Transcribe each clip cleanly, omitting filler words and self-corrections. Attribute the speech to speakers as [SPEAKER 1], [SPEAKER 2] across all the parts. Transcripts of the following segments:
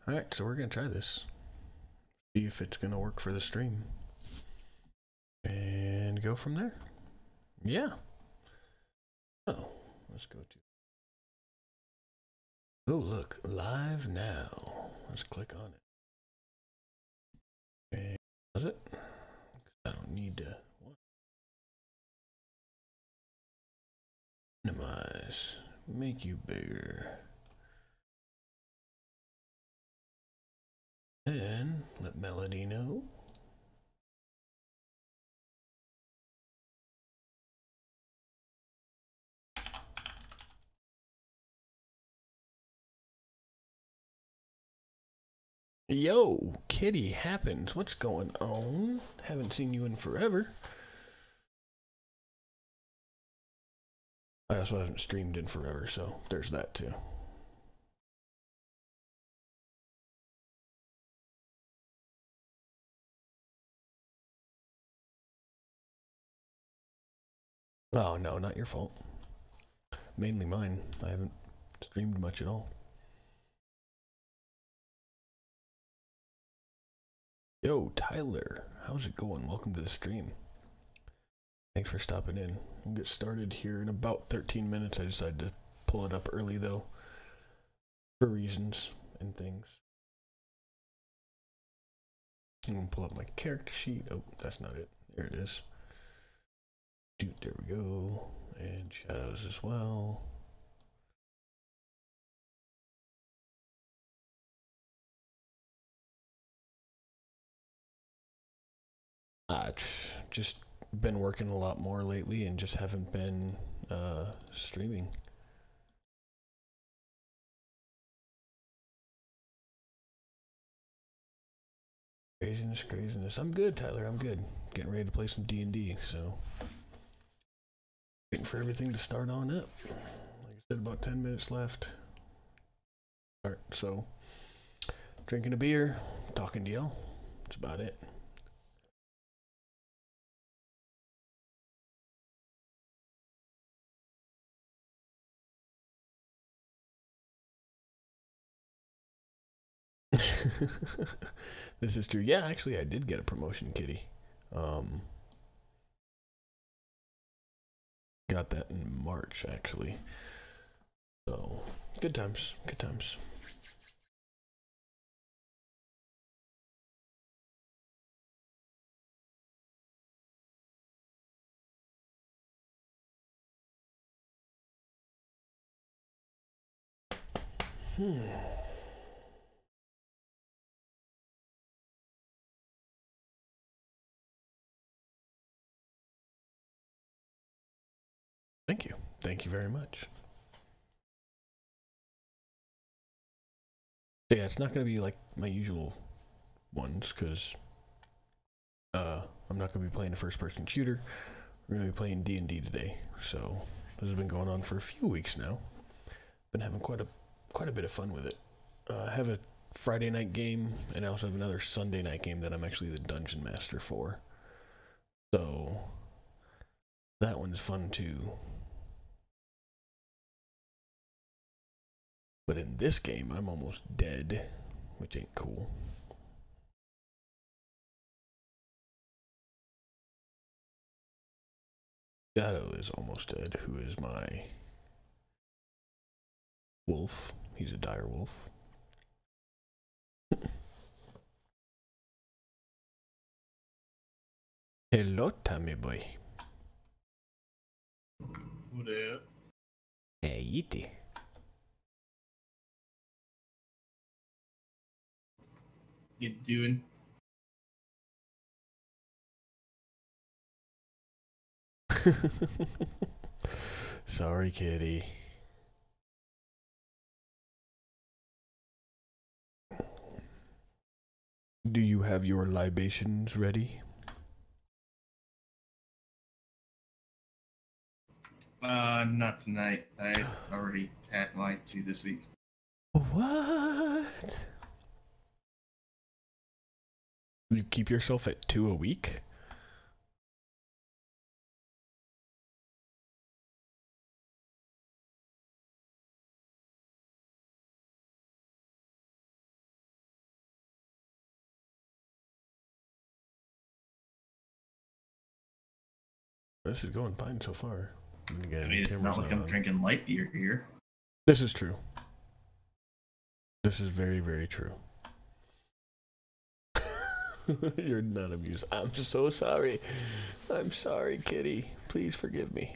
[SPEAKER 1] Alright, so we're gonna try this. See if it's gonna work for the stream. And go from there. Yeah. Oh, let's go to... Oh, look, live now. Let's click on it. And does it? I don't need to... What? Minimize. Make you bigger. Then let Melody know. Yo, Kitty happens. What's going on? Haven't seen you in forever. I also haven't streamed in forever, so there's that too. Oh, no, not your fault. Mainly mine. I haven't streamed much at all. Yo, Tyler, how's it going? Welcome to the stream. Thanks for stopping in. We'll get started here in about 13 minutes. I decided to pull it up early, though, for reasons and things. I'm going to pull up my character sheet. Oh, that's not it. There it is. Dude, there we go. And shadows as well. Just been working a lot more lately and just haven't been streaming. Craziness. I'm good, Tyler. I'm good. Getting ready to play some D&D, so waiting for everything to start on up. Like I said, about 10 minutes left. Alright, so drinking a beer, talking to y'all. That's about it. This is true. Yeah, actually, I did get a promotion, Kitty. Got that in March, actually. So, good times. Good times. Thank you. Thank you very much. So yeah, it's not going to be like my usual ones, because I'm not going to be playing a first-person shooter. We're going to be playing D&D today. So this has been going on for a few weeks now. Been having quite a bit of fun with it. I have a Friday night game, and I also have another Sunday night game that I'm actually the dungeon master for. So that one's fun too. But in this game, I'm almost dead, which ain't cool. Shadow is almost dead, who is my wolf. He's a dire wolf. Hello, Tommy boy.
[SPEAKER 2] What up?
[SPEAKER 1] Hey, Yeti.
[SPEAKER 2] You doing?
[SPEAKER 1] Sorry, kitty. Do you have your libations ready?
[SPEAKER 2] Not tonight. I already had mine 2 this week.
[SPEAKER 1] What? You keep yourself at 2 a week? This is going fine so far. Again,
[SPEAKER 2] I mean, it's not like I'm drinking light beer here.
[SPEAKER 1] This is true. This is very, very true. You're not amused. I'm so sorry. I'm sorry, kitty. Please forgive me.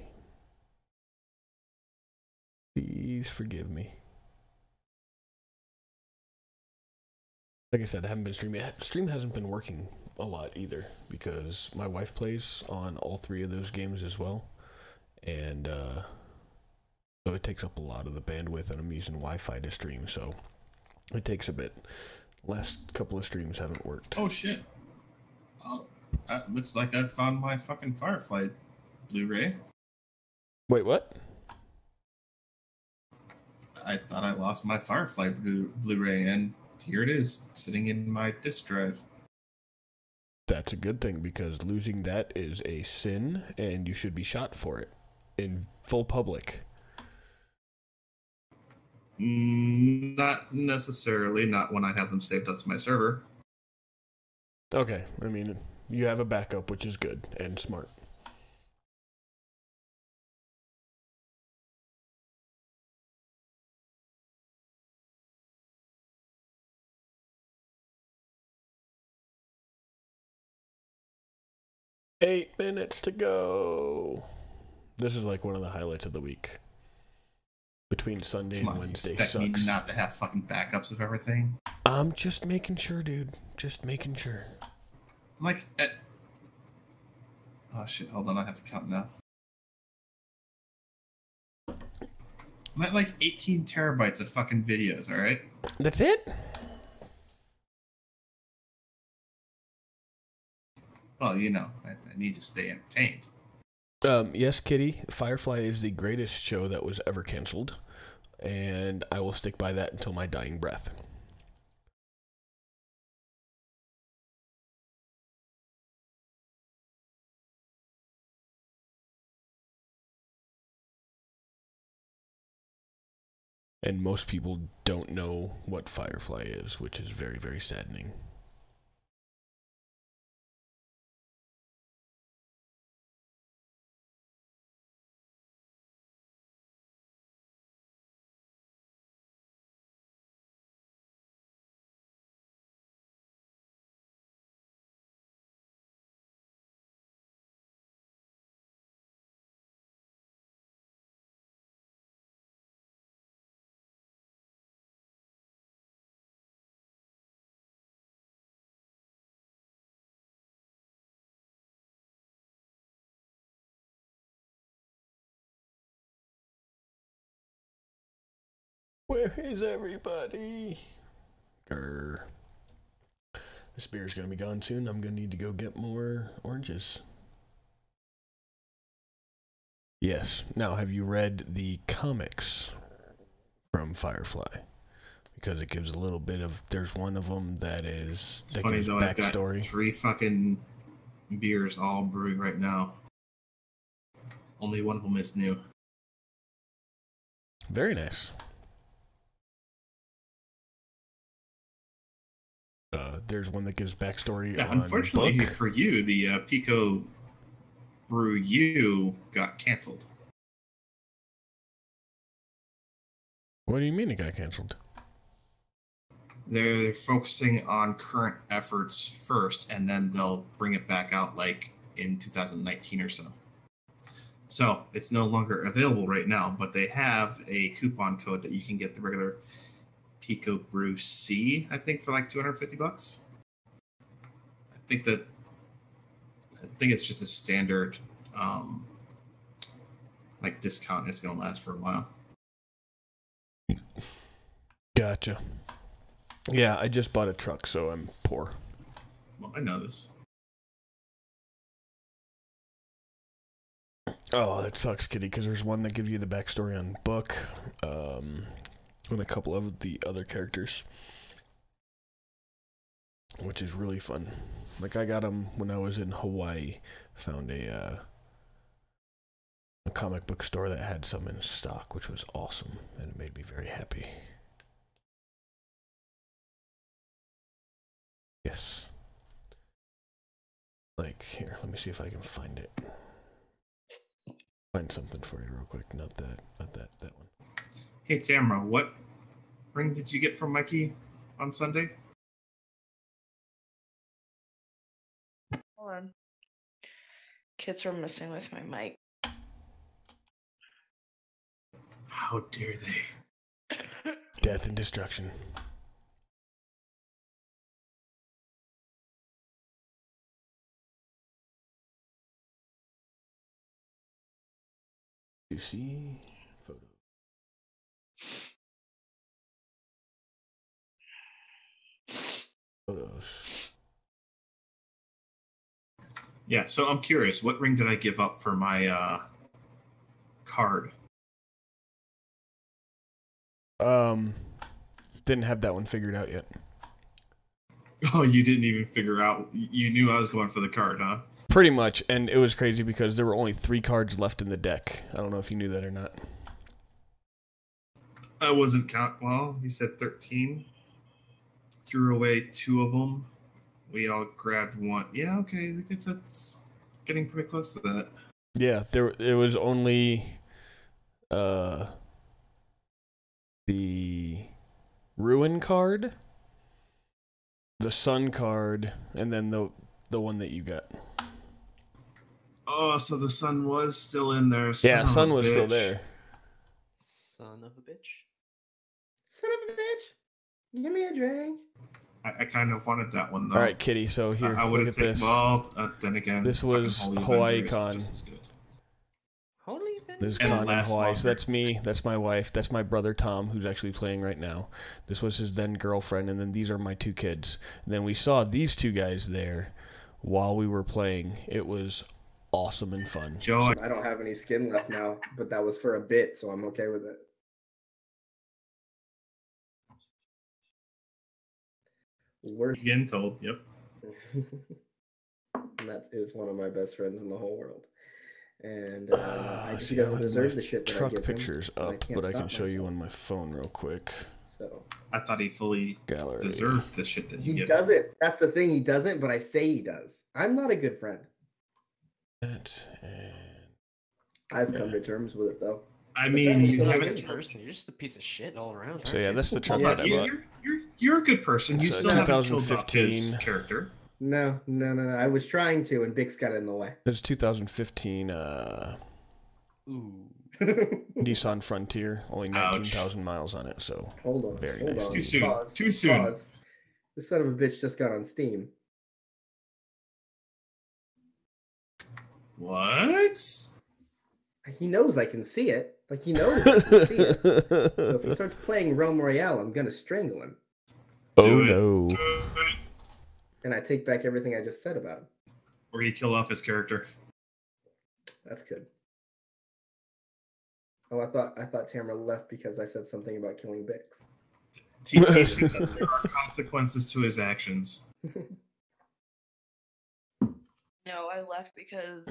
[SPEAKER 1] Please forgive me. Like I said, I haven't been streaming. Stream hasn't been working a lot either because my wife plays on all 3 of those games as well. And so it takes up a lot of the bandwidth, and I'm using Wi-Fi to stream, so it takes a bit. Last couple of streams haven't worked.
[SPEAKER 2] Oh shit! Oh, that looks like I found my fucking Firefly Blu-ray.
[SPEAKER 1] Wait, what?
[SPEAKER 2] I thought I lost my Firefly Blu-ray, and here it is, sitting in my disk drive.
[SPEAKER 1] That's a good thing, because losing that is a sin, and you should be shot for it in full public.
[SPEAKER 2] Not necessarily, not when I have them saved up to my server.
[SPEAKER 1] Okay, I mean, you have a backup, which is good and smart. Eight minutes to go. This is like one of the highlights of the week. Between Sunday and Wednesday
[SPEAKER 2] sucks.
[SPEAKER 1] Me
[SPEAKER 2] not to have fucking backups of everything.
[SPEAKER 1] I'm just making sure, dude. Just making sure.
[SPEAKER 2] I'm like, oh shit! Hold on, I have to count now. I'm at like 18 terabytes of fucking videos. All right.
[SPEAKER 1] That's it.
[SPEAKER 2] Well, you know, I need to stay entertained.
[SPEAKER 1] Yes, Kitty. Firefly is the greatest show that was ever canceled, and I will stick by that until my dying breath. And most people don't know what Firefly is, which is very, very saddening. Where is everybody? Grr. This beer's gonna be gone soon. I'm gonna need to go get more oranges. Yes. Now, have you read the comics from Firefly? Because it gives a little bit of. There's one of them that is.
[SPEAKER 2] It's
[SPEAKER 1] that
[SPEAKER 2] funny
[SPEAKER 1] gives
[SPEAKER 2] though.
[SPEAKER 1] backstory.
[SPEAKER 2] I've got 3 fucking beers all brewing right now. Only one of them is new.
[SPEAKER 1] Very nice. There's one that gives backstory.
[SPEAKER 2] Yeah,
[SPEAKER 1] on
[SPEAKER 2] unfortunately
[SPEAKER 1] book.
[SPEAKER 2] for you, the Pico Brew U got canceled.
[SPEAKER 1] What do you mean it got canceled?
[SPEAKER 2] They're focusing on current efforts first, and then they'll bring it back out like in 2019 or so. So it's no longer available right now, but they have a coupon code that you can get the regular Pico Brew C, I think, for like $250. I think it's just a standard like discount. It's gonna last for a while.
[SPEAKER 1] Gotcha. Yeah, I just bought a truck, so I'm poor.
[SPEAKER 2] Well, I know this.
[SPEAKER 1] Oh, that sucks, Kitty, because there's one that gives you the backstory on book, and a couple of the other characters, which is really fun. Like, I got them when I was in Hawaii, found a comic book store that had some in stock, which was awesome, and it made me very happy. Yes. Like, here, let me see if I can find it. Find something for you real quick. Not that one.
[SPEAKER 2] Hey, Tamara, what ring did you get from Mikey on Sunday?
[SPEAKER 3] Hold on. Kids are messing with my mic.
[SPEAKER 2] How dare they?
[SPEAKER 1] Death and destruction. You see photo. Photos.
[SPEAKER 2] Yeah, so I'm curious, what ring did I give up for my card?
[SPEAKER 1] Didn't have that one figured out yet.
[SPEAKER 2] Oh, you didn't even figure out. You knew I was going for the card, huh?
[SPEAKER 1] Pretty much, and it was crazy because there were only 3 cards left in the deck. I don't know if you knew that or not.
[SPEAKER 2] I wasn't well, you said 13. Threw away 2 of them. We all grabbed 1. Yeah, okay. It's getting pretty close to that.
[SPEAKER 1] Yeah, it was only the Ruin card, the Sun card, and then the one that you got.
[SPEAKER 2] Oh, so the Sun was still in there.
[SPEAKER 1] Yeah, Sun was still there.
[SPEAKER 4] Son of a bitch.
[SPEAKER 5] Son of a bitch. Give me a drink.
[SPEAKER 2] I kind of wanted that one, though.
[SPEAKER 1] All right, Kitty, so here,
[SPEAKER 2] I
[SPEAKER 1] look at this.
[SPEAKER 2] Well, then again,
[SPEAKER 1] this was Hawaii Con.
[SPEAKER 4] Holy Avenger.
[SPEAKER 1] This is Con in Hawaii. So that's me, that's my wife, that's my brother Tom, who's actually playing right now. This was his then girlfriend, and then these are my 2 kids. And then we saw these 2 guys there while we were playing. It was awesome and fun.
[SPEAKER 2] Joe,
[SPEAKER 5] I don't have any skin left now, but that was for a bit, so I'm okay with it. We're
[SPEAKER 2] again told, yep.
[SPEAKER 5] And that is one of my best friends in the whole world. And I just
[SPEAKER 1] see,
[SPEAKER 5] doesn't
[SPEAKER 1] I have
[SPEAKER 5] deserve
[SPEAKER 1] my
[SPEAKER 5] the shit that
[SPEAKER 1] truck
[SPEAKER 5] I give
[SPEAKER 1] pictures
[SPEAKER 5] him,
[SPEAKER 1] up, but I can show you on my phone real quick.
[SPEAKER 5] So
[SPEAKER 2] I thought he fully
[SPEAKER 1] Gallery.
[SPEAKER 2] deserved the shit that you
[SPEAKER 5] he
[SPEAKER 2] get.
[SPEAKER 5] doesn't. That's the thing. He doesn't, but I say he does. I'm not a good friend.
[SPEAKER 1] And
[SPEAKER 5] I've come to terms with it, though.
[SPEAKER 2] I mean, you
[SPEAKER 4] You're not a
[SPEAKER 2] haven't.
[SPEAKER 4] good person. You're just a piece of shit all around.
[SPEAKER 1] so
[SPEAKER 4] aren't
[SPEAKER 1] yeah,
[SPEAKER 4] you?
[SPEAKER 1] that's the truck
[SPEAKER 5] Yeah,
[SPEAKER 1] that I bought.
[SPEAKER 2] You're a good person. You
[SPEAKER 1] It's
[SPEAKER 2] still haven't killed off
[SPEAKER 1] 2015.
[SPEAKER 2] his character.
[SPEAKER 5] No. I was trying to, and Bix got in the way.
[SPEAKER 1] It's 2015
[SPEAKER 4] Ooh.
[SPEAKER 1] Nissan Frontier, only
[SPEAKER 2] Ouch.
[SPEAKER 1] 19,000 miles on it, so
[SPEAKER 5] Hold on.
[SPEAKER 1] Very
[SPEAKER 5] hold
[SPEAKER 1] nice.
[SPEAKER 5] on.
[SPEAKER 2] Too soon.
[SPEAKER 5] Pause,
[SPEAKER 2] Too soon.
[SPEAKER 5] pause. The son of a bitch just got on Steam.
[SPEAKER 2] What?
[SPEAKER 5] He knows I can see it. Like, he knows I can see it. So if he starts playing Realm Royale, I'm gonna strangle him.
[SPEAKER 1] oh
[SPEAKER 2] Do it.
[SPEAKER 1] no.
[SPEAKER 2] Do it.
[SPEAKER 5] And I take back everything I just said about him.
[SPEAKER 2] Or you kill off his character.
[SPEAKER 5] That's good. Oh, I thought Tamara left because I said something about killing Bix.
[SPEAKER 2] There are consequences to his actions.
[SPEAKER 3] No, I left because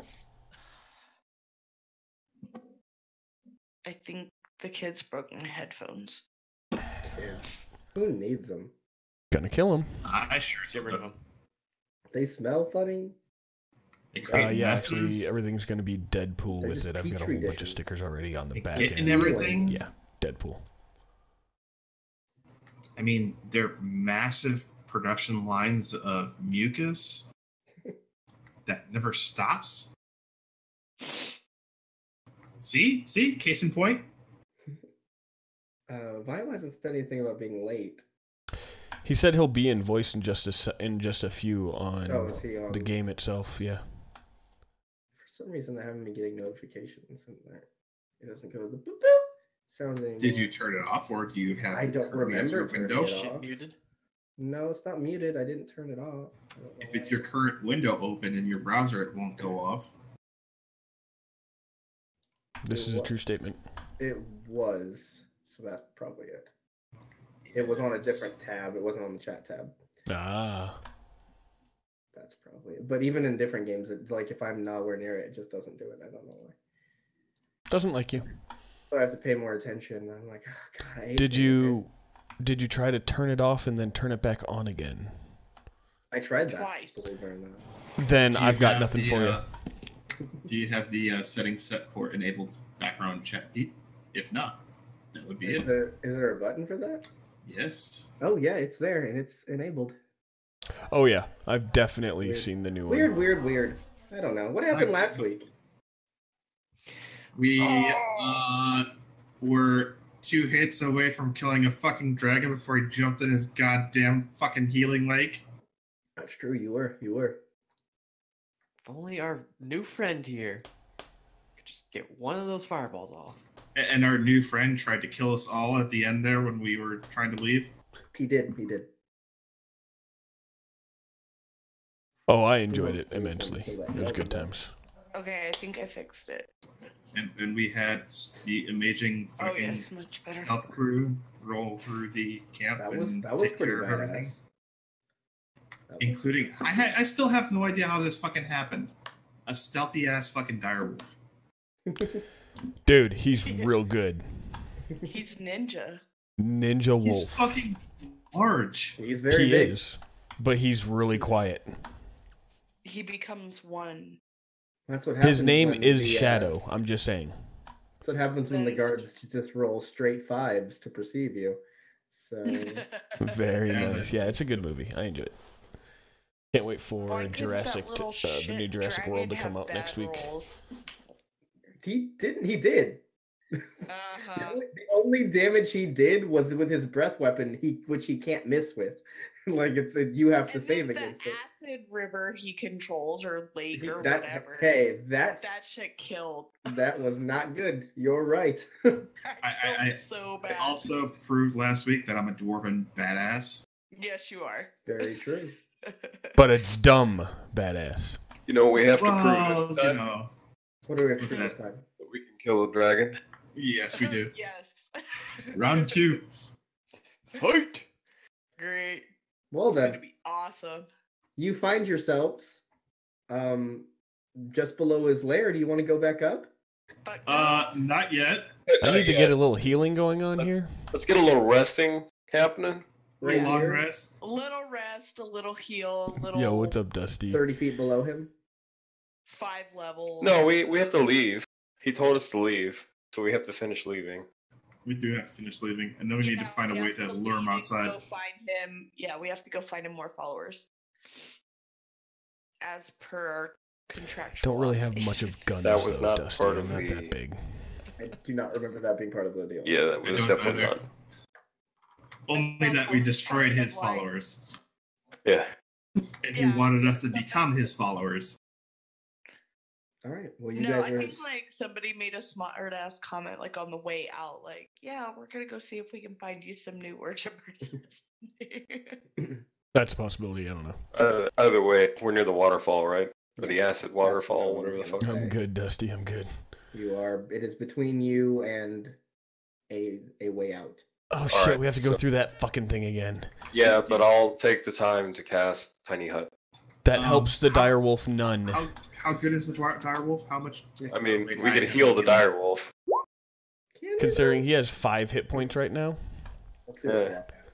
[SPEAKER 3] I think the kids broke my headphones.
[SPEAKER 5] Yeah. Who needs them?
[SPEAKER 1] Gonna kill him.
[SPEAKER 2] I sure
[SPEAKER 4] Get rid of him.
[SPEAKER 5] They smell funny.
[SPEAKER 2] They create
[SPEAKER 1] Yeah,
[SPEAKER 2] messes,
[SPEAKER 1] actually, everything's gonna be Deadpool
[SPEAKER 5] They're
[SPEAKER 1] with
[SPEAKER 5] just
[SPEAKER 1] it. I've got a
[SPEAKER 5] petri
[SPEAKER 1] whole bunch of
[SPEAKER 5] dishes.
[SPEAKER 1] stickers already on the
[SPEAKER 2] they
[SPEAKER 1] back
[SPEAKER 2] get
[SPEAKER 1] end.
[SPEAKER 2] and everything.
[SPEAKER 1] Yeah, Deadpool.
[SPEAKER 2] I mean, they're massive production lines of mucus that never stops. See, case in point.
[SPEAKER 5] Violet hasn't said anything about being late.
[SPEAKER 1] He said he'll be in voice in just a few on
[SPEAKER 5] Oh, is he on?
[SPEAKER 1] the game itself. Yeah.
[SPEAKER 5] For some reason, I haven't been getting notifications and that it doesn't go the boop boop sound anymore.
[SPEAKER 2] Did you turn it off, or do you have?
[SPEAKER 5] I don't
[SPEAKER 2] currently as your
[SPEAKER 5] remember
[SPEAKER 2] window.
[SPEAKER 5] turning it
[SPEAKER 4] Shit
[SPEAKER 5] off.
[SPEAKER 4] muted.
[SPEAKER 5] No, it's not muted. I didn't turn it off. I don't know
[SPEAKER 2] If it's
[SPEAKER 5] why.
[SPEAKER 2] your current window open in your browser, it won't go off.
[SPEAKER 1] This is a true statement.
[SPEAKER 5] It was, so that's probably it. It was on a different tab. It wasn't on the chat tab.
[SPEAKER 1] Ah.
[SPEAKER 5] That's probably it. But even in different games, like if I'm nowhere near it, it just doesn't do it. I don't know why.
[SPEAKER 1] Doesn't like you.
[SPEAKER 5] So I have to pay more attention. I'm like, oh, God, I hate
[SPEAKER 1] Did
[SPEAKER 5] this.
[SPEAKER 1] you try to turn it off and then turn it back on again?
[SPEAKER 5] I tried that.
[SPEAKER 3] Twice.
[SPEAKER 5] Believe it or not.
[SPEAKER 1] Then
[SPEAKER 2] Do you
[SPEAKER 1] I've got
[SPEAKER 2] have
[SPEAKER 1] nothing
[SPEAKER 2] the,
[SPEAKER 1] for you.
[SPEAKER 2] Do you have the settings set for enabled background chat beep? If not, that would be
[SPEAKER 5] Is
[SPEAKER 2] it.
[SPEAKER 5] there a button for that?
[SPEAKER 2] Yes.
[SPEAKER 5] Oh yeah, it's there and it's enabled.
[SPEAKER 1] Oh yeah, I've definitely
[SPEAKER 5] Weird.
[SPEAKER 1] seen the new
[SPEAKER 5] Weird. I don't know. What happened last week?
[SPEAKER 2] We were 2 hits away from killing a fucking dragon before he jumped in his goddamn fucking healing lake.
[SPEAKER 5] That's true. You were.
[SPEAKER 4] If only our new friend here could just get one of those fireballs off.
[SPEAKER 2] And our new friend tried to kill us all at the end there when we were trying to leave.
[SPEAKER 5] He did.
[SPEAKER 1] Oh, I enjoyed it immensely. It was good times.
[SPEAKER 3] Okay, I think I fixed it.
[SPEAKER 2] And we had the amazing
[SPEAKER 3] Oh
[SPEAKER 2] fucking
[SPEAKER 3] yes, much better.
[SPEAKER 2] stealth crew roll through the camp
[SPEAKER 5] That was
[SPEAKER 2] and
[SPEAKER 5] pretty
[SPEAKER 2] take care of
[SPEAKER 5] badass.
[SPEAKER 2] everything. Including, I still have no idea how this fucking happened. A stealthy ass fucking direwolf.
[SPEAKER 1] Dude, he's real good.
[SPEAKER 3] He's ninja.
[SPEAKER 1] Ninja wolf.
[SPEAKER 2] He's fucking large.
[SPEAKER 5] He's very
[SPEAKER 1] He
[SPEAKER 5] big.
[SPEAKER 1] is, but he's really quiet.
[SPEAKER 3] He becomes one.
[SPEAKER 5] That's what happens.
[SPEAKER 1] His name
[SPEAKER 5] when
[SPEAKER 1] is
[SPEAKER 5] the,
[SPEAKER 1] Shadow. I'm just saying.
[SPEAKER 5] That's what happens when the guards just roll straight 5s to perceive you. So
[SPEAKER 1] Very
[SPEAKER 2] Damn
[SPEAKER 1] nice.
[SPEAKER 2] it.
[SPEAKER 1] Yeah, it's a good movie. I enjoy it. Can't wait for
[SPEAKER 3] Why couldn't
[SPEAKER 1] Jurassic,
[SPEAKER 3] that little
[SPEAKER 1] the new
[SPEAKER 3] shit
[SPEAKER 1] Jurassic
[SPEAKER 3] dragon
[SPEAKER 1] World to
[SPEAKER 3] have
[SPEAKER 1] come out
[SPEAKER 3] bad
[SPEAKER 1] next week.
[SPEAKER 3] rolls?
[SPEAKER 5] he did.
[SPEAKER 3] Uh-huh.
[SPEAKER 5] The only damage he did was with his breath weapon, which he can't miss with. Like you have to
[SPEAKER 3] And
[SPEAKER 5] save
[SPEAKER 3] then
[SPEAKER 5] against
[SPEAKER 3] the
[SPEAKER 5] it.
[SPEAKER 3] acid river he controls, or lake, or
[SPEAKER 5] That-
[SPEAKER 3] whatever.
[SPEAKER 5] Hey, that
[SPEAKER 3] That killed.
[SPEAKER 5] was not good. You're right.
[SPEAKER 3] That
[SPEAKER 2] I-
[SPEAKER 3] killed so
[SPEAKER 2] I
[SPEAKER 3] bad.
[SPEAKER 2] also proved last week that I'm a dwarven badass.
[SPEAKER 3] Yes, you are.
[SPEAKER 5] Very true.
[SPEAKER 1] But a dumb badass.
[SPEAKER 6] You know what we have to
[SPEAKER 2] Well,
[SPEAKER 6] prove this time?
[SPEAKER 2] you know,
[SPEAKER 5] What do we have to do
[SPEAKER 2] Okay.
[SPEAKER 5] this time?
[SPEAKER 6] That we can kill a dragon.
[SPEAKER 2] yes, we do.
[SPEAKER 3] Yes.
[SPEAKER 2] Round 2.
[SPEAKER 4] Fight!
[SPEAKER 3] Great.
[SPEAKER 5] Well
[SPEAKER 3] It's gonna
[SPEAKER 5] then,
[SPEAKER 3] be awesome.
[SPEAKER 5] you find yourselves just below his lair. Do you want to go back up?
[SPEAKER 3] But
[SPEAKER 2] Not yet.
[SPEAKER 1] I need to get a little healing going on here.
[SPEAKER 6] Let's get a little resting happening.
[SPEAKER 5] Right
[SPEAKER 2] Long
[SPEAKER 5] here,
[SPEAKER 2] rest.
[SPEAKER 3] a little rest, a little heal, a little.
[SPEAKER 1] Yo, what's up, Dusty?
[SPEAKER 5] 30 feet below him.
[SPEAKER 3] 5 levels.
[SPEAKER 6] No, we have to leave. He told us to leave, so we have to finish leaving.
[SPEAKER 2] We do have to finish leaving, and then we need to find a
[SPEAKER 3] we
[SPEAKER 2] way
[SPEAKER 3] have
[SPEAKER 2] to lure him
[SPEAKER 3] leave and
[SPEAKER 2] outside.
[SPEAKER 3] Go find him. Yeah, we have to go find him more followers. As per our contractual.
[SPEAKER 1] Don't really have much of guns,
[SPEAKER 6] That was
[SPEAKER 1] though,
[SPEAKER 6] not
[SPEAKER 1] Dusty.
[SPEAKER 6] part
[SPEAKER 1] I'm
[SPEAKER 6] of
[SPEAKER 1] not
[SPEAKER 6] the-
[SPEAKER 1] that big.
[SPEAKER 5] I do not remember that being part of the deal.
[SPEAKER 6] Yeah, that was
[SPEAKER 2] don't
[SPEAKER 6] definitely
[SPEAKER 2] either.
[SPEAKER 6] not.
[SPEAKER 2] Only that we destroyed his followers.
[SPEAKER 6] Yeah.
[SPEAKER 2] And he
[SPEAKER 3] Yeah.
[SPEAKER 2] wanted us to become his followers.
[SPEAKER 5] All right. Well, you
[SPEAKER 3] No,
[SPEAKER 5] guys
[SPEAKER 3] I
[SPEAKER 5] are.
[SPEAKER 3] think like somebody made a smart ass comment like on the way out, like, yeah, we're gonna go see if we can find you some new worshippers.
[SPEAKER 1] That's a possibility. I don't know.
[SPEAKER 6] Either way, we're near the waterfall, right? Or the acid waterfall,
[SPEAKER 5] what I
[SPEAKER 6] whatever
[SPEAKER 5] was
[SPEAKER 6] the fuck.
[SPEAKER 5] gonna
[SPEAKER 1] I'm
[SPEAKER 5] Okay.
[SPEAKER 1] good, Dusty. I'm good.
[SPEAKER 5] You are. It is between you and a way out.
[SPEAKER 1] Oh shit,
[SPEAKER 6] right,
[SPEAKER 1] we have to go
[SPEAKER 6] so-
[SPEAKER 1] through that fucking thing again.
[SPEAKER 6] Yeah, but I'll take the time to cast Tiny Hut.
[SPEAKER 1] That helps the
[SPEAKER 2] how-
[SPEAKER 1] direwolf none.
[SPEAKER 2] How good is the direwolf? How much?
[SPEAKER 6] I mean,
[SPEAKER 2] Wait,
[SPEAKER 6] we
[SPEAKER 2] I
[SPEAKER 6] could
[SPEAKER 2] have
[SPEAKER 6] heal the
[SPEAKER 2] heal.
[SPEAKER 6] dire wolf.
[SPEAKER 5] Can we
[SPEAKER 1] Considering
[SPEAKER 5] go?
[SPEAKER 1] he has 5 hit points right now.
[SPEAKER 5] Let's see what
[SPEAKER 6] Yeah.
[SPEAKER 5] that is.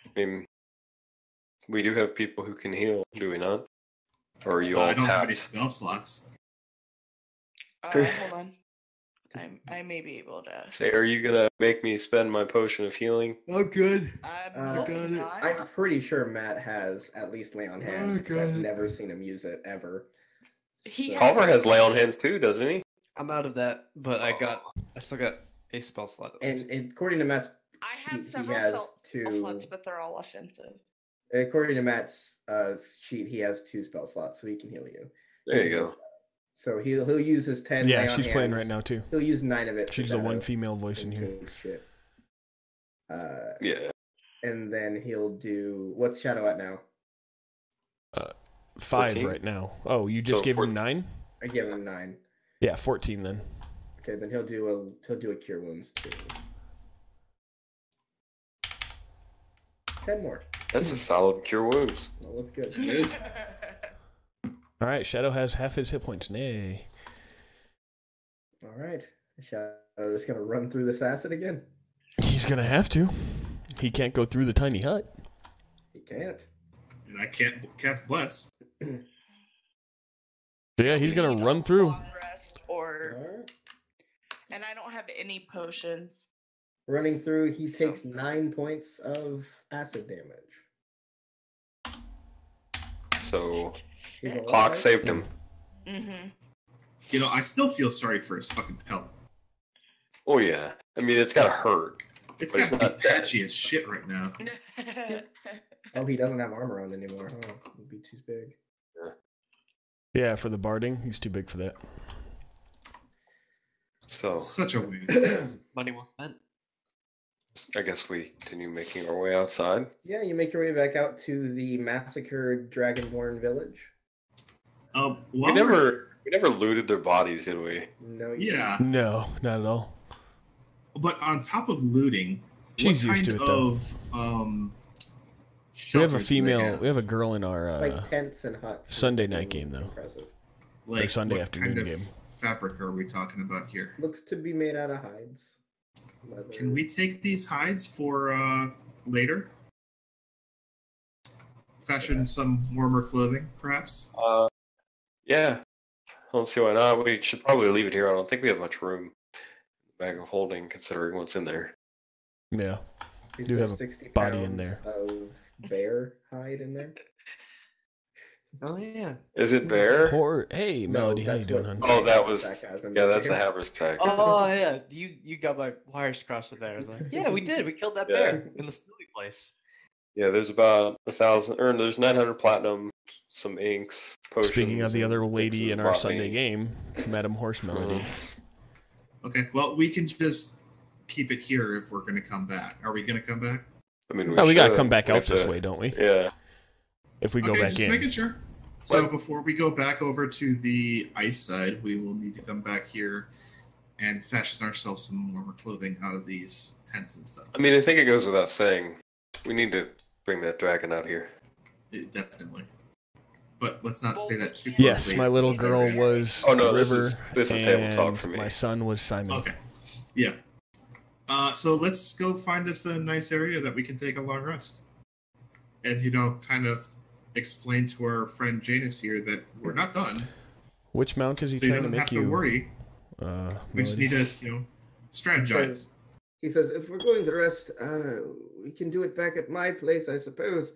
[SPEAKER 6] I mean, we do have people who can heal, do we not? Or are you
[SPEAKER 2] I
[SPEAKER 6] all
[SPEAKER 2] don't have any
[SPEAKER 6] tapped?
[SPEAKER 2] spell slots.
[SPEAKER 3] Hold on. I may be able to.
[SPEAKER 6] Say, are you gonna make me spend my potion of healing?
[SPEAKER 4] I'm good.
[SPEAKER 3] I'm
[SPEAKER 4] got it.
[SPEAKER 3] not.
[SPEAKER 5] I'm pretty sure Matt has at least lay on hand. because I've never seen him use it ever.
[SPEAKER 3] He
[SPEAKER 5] So-
[SPEAKER 6] Culver has lay on hands too, doesn't he?
[SPEAKER 4] I'm out of that, but I still got a spell slot.
[SPEAKER 5] And according to Matt's,
[SPEAKER 3] I have
[SPEAKER 5] he
[SPEAKER 3] several
[SPEAKER 5] has
[SPEAKER 3] spell
[SPEAKER 5] two.
[SPEAKER 3] slots, but they're all offensive.
[SPEAKER 5] According to Matt's sheet, he has 2 spell slots, so he can heal you.
[SPEAKER 6] There you go.
[SPEAKER 5] So he'll use his 10.
[SPEAKER 1] Yeah,
[SPEAKER 5] lay on
[SPEAKER 1] she's playing
[SPEAKER 5] hands.
[SPEAKER 1] right now too.
[SPEAKER 5] He'll use 9 of it. for
[SPEAKER 1] She's the one
[SPEAKER 5] Shadow
[SPEAKER 1] female voice in
[SPEAKER 5] and
[SPEAKER 1] here.
[SPEAKER 5] change shit.
[SPEAKER 6] Yeah.
[SPEAKER 5] And then he'll do. What's Shadow at now?
[SPEAKER 1] 5
[SPEAKER 6] 14?
[SPEAKER 1] right now. Oh, you just
[SPEAKER 6] So
[SPEAKER 1] gave him
[SPEAKER 6] 14.
[SPEAKER 1] 9?
[SPEAKER 5] I give him 9.
[SPEAKER 1] Yeah, 14 then.
[SPEAKER 5] Okay, then he'll do a cure wounds too. 10 more.
[SPEAKER 6] That's a solid cure wounds.
[SPEAKER 5] Well, that's good.
[SPEAKER 2] It is.
[SPEAKER 1] All right, Shadow has half his hit points. Nay.
[SPEAKER 5] All right. Shadow just gonna run through this acid again.
[SPEAKER 1] He's gonna have to. He can't go through the tiny hut.
[SPEAKER 5] He can't.
[SPEAKER 2] And I can't cast Bless.
[SPEAKER 1] So yeah, he's
[SPEAKER 3] We
[SPEAKER 1] gonna
[SPEAKER 3] need a
[SPEAKER 1] run through.
[SPEAKER 3] long rest or,
[SPEAKER 5] Alright.
[SPEAKER 3] and I don't have any potions.
[SPEAKER 5] Running through, he takes 9 points of acid damage.
[SPEAKER 6] So
[SPEAKER 5] He's alive.
[SPEAKER 6] clock saved him.
[SPEAKER 3] Mm-hmm.
[SPEAKER 2] You know, I still feel sorry for his fucking pelt.
[SPEAKER 6] Oh yeah. I mean, it's gotta hurt.
[SPEAKER 2] It's
[SPEAKER 6] But he's
[SPEAKER 2] got to
[SPEAKER 6] not
[SPEAKER 2] be
[SPEAKER 6] dead.
[SPEAKER 2] patchy as shit right now.
[SPEAKER 5] Oh, he doesn't have armor on anymore. Oh, it'd be too big.
[SPEAKER 1] Yeah, for the barding, he's too big for that.
[SPEAKER 6] So
[SPEAKER 2] Such a waste.
[SPEAKER 4] Money well spent.
[SPEAKER 6] I guess we continue making our way outside.
[SPEAKER 5] Yeah, you make your way back out to the massacred Dragonborn village.
[SPEAKER 6] We never looted their bodies, did we?
[SPEAKER 5] No,
[SPEAKER 2] Yeah,
[SPEAKER 1] No, not at all.
[SPEAKER 2] but on top of looting,
[SPEAKER 1] She's
[SPEAKER 2] what
[SPEAKER 1] used
[SPEAKER 2] kind
[SPEAKER 1] to it, though.
[SPEAKER 2] of
[SPEAKER 1] We have a
[SPEAKER 2] shelters do they
[SPEAKER 1] female.
[SPEAKER 2] have?
[SPEAKER 1] We have a girl in our
[SPEAKER 5] like tents and huts.
[SPEAKER 1] Sunday night game, though.
[SPEAKER 5] Impressive.
[SPEAKER 2] like
[SPEAKER 1] Sunday
[SPEAKER 2] what
[SPEAKER 1] afternoon
[SPEAKER 2] kind of
[SPEAKER 1] game.
[SPEAKER 2] fabric are we talking about here?
[SPEAKER 5] Looks to be made out of hides. Leather.
[SPEAKER 2] Can we take these hides for later? Fashion some warmer clothing, perhaps.
[SPEAKER 6] Yeah. I don't see why not. We should probably leave it here. I don't think we have much room in the bag of holding, considering what's in there.
[SPEAKER 1] Yeah,
[SPEAKER 5] Is
[SPEAKER 1] do
[SPEAKER 5] there
[SPEAKER 1] have a
[SPEAKER 5] 60
[SPEAKER 1] body in
[SPEAKER 5] pounds
[SPEAKER 1] there.
[SPEAKER 5] Of bear hide in there.
[SPEAKER 4] Oh yeah.
[SPEAKER 6] Is it bear?
[SPEAKER 1] Poor. Hey,
[SPEAKER 5] No,
[SPEAKER 1] Melody, how you
[SPEAKER 5] that's
[SPEAKER 1] doing,
[SPEAKER 5] what-
[SPEAKER 1] hon?
[SPEAKER 6] Oh, that was.
[SPEAKER 5] Sarcasm
[SPEAKER 6] Yeah, that's the
[SPEAKER 5] there.
[SPEAKER 6] Haver's tag.
[SPEAKER 4] Oh yeah. You got my wires crossed there. I was like, yeah, we did. We killed that bear in the snowy place.
[SPEAKER 6] Yeah, there's about 1,000, or there's 900 platinum, some inks, potions.
[SPEAKER 1] Speaking of the other
[SPEAKER 6] and
[SPEAKER 1] lady
[SPEAKER 6] bits
[SPEAKER 1] in
[SPEAKER 6] of
[SPEAKER 1] our
[SPEAKER 6] botany.
[SPEAKER 1] Sunday game, Madam Horse Melody.
[SPEAKER 2] Okay, well, we can just keep it here if we're going to come back. Are we going to come back?
[SPEAKER 6] I mean,
[SPEAKER 1] Oh, we gotta
[SPEAKER 6] should.
[SPEAKER 1] come back
[SPEAKER 6] We
[SPEAKER 1] out
[SPEAKER 6] have
[SPEAKER 1] this
[SPEAKER 6] to-
[SPEAKER 1] way, don't we?
[SPEAKER 6] Yeah.
[SPEAKER 1] If we go
[SPEAKER 2] Okay,
[SPEAKER 1] back
[SPEAKER 2] just
[SPEAKER 1] in.
[SPEAKER 2] making sure. So
[SPEAKER 6] What?
[SPEAKER 2] before we go back over to the ice side, we will need to come back here and fashion ourselves some warmer clothing out of these tents and stuff.
[SPEAKER 6] I mean, I think it goes without saying. We need to bring that dragon out here.
[SPEAKER 2] Definitely. But let's not say that too closely.
[SPEAKER 1] Yes, my little girl was
[SPEAKER 6] Oh, no,
[SPEAKER 1] River,
[SPEAKER 6] this is table talk
[SPEAKER 1] and
[SPEAKER 6] for me.
[SPEAKER 1] my son was Simon.
[SPEAKER 2] Okay. Yeah. So let's go find us a nice area that we can take a long rest. And, kind of explain to our friend Janus here that we're not done.
[SPEAKER 1] Which mount is he
[SPEAKER 2] So he
[SPEAKER 1] trying to
[SPEAKER 2] doesn't have
[SPEAKER 1] make
[SPEAKER 2] to
[SPEAKER 1] you?
[SPEAKER 2] worry. We just
[SPEAKER 1] Melody?
[SPEAKER 2] need to, strategize.
[SPEAKER 5] He says, if we're going to rest, we can do it back at my place, I suppose.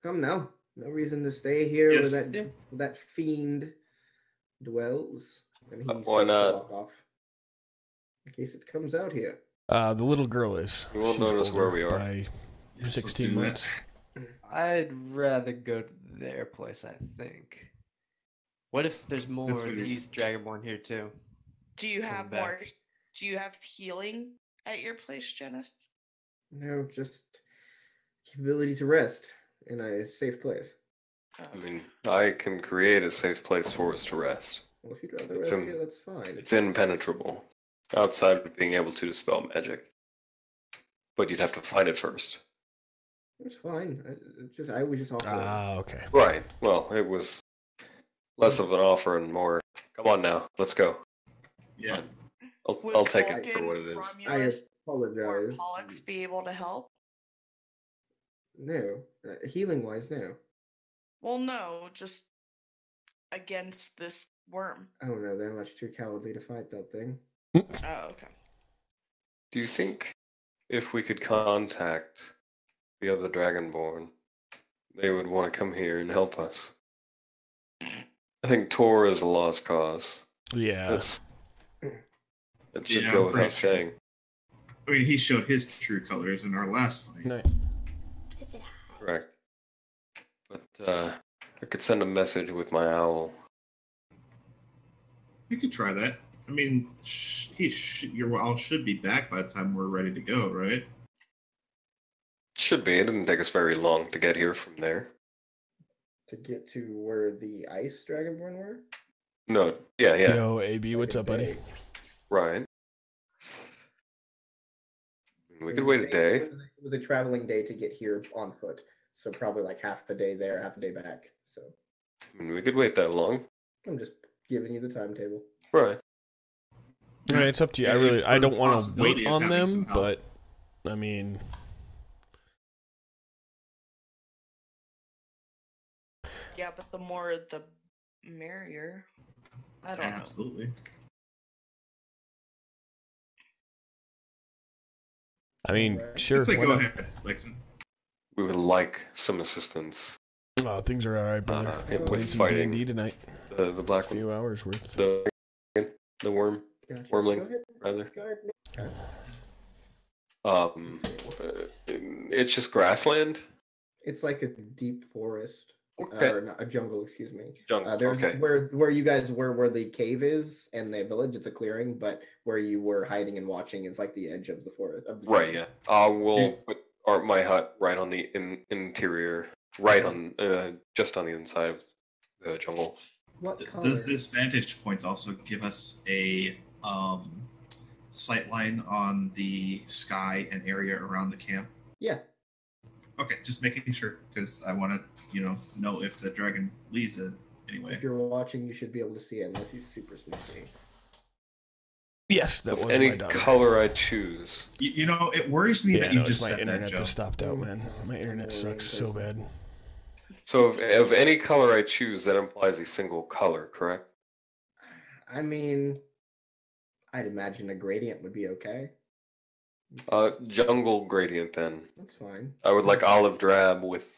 [SPEAKER 5] Come now. No reason to stay here
[SPEAKER 2] Yes.
[SPEAKER 5] where that fiend dwells. And he
[SPEAKER 6] Why
[SPEAKER 5] starts to
[SPEAKER 6] not?
[SPEAKER 5] walk off. In case it comes out here.
[SPEAKER 1] The little girl is.
[SPEAKER 6] You won't
[SPEAKER 1] She's
[SPEAKER 6] notice where
[SPEAKER 1] older
[SPEAKER 6] we are.
[SPEAKER 1] By
[SPEAKER 2] Yes, let's
[SPEAKER 1] 16
[SPEAKER 2] do that.
[SPEAKER 1] months.
[SPEAKER 4] I'd rather go to their place. I think. What if there's more
[SPEAKER 2] That's
[SPEAKER 4] of
[SPEAKER 2] what it
[SPEAKER 4] these
[SPEAKER 2] is.
[SPEAKER 4] Dragonborn here too?
[SPEAKER 3] Do you have
[SPEAKER 4] Coming back.
[SPEAKER 3] more? Do you have healing at your place, Janus?
[SPEAKER 5] No, just ability to rest in a safe place.
[SPEAKER 6] I mean, I can create a safe place for us to rest.
[SPEAKER 5] Well, if you'd rather
[SPEAKER 6] It's
[SPEAKER 5] rest
[SPEAKER 6] in-
[SPEAKER 5] here, that's fine.
[SPEAKER 6] It's impenetrable, outside of being able to dispel magic. But you'd have to find it first.
[SPEAKER 5] It's fine. I was just offering.
[SPEAKER 1] Okay.
[SPEAKER 6] Right. Well, it was less of an offer and more. Come on now, let's go.
[SPEAKER 2] Yeah.
[SPEAKER 6] I'll take it for
[SPEAKER 3] Vulcan,
[SPEAKER 6] what it is.
[SPEAKER 5] I
[SPEAKER 3] Romulus, or
[SPEAKER 5] apologize.
[SPEAKER 3] Pollux be able to help?
[SPEAKER 5] No, healing wise, no.
[SPEAKER 3] Well, no, just against this worm.
[SPEAKER 5] I don't know. They're much too cowardly to fight that thing.
[SPEAKER 3] Oh, okay.
[SPEAKER 6] Do you think if we could contact the other Dragonborn, they would want to come here and help us? I think Tor is a lost cause.
[SPEAKER 1] Yeah.
[SPEAKER 6] That should
[SPEAKER 2] Yeah,
[SPEAKER 6] go
[SPEAKER 2] I'm pretty
[SPEAKER 6] without
[SPEAKER 2] sure.
[SPEAKER 6] saying.
[SPEAKER 2] I mean, he showed his true colors in our last fight.
[SPEAKER 1] Nice.
[SPEAKER 6] Correct. But I could send a message with my owl.
[SPEAKER 2] We could try that. I mean, your owl should be back by the time we're ready to go, right?
[SPEAKER 6] Should be. It didn't take us very long to get here from there.
[SPEAKER 5] To get to where the ice dragonborn were.
[SPEAKER 6] No. Yeah.
[SPEAKER 1] Yo, AB, what's
[SPEAKER 5] Like
[SPEAKER 1] up,
[SPEAKER 5] a
[SPEAKER 1] buddy?
[SPEAKER 5] day.
[SPEAKER 6] Right. We
[SPEAKER 5] It
[SPEAKER 6] could
[SPEAKER 5] was
[SPEAKER 6] wait a day.
[SPEAKER 5] It was a traveling day to get here on foot, so probably like half the day there, half a day back. So
[SPEAKER 6] I mean, we could wait that long.
[SPEAKER 5] I'm just giving you the timetable.
[SPEAKER 6] Right.
[SPEAKER 1] I mean, it's up to you.
[SPEAKER 2] Yeah,
[SPEAKER 1] I
[SPEAKER 2] for the
[SPEAKER 1] don't want to
[SPEAKER 2] possibility
[SPEAKER 1] wait
[SPEAKER 2] of
[SPEAKER 1] on
[SPEAKER 2] having
[SPEAKER 1] them,
[SPEAKER 2] some help.
[SPEAKER 1] but I mean,
[SPEAKER 3] Yeah, Yeah, but the more the merrier. I don't know.
[SPEAKER 2] Absolutely.
[SPEAKER 1] I mean,
[SPEAKER 5] Alright.
[SPEAKER 1] sure.
[SPEAKER 2] Say
[SPEAKER 1] why
[SPEAKER 2] go
[SPEAKER 1] not?
[SPEAKER 2] ahead, Lexon.
[SPEAKER 6] We would like some assistance.
[SPEAKER 1] Things are alright, brother.
[SPEAKER 6] With
[SPEAKER 1] Playing some
[SPEAKER 6] fighting
[SPEAKER 1] D&D tonight.
[SPEAKER 6] The
[SPEAKER 1] A
[SPEAKER 6] black one,
[SPEAKER 1] few hours worth.
[SPEAKER 6] the worm,
[SPEAKER 5] Gotcha.
[SPEAKER 6] wormling,
[SPEAKER 5] Go ahead.
[SPEAKER 6] rather.
[SPEAKER 5] Go ahead.
[SPEAKER 6] It's just grassland.
[SPEAKER 5] It's like a deep forest.
[SPEAKER 6] Okay.
[SPEAKER 5] Or not, a jungle, excuse me.
[SPEAKER 6] Jungle.
[SPEAKER 5] There's
[SPEAKER 6] Okay.
[SPEAKER 5] where you guys were, where the cave is, and the village. It's a clearing, but where you were hiding and watching is like the edge of the forest. Of the
[SPEAKER 6] Right.
[SPEAKER 5] jungle.
[SPEAKER 6] Yeah. We'll put my hut right on the interior, right on just on the inside of the jungle.
[SPEAKER 5] What color?
[SPEAKER 2] Does this vantage point also give us a sight line on the sky and area around the camp?
[SPEAKER 5] Yeah.
[SPEAKER 2] Okay, just making sure because I want to, know if the dragon leaves it anyway.
[SPEAKER 5] If you're watching, you should be able to see it unless he's super sneaky.
[SPEAKER 1] Yes, that
[SPEAKER 6] Of
[SPEAKER 1] was
[SPEAKER 6] any
[SPEAKER 1] my daughter.
[SPEAKER 6] color I choose.
[SPEAKER 2] It worries me
[SPEAKER 1] Yeah,
[SPEAKER 2] that you
[SPEAKER 1] no,
[SPEAKER 2] just
[SPEAKER 1] it's my
[SPEAKER 2] said that,
[SPEAKER 1] internet
[SPEAKER 2] Joe.
[SPEAKER 1] just stopped out, man. My internet sucks so bad.
[SPEAKER 6] So of any color I choose, that implies a single color, correct?
[SPEAKER 5] I mean, I'd imagine a gradient would be okay.
[SPEAKER 6] Jungle gradient then.
[SPEAKER 5] That's fine.
[SPEAKER 6] I would like olive drab with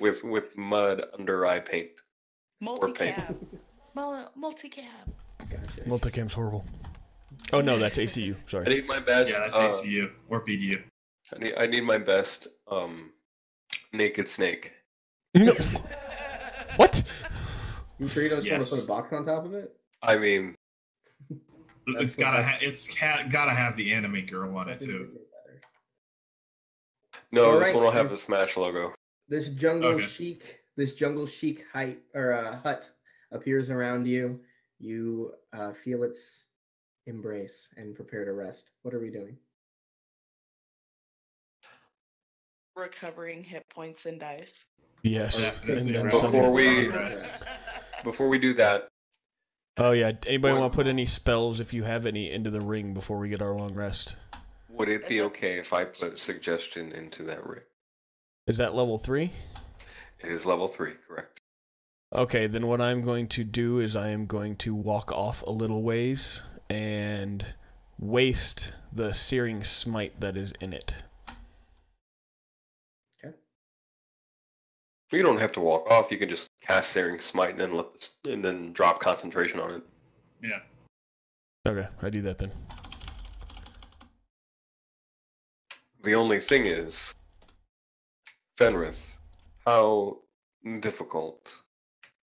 [SPEAKER 6] with mud under eye paint. Or paint.
[SPEAKER 3] Multicab.
[SPEAKER 5] Gotcha.
[SPEAKER 1] Multicam's horrible. Oh no, that's ACU.
[SPEAKER 6] I
[SPEAKER 1] Sorry.
[SPEAKER 6] need my best.
[SPEAKER 2] Yeah, that's ACU or BDU.
[SPEAKER 6] I need my best. Naked snake.
[SPEAKER 1] No. What?
[SPEAKER 5] You sure you don't
[SPEAKER 2] Yes.
[SPEAKER 5] just want to put a box on top of it?
[SPEAKER 6] I mean,
[SPEAKER 2] It's gotta have the anime girl on it too.
[SPEAKER 6] no,
[SPEAKER 5] All
[SPEAKER 6] this
[SPEAKER 5] right.
[SPEAKER 6] one will have the Smash logo.
[SPEAKER 5] This jungle
[SPEAKER 2] Okay.
[SPEAKER 5] chic hut appears around you. You feel its embrace and prepare to rest. What are we doing?
[SPEAKER 3] Recovering hit points and dice.
[SPEAKER 1] Yes.
[SPEAKER 2] Definitely
[SPEAKER 1] And then
[SPEAKER 2] rest.
[SPEAKER 1] some-
[SPEAKER 6] Before we do that,
[SPEAKER 1] Oh yeah. Anybody want to put any spells, if you have any, into the ring before we get our long rest?
[SPEAKER 6] would it be okay if I put suggestion into that ring?
[SPEAKER 1] Is that level 3?
[SPEAKER 6] It is level 3, correct?
[SPEAKER 1] Okay, then what I'm going to do is I am going to walk off a little ways and waste the searing smite that is in it.
[SPEAKER 6] You don't have to walk off. You can just cast Searing Smite and then and then drop concentration on it.
[SPEAKER 2] Yeah.
[SPEAKER 1] Okay, I do that then.
[SPEAKER 6] The only thing is, Fenrith, how difficult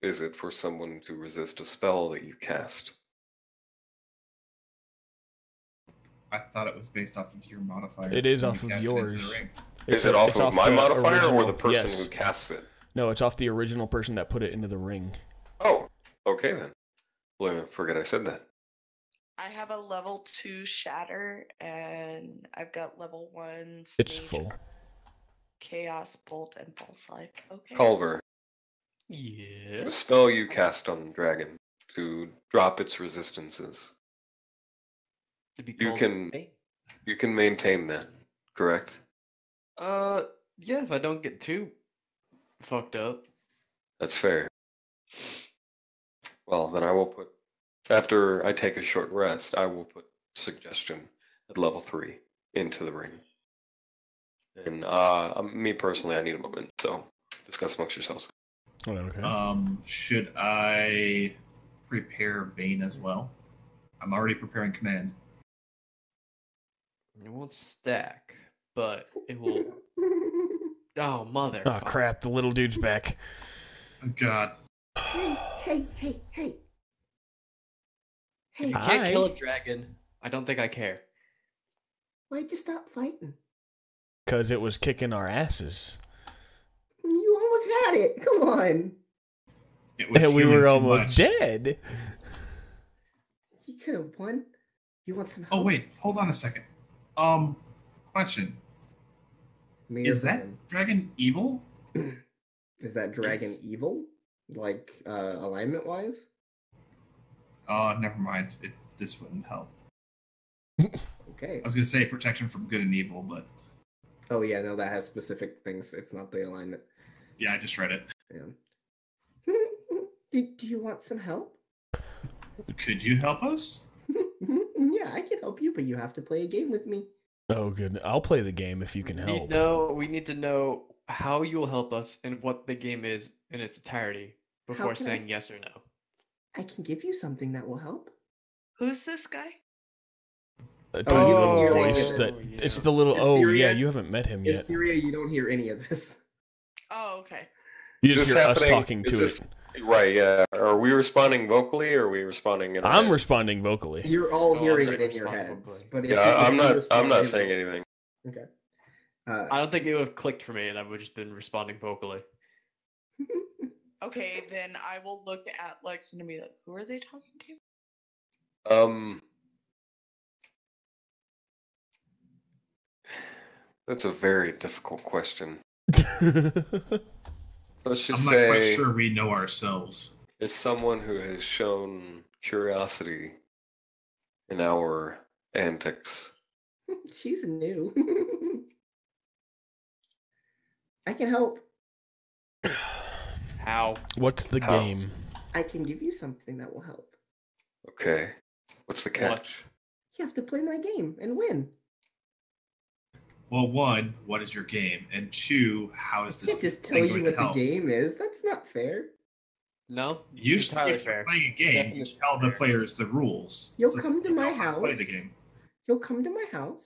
[SPEAKER 6] is it for someone to resist a spell that you cast?
[SPEAKER 2] I thought it was based off of your modifier.
[SPEAKER 1] It is
[SPEAKER 2] when
[SPEAKER 1] off
[SPEAKER 2] you
[SPEAKER 1] of
[SPEAKER 2] cast it into
[SPEAKER 1] yours.
[SPEAKER 2] the ring.
[SPEAKER 6] Is it off
[SPEAKER 1] it's
[SPEAKER 6] of my
[SPEAKER 1] the
[SPEAKER 6] modifier or
[SPEAKER 1] original-
[SPEAKER 6] the person
[SPEAKER 1] yes.
[SPEAKER 6] who casts it?
[SPEAKER 1] No, it's off the original person that put it into the ring.
[SPEAKER 6] Oh, okay then. Well, forget I said that.
[SPEAKER 3] I have a level 2 shatter, and I've got level 1
[SPEAKER 1] It's
[SPEAKER 3] Stage
[SPEAKER 1] full.
[SPEAKER 3] Chaos Bolt and Pulse Life. Okay.
[SPEAKER 6] Culver, the
[SPEAKER 4] Yes.
[SPEAKER 6] spell you cast on the dragon to drop its resistances,
[SPEAKER 4] To be
[SPEAKER 6] you
[SPEAKER 4] called-
[SPEAKER 6] can
[SPEAKER 4] Hey.
[SPEAKER 6] you can maintain that, correct?
[SPEAKER 4] Yeah, if I don't get too fucked up.
[SPEAKER 6] That's fair. Well, then I will put, after I take a short rest, I will put suggestion at level 3 into the ring. And me personally, I need a moment, so discuss amongst yourselves.
[SPEAKER 1] Oh, okay.
[SPEAKER 2] Should I prepare Bane as well? I'm already preparing Command.
[SPEAKER 4] It won't stack, but it will. Oh, mother.
[SPEAKER 1] Oh crap, the little dude's back.
[SPEAKER 2] Oh, God.
[SPEAKER 5] Hey.
[SPEAKER 4] If
[SPEAKER 5] Hey,
[SPEAKER 4] you
[SPEAKER 1] Hi.
[SPEAKER 4] can't kill a dragon, I don't think I care.
[SPEAKER 5] why'd you stop fighting?
[SPEAKER 1] Because it was kicking our asses.
[SPEAKER 5] You almost had it. Come on.
[SPEAKER 2] It was
[SPEAKER 1] And we
[SPEAKER 2] healing
[SPEAKER 1] were
[SPEAKER 2] too
[SPEAKER 1] almost
[SPEAKER 2] much.
[SPEAKER 1] dead.
[SPEAKER 5] You could have won. You want some
[SPEAKER 2] Oh,
[SPEAKER 5] help?
[SPEAKER 2] wait. Hold on a second. Question.
[SPEAKER 5] Me
[SPEAKER 2] Is
[SPEAKER 5] or
[SPEAKER 2] that
[SPEAKER 5] him?
[SPEAKER 2] dragon evil?
[SPEAKER 5] Is that dragon evil? Like, alignment wise?
[SPEAKER 2] Never mind. This wouldn't help.
[SPEAKER 5] Okay.
[SPEAKER 2] I was going to say protection from good and evil, but
[SPEAKER 5] Oh yeah, no, that has specific things. It's not the alignment.
[SPEAKER 2] Yeah, I just read it.
[SPEAKER 5] Yeah. Do you want some help?
[SPEAKER 2] Could you help us?
[SPEAKER 5] Yeah, I can help you, but you have to play a game with me.
[SPEAKER 1] Oh, good. I'll play the game if you can help.
[SPEAKER 4] We need to know how you'll help us and what the game is in its entirety before
[SPEAKER 5] can
[SPEAKER 4] saying yes or no.
[SPEAKER 5] I can give you something that will help.
[SPEAKER 3] Who's this guy?
[SPEAKER 1] A tiny little
[SPEAKER 5] you
[SPEAKER 1] voice
[SPEAKER 5] don't
[SPEAKER 1] that
[SPEAKER 4] hear it.
[SPEAKER 1] it's the little.
[SPEAKER 5] Is
[SPEAKER 1] Oh yeah,
[SPEAKER 5] Syria-
[SPEAKER 1] you haven't met him yet.
[SPEAKER 5] Syria, you don't hear any of this.
[SPEAKER 3] Oh, okay.
[SPEAKER 1] You
[SPEAKER 6] Is
[SPEAKER 1] just
[SPEAKER 6] this
[SPEAKER 1] hear us
[SPEAKER 6] happening-
[SPEAKER 1] talking
[SPEAKER 6] is
[SPEAKER 1] to
[SPEAKER 6] this-
[SPEAKER 1] it.
[SPEAKER 6] Right, yeah. Are we responding vocally or are we responding in our
[SPEAKER 1] I'm
[SPEAKER 6] heads?
[SPEAKER 1] responding vocally.
[SPEAKER 5] You're all
[SPEAKER 4] Oh,
[SPEAKER 5] hearing
[SPEAKER 4] I'm
[SPEAKER 5] it
[SPEAKER 4] gonna
[SPEAKER 5] in your
[SPEAKER 4] respond
[SPEAKER 5] heads.
[SPEAKER 4] quickly.
[SPEAKER 5] But if
[SPEAKER 6] Yeah,
[SPEAKER 5] you
[SPEAKER 6] I'm not
[SPEAKER 5] respond,
[SPEAKER 6] saying anything.
[SPEAKER 5] Okay.
[SPEAKER 4] I don't think it would have clicked for me, and I would have just been responding vocally.
[SPEAKER 3] Okay, then I will look at Lex and be like, who are they talking to?
[SPEAKER 6] That's a very difficult question. Let's just
[SPEAKER 2] I'm not quite
[SPEAKER 6] say
[SPEAKER 2] sure we know ourselves.
[SPEAKER 6] it's someone who has shown curiosity in our antics.
[SPEAKER 5] She's new. I can help.
[SPEAKER 4] How?
[SPEAKER 1] What's the
[SPEAKER 6] How?
[SPEAKER 1] game?
[SPEAKER 5] I can give you something that will help.
[SPEAKER 6] Okay. What's the catch?
[SPEAKER 5] You have to play my game and win.
[SPEAKER 2] Well, one, what is your game? And two, how
[SPEAKER 5] I
[SPEAKER 2] is
[SPEAKER 5] can't
[SPEAKER 2] this
[SPEAKER 5] just tell
[SPEAKER 2] thing
[SPEAKER 5] you
[SPEAKER 2] going
[SPEAKER 5] what
[SPEAKER 2] to help?
[SPEAKER 5] the game is. That's not fair.
[SPEAKER 4] No?
[SPEAKER 2] Usually,
[SPEAKER 4] entirely
[SPEAKER 2] if you're
[SPEAKER 4] fair.
[SPEAKER 2] playing a game, you
[SPEAKER 4] Definition
[SPEAKER 2] tell the
[SPEAKER 4] fair.
[SPEAKER 2] players the rules.
[SPEAKER 5] You'll
[SPEAKER 2] so
[SPEAKER 5] come to
[SPEAKER 2] they
[SPEAKER 5] my
[SPEAKER 2] know how to play the
[SPEAKER 5] house.
[SPEAKER 2] game.
[SPEAKER 5] You'll come to my house.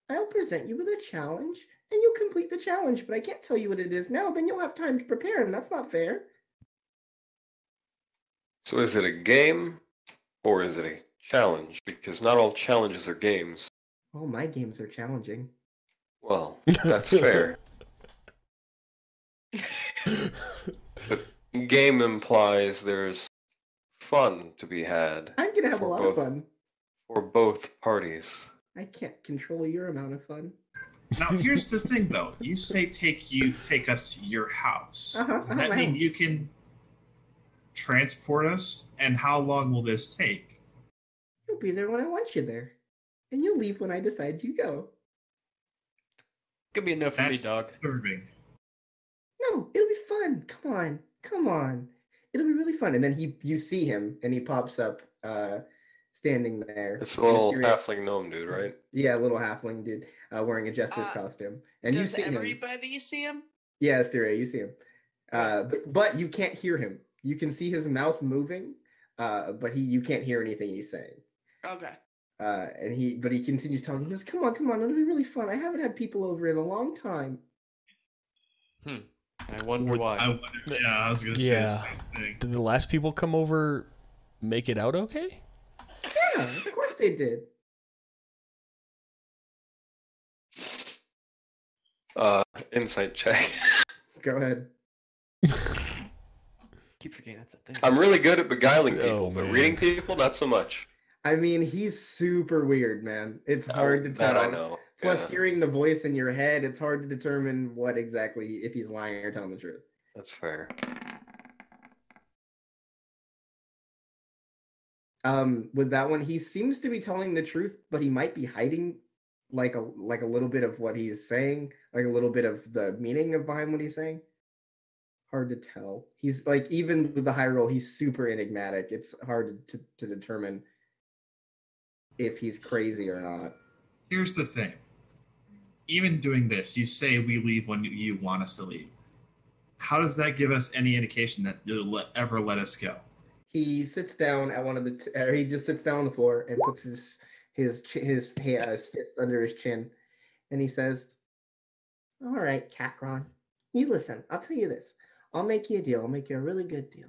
[SPEAKER 5] I'll present you with a challenge, and you'll complete the challenge. But I can't tell you what it is now. Then you'll have time to prepare, and that's not fair.
[SPEAKER 6] So is it a game or is it a challenge? Because not all challenges are games.
[SPEAKER 5] All my games are challenging.
[SPEAKER 6] Well, that's fair. But game implies there's fun to be had
[SPEAKER 5] I'm gonna have a
[SPEAKER 6] For
[SPEAKER 5] lot
[SPEAKER 6] both.
[SPEAKER 5] of fun.
[SPEAKER 6] for both parties.
[SPEAKER 5] I can't control your amount of fun.
[SPEAKER 2] Now, here's the thing, though. You say take us to your house.
[SPEAKER 5] Uh-huh,
[SPEAKER 2] Does that
[SPEAKER 5] my
[SPEAKER 2] mean
[SPEAKER 5] house.
[SPEAKER 2] you can transport us? And how long will this take?
[SPEAKER 5] You'll be there when I want you there, and you'll leave when I decide you go.
[SPEAKER 4] Could be enough for me,
[SPEAKER 2] That's
[SPEAKER 4] dog.
[SPEAKER 2] disturbing.
[SPEAKER 5] No, it'll be fun. Come on. It'll be really fun. And then you see him, and he pops up, standing there.
[SPEAKER 6] It's a little
[SPEAKER 5] Mysterious-
[SPEAKER 6] halfling gnome dude, right?
[SPEAKER 5] Yeah, a little halfling dude, wearing a jester's costume. And you
[SPEAKER 3] Does
[SPEAKER 5] see him.
[SPEAKER 3] everybody see him?
[SPEAKER 5] Yeah, Asteria, you see him. But you can't hear him. You can see his mouth moving, but you can't hear anything he's saying.
[SPEAKER 3] Okay.
[SPEAKER 5] But he continues talking. He goes, come on, it'll be really fun. I haven't had people over in a long time.
[SPEAKER 4] I wonder
[SPEAKER 1] Would-
[SPEAKER 4] why.
[SPEAKER 2] I wonder. Yeah, I was going to say
[SPEAKER 1] Yeah.
[SPEAKER 2] the same thing.
[SPEAKER 1] Did the last people come over make it out okay?
[SPEAKER 5] Yeah, of course they did.
[SPEAKER 6] Insight check.
[SPEAKER 5] Go ahead.
[SPEAKER 4] Keep forgetting that's a thing.
[SPEAKER 6] I'm really good at beguiling
[SPEAKER 1] Oh,
[SPEAKER 6] people, but
[SPEAKER 1] man.
[SPEAKER 6] reading people, not so much.
[SPEAKER 5] I mean, he's super weird, man. It's hard to tell.
[SPEAKER 6] That I know.
[SPEAKER 5] Plus,
[SPEAKER 6] Yeah,
[SPEAKER 5] hearing the voice in your head, it's hard to determine what exactly, if he's lying or telling the truth.
[SPEAKER 6] that's fair.
[SPEAKER 5] With that one, he seems to be telling the truth, but he might be hiding like a little bit of what he's saying, like a little bit of the meaning of behind what he's saying. Hard to tell. He's like, even with the high roll, he's super enigmatic. It's hard to determine if he's crazy or not.
[SPEAKER 2] Here's the thing. Even doing this, you say we leave when you want us to leave. How does that give us any indication that you'll ever let us go?
[SPEAKER 5] He sits down at one of the. He just sits down on the floor and puts his fist under his chin, and he says, "All right, Kakron, you listen. I'll tell you this. I'll make you a deal. I'll make you a really good deal.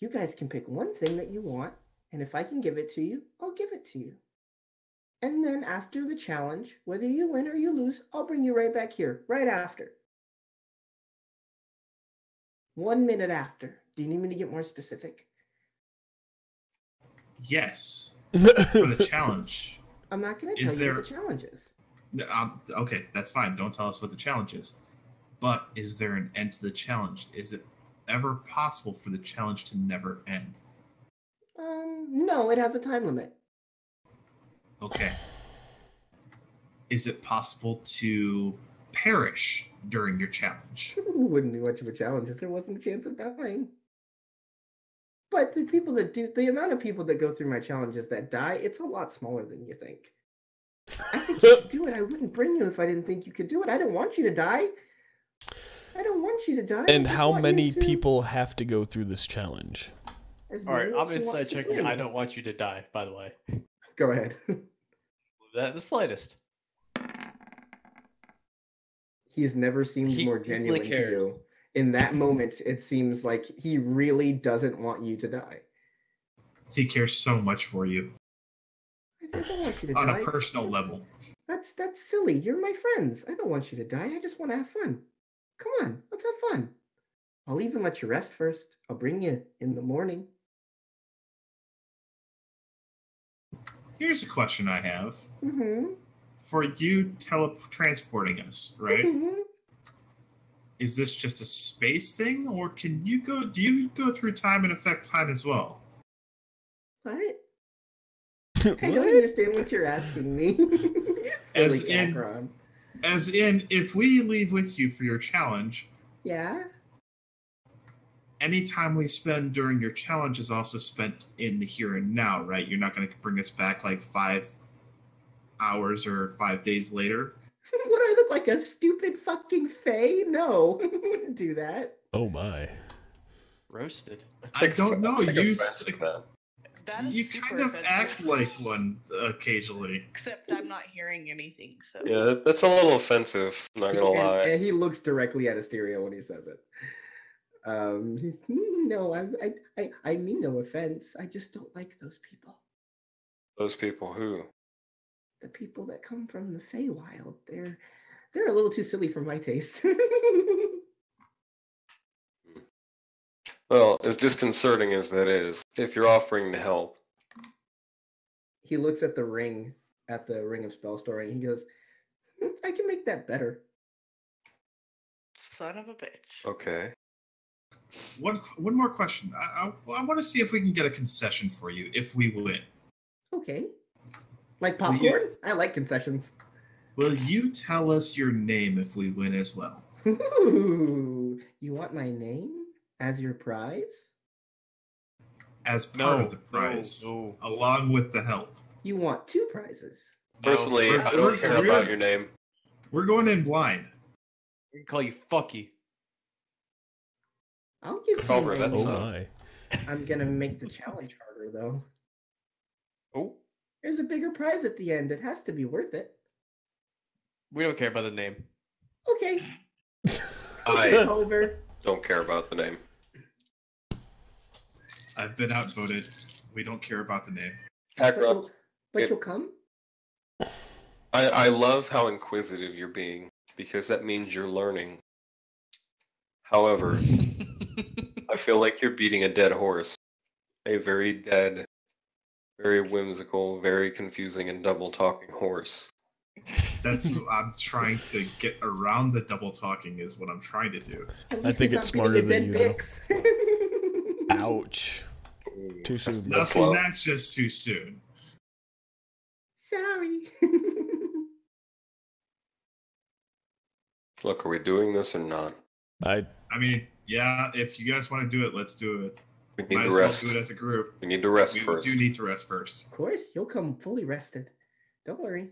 [SPEAKER 5] You guys can pick one thing that you want, and if I can give it to you, I'll give it to you. And then after the challenge, whether you win or you lose, I'll bring you right back here, right after. 1 minute after. Do you need me to get more specific?
[SPEAKER 2] Yes. For the challenge.
[SPEAKER 5] I'm not going to
[SPEAKER 2] Is
[SPEAKER 5] tell you
[SPEAKER 2] there-
[SPEAKER 5] what the challenge is.
[SPEAKER 2] Okay, that's fine. Don't tell us what the challenge is. But is there an end to the challenge? Is it ever possible for the challenge to never end?
[SPEAKER 5] No, it has a time limit.
[SPEAKER 2] Okay. Is it possible to perish during your challenge.
[SPEAKER 5] Wouldn't be much of a challenge if there wasn't a chance of dying. But the people that do, the amount of people that go through my challenges that die, it's a lot smaller than you think. I think you could do it. I wouldn't bring you if I didn't think you could do it. I don't want you to die. I don't want you to die.
[SPEAKER 1] And how many people have to go through this challenge?
[SPEAKER 4] All right, I'm inside checking. I don't want you to die, by the way.
[SPEAKER 5] Go ahead.
[SPEAKER 4] That the slightest.
[SPEAKER 5] He's never seemed
[SPEAKER 4] He
[SPEAKER 5] more
[SPEAKER 4] really
[SPEAKER 5] genuine to
[SPEAKER 4] cares.
[SPEAKER 5] you. In that moment, it seems like he really doesn't want you to die.
[SPEAKER 2] He cares so much for you
[SPEAKER 5] I don't want you to
[SPEAKER 2] on
[SPEAKER 5] die.
[SPEAKER 2] a personal level.
[SPEAKER 5] That's silly. You're my friends. I don't want you to die. I just want to have fun. Come on, let's have fun. I'll even let you rest first. I'll bring you in the morning.
[SPEAKER 2] Here's a question I have.
[SPEAKER 5] Mm-hmm.
[SPEAKER 2] For you teletransporting us, right?
[SPEAKER 5] Mm-hmm.
[SPEAKER 2] Is this just a space thing, or can you go? Do you go through time and affect time as well?
[SPEAKER 5] What? I don't understand what you're asking me. You're silly, Cacron.
[SPEAKER 2] As in, if we leave with you for your challenge,
[SPEAKER 5] Yeah?
[SPEAKER 2] any time we spend during your challenge is also spent in the here and now, right? You're not going to bring us back like 5 hours or 5 days later.
[SPEAKER 5] Would I look like a stupid fucking fae? No, I wouldn't do that.
[SPEAKER 1] Oh my.
[SPEAKER 4] Roasted.
[SPEAKER 2] I don't know.
[SPEAKER 6] Take
[SPEAKER 2] You
[SPEAKER 6] offense to that.
[SPEAKER 3] That is
[SPEAKER 2] you
[SPEAKER 3] super
[SPEAKER 2] kind of
[SPEAKER 3] offensive.
[SPEAKER 2] act like one occasionally.
[SPEAKER 3] Except I'm not hearing anything, so.
[SPEAKER 6] Yeah, that's a little offensive. I'm not gonna lie.
[SPEAKER 5] And he looks directly at Asteria when he says it. No, I mean no offense. I just don't like those people.
[SPEAKER 6] Those people who?
[SPEAKER 5] The people that come from the Feywild. They're a little too silly for my taste.
[SPEAKER 6] Well, as disconcerting as that is, if you're offering to help,
[SPEAKER 5] He looks at the ring of Spellstory, and he goes, I can make that better.
[SPEAKER 3] Son of a bitch.
[SPEAKER 6] okay.
[SPEAKER 2] One more question. I want to see if we can get a concession for you if we win.
[SPEAKER 5] Okay. Like
[SPEAKER 2] Will
[SPEAKER 5] popcorn?
[SPEAKER 2] you-
[SPEAKER 5] I like concessions.
[SPEAKER 2] Will you tell us your name if we win as well?
[SPEAKER 5] Ooh, you want my name as your prize?
[SPEAKER 2] As part
[SPEAKER 4] No,
[SPEAKER 2] of the prize,
[SPEAKER 4] no.
[SPEAKER 2] along with the help.
[SPEAKER 5] You want 2 prizes.
[SPEAKER 6] Personally,
[SPEAKER 2] we're-
[SPEAKER 6] I don't
[SPEAKER 2] we're-
[SPEAKER 6] care
[SPEAKER 2] we're-
[SPEAKER 6] about your name.
[SPEAKER 2] We're going in blind.
[SPEAKER 4] We can call you Fucky.
[SPEAKER 5] I'll give you
[SPEAKER 6] Cobra,
[SPEAKER 5] a
[SPEAKER 6] that's
[SPEAKER 1] Oh
[SPEAKER 5] name.
[SPEAKER 1] my.
[SPEAKER 5] I'm gonna make the challenge harder though.
[SPEAKER 4] Oh,
[SPEAKER 5] There's a bigger prize at the end. It has to be worth it.
[SPEAKER 4] we don't care about the name.
[SPEAKER 5] Okay.
[SPEAKER 6] I
[SPEAKER 5] Over.
[SPEAKER 6] don't care about the name.
[SPEAKER 2] I've been outvoted. We don't care about the name.
[SPEAKER 6] Kakarot,
[SPEAKER 5] But
[SPEAKER 6] it-
[SPEAKER 5] you'll come?
[SPEAKER 6] I love how inquisitive you're being, because that means you're learning. However, I feel like you're beating a dead horse. A very dead, very whimsical, very confusing, and double talking horse.
[SPEAKER 2] That's I'm trying to get around the double talking is what I'm trying to do.
[SPEAKER 5] At
[SPEAKER 1] I
[SPEAKER 5] least
[SPEAKER 1] think
[SPEAKER 5] he's
[SPEAKER 1] it's
[SPEAKER 5] not
[SPEAKER 1] smarter
[SPEAKER 5] beating a
[SPEAKER 1] than
[SPEAKER 5] dead
[SPEAKER 1] you,
[SPEAKER 5] Vix.
[SPEAKER 1] Ouch. Too soon.
[SPEAKER 2] Now,
[SPEAKER 6] That's
[SPEAKER 2] see,
[SPEAKER 6] low.
[SPEAKER 2] that's just too soon.
[SPEAKER 5] Sorry.
[SPEAKER 6] Look, are we doing this or not?
[SPEAKER 1] I
[SPEAKER 2] I mean, yeah, if you guys want to do it, let's do it.
[SPEAKER 6] We need
[SPEAKER 2] Might
[SPEAKER 6] to
[SPEAKER 2] as well
[SPEAKER 6] rest.
[SPEAKER 2] do it as a group.
[SPEAKER 6] We need to rest
[SPEAKER 2] We
[SPEAKER 6] first.
[SPEAKER 2] do need to rest first.
[SPEAKER 5] Of course, you'll come fully rested. Don't worry.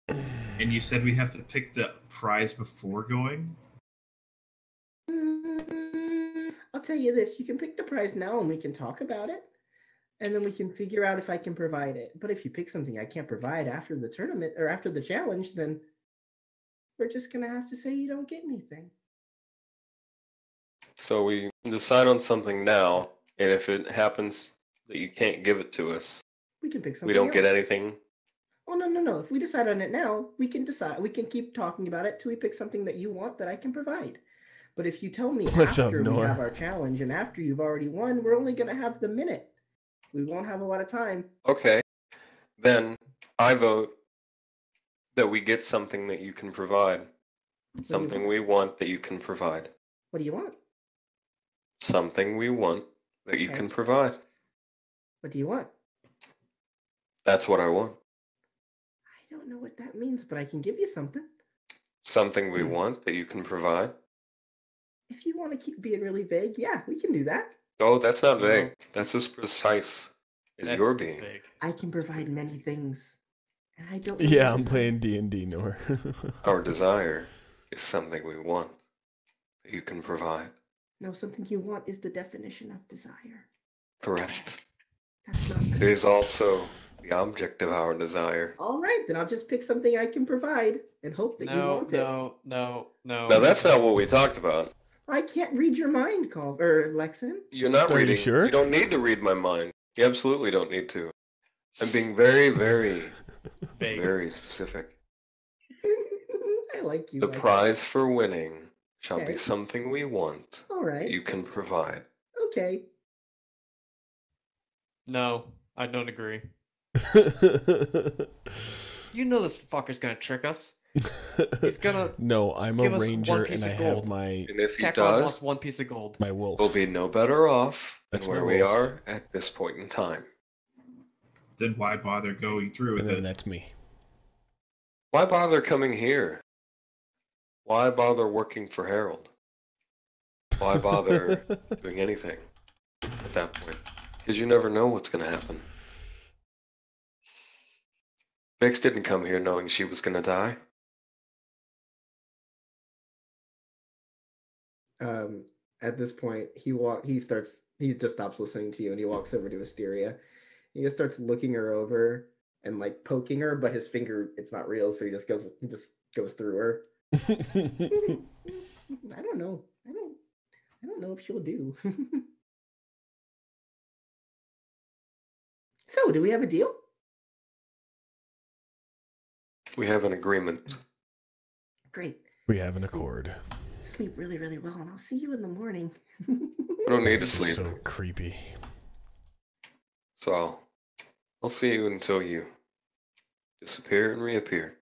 [SPEAKER 2] And you said we have to pick the prize before going?
[SPEAKER 5] I'll tell you this, you can pick the prize now and we can talk about it. And then we can figure out if I can provide it. But if you pick something I can't provide after the tournament or after the challenge, then we're just gonna have to say you don't get anything.
[SPEAKER 6] So we decide on something now, and if it happens that you can't give it to us,
[SPEAKER 5] We can pick something
[SPEAKER 6] we don't
[SPEAKER 5] else.
[SPEAKER 6] get anything.
[SPEAKER 5] Oh no. If we decide on it now, we can decide. We can keep talking about it till we pick something that you want that I can provide. But if you tell me
[SPEAKER 1] What's up,
[SPEAKER 5] after we
[SPEAKER 1] Noah?
[SPEAKER 5] have our challenge and after you've already won, we're only gonna have the minute. We won't have a lot of time.
[SPEAKER 6] Okay, then I vote that we get something that you can provide. Something we want that you can provide.
[SPEAKER 5] What do you want?
[SPEAKER 6] Something we want that you
[SPEAKER 5] Okay.
[SPEAKER 6] can provide.
[SPEAKER 5] What do you want?
[SPEAKER 6] That's what I want.
[SPEAKER 5] I don't know what that means, but I can give you something.
[SPEAKER 6] something we want that you can provide?
[SPEAKER 5] If you want to keep being really vague, yeah, we can do that.
[SPEAKER 6] Oh, that's not
[SPEAKER 4] Well,
[SPEAKER 6] vague. That's as precise as
[SPEAKER 4] That's
[SPEAKER 6] your
[SPEAKER 4] that's
[SPEAKER 6] being.
[SPEAKER 4] big.
[SPEAKER 5] I can provide many things, and I don't.
[SPEAKER 1] Yeah,
[SPEAKER 5] know
[SPEAKER 1] I'm
[SPEAKER 5] some.
[SPEAKER 1] playing D&D, Nor.
[SPEAKER 6] Our desire is something we want that you can provide.
[SPEAKER 5] No, something you want is the definition of desire.
[SPEAKER 6] Correct.
[SPEAKER 5] That's not.
[SPEAKER 6] It is also the object of our desire.
[SPEAKER 5] All right, then I'll just pick something I can provide and hope that you
[SPEAKER 4] No,
[SPEAKER 5] want it.
[SPEAKER 4] no.
[SPEAKER 6] Now, that's not what we talked about.
[SPEAKER 5] I can't read your mind, Lexan.
[SPEAKER 6] You're not
[SPEAKER 1] Are you
[SPEAKER 6] reading.
[SPEAKER 1] sure?
[SPEAKER 6] You don't need to read my mind. You absolutely don't need to. I'm being very, very,
[SPEAKER 4] Vague.
[SPEAKER 6] very specific.
[SPEAKER 5] I like you.
[SPEAKER 6] The
[SPEAKER 5] Lexan.
[SPEAKER 6] prize for winning shall
[SPEAKER 5] Okay.
[SPEAKER 6] be something we want
[SPEAKER 5] All right.
[SPEAKER 6] you can provide.
[SPEAKER 5] Okay.
[SPEAKER 4] No, I don't agree. You know this fucker's gonna trick us. He's gonna.
[SPEAKER 1] No, I'm a
[SPEAKER 4] give us
[SPEAKER 1] ranger
[SPEAKER 4] one piece
[SPEAKER 1] and I
[SPEAKER 4] of
[SPEAKER 1] have
[SPEAKER 4] gold.
[SPEAKER 1] my
[SPEAKER 6] And if he
[SPEAKER 4] Kakarot wants
[SPEAKER 6] does,
[SPEAKER 4] one piece of gold.
[SPEAKER 1] wolf.
[SPEAKER 6] we'll be no better off than
[SPEAKER 1] That's
[SPEAKER 6] where
[SPEAKER 1] my
[SPEAKER 6] we
[SPEAKER 1] wolf.
[SPEAKER 6] are at this point in time.
[SPEAKER 2] Then why bother going through
[SPEAKER 1] And
[SPEAKER 2] with
[SPEAKER 1] then
[SPEAKER 2] it?
[SPEAKER 1] that's me.
[SPEAKER 6] Why bother coming here? Why bother working for Harold? Why bother doing anything at that point? Because you never know what's going to happen. Vix didn't come here knowing she was going to die.
[SPEAKER 5] At this point, he just stops listening to you and he walks over to Asteria. He just starts looking her over and like poking her, but his finger, it's not real, so he just goes through her. I don't know. I don't know if she'll do. So, do we have a deal?
[SPEAKER 6] We have an agreement.
[SPEAKER 5] Great.
[SPEAKER 1] We have an accord.
[SPEAKER 5] Sleep really, really well, and I'll see you in the morning.
[SPEAKER 6] I don't need to
[SPEAKER 1] This is
[SPEAKER 6] sleep.
[SPEAKER 1] so creepy.
[SPEAKER 6] So I'll see you until you disappear and reappear.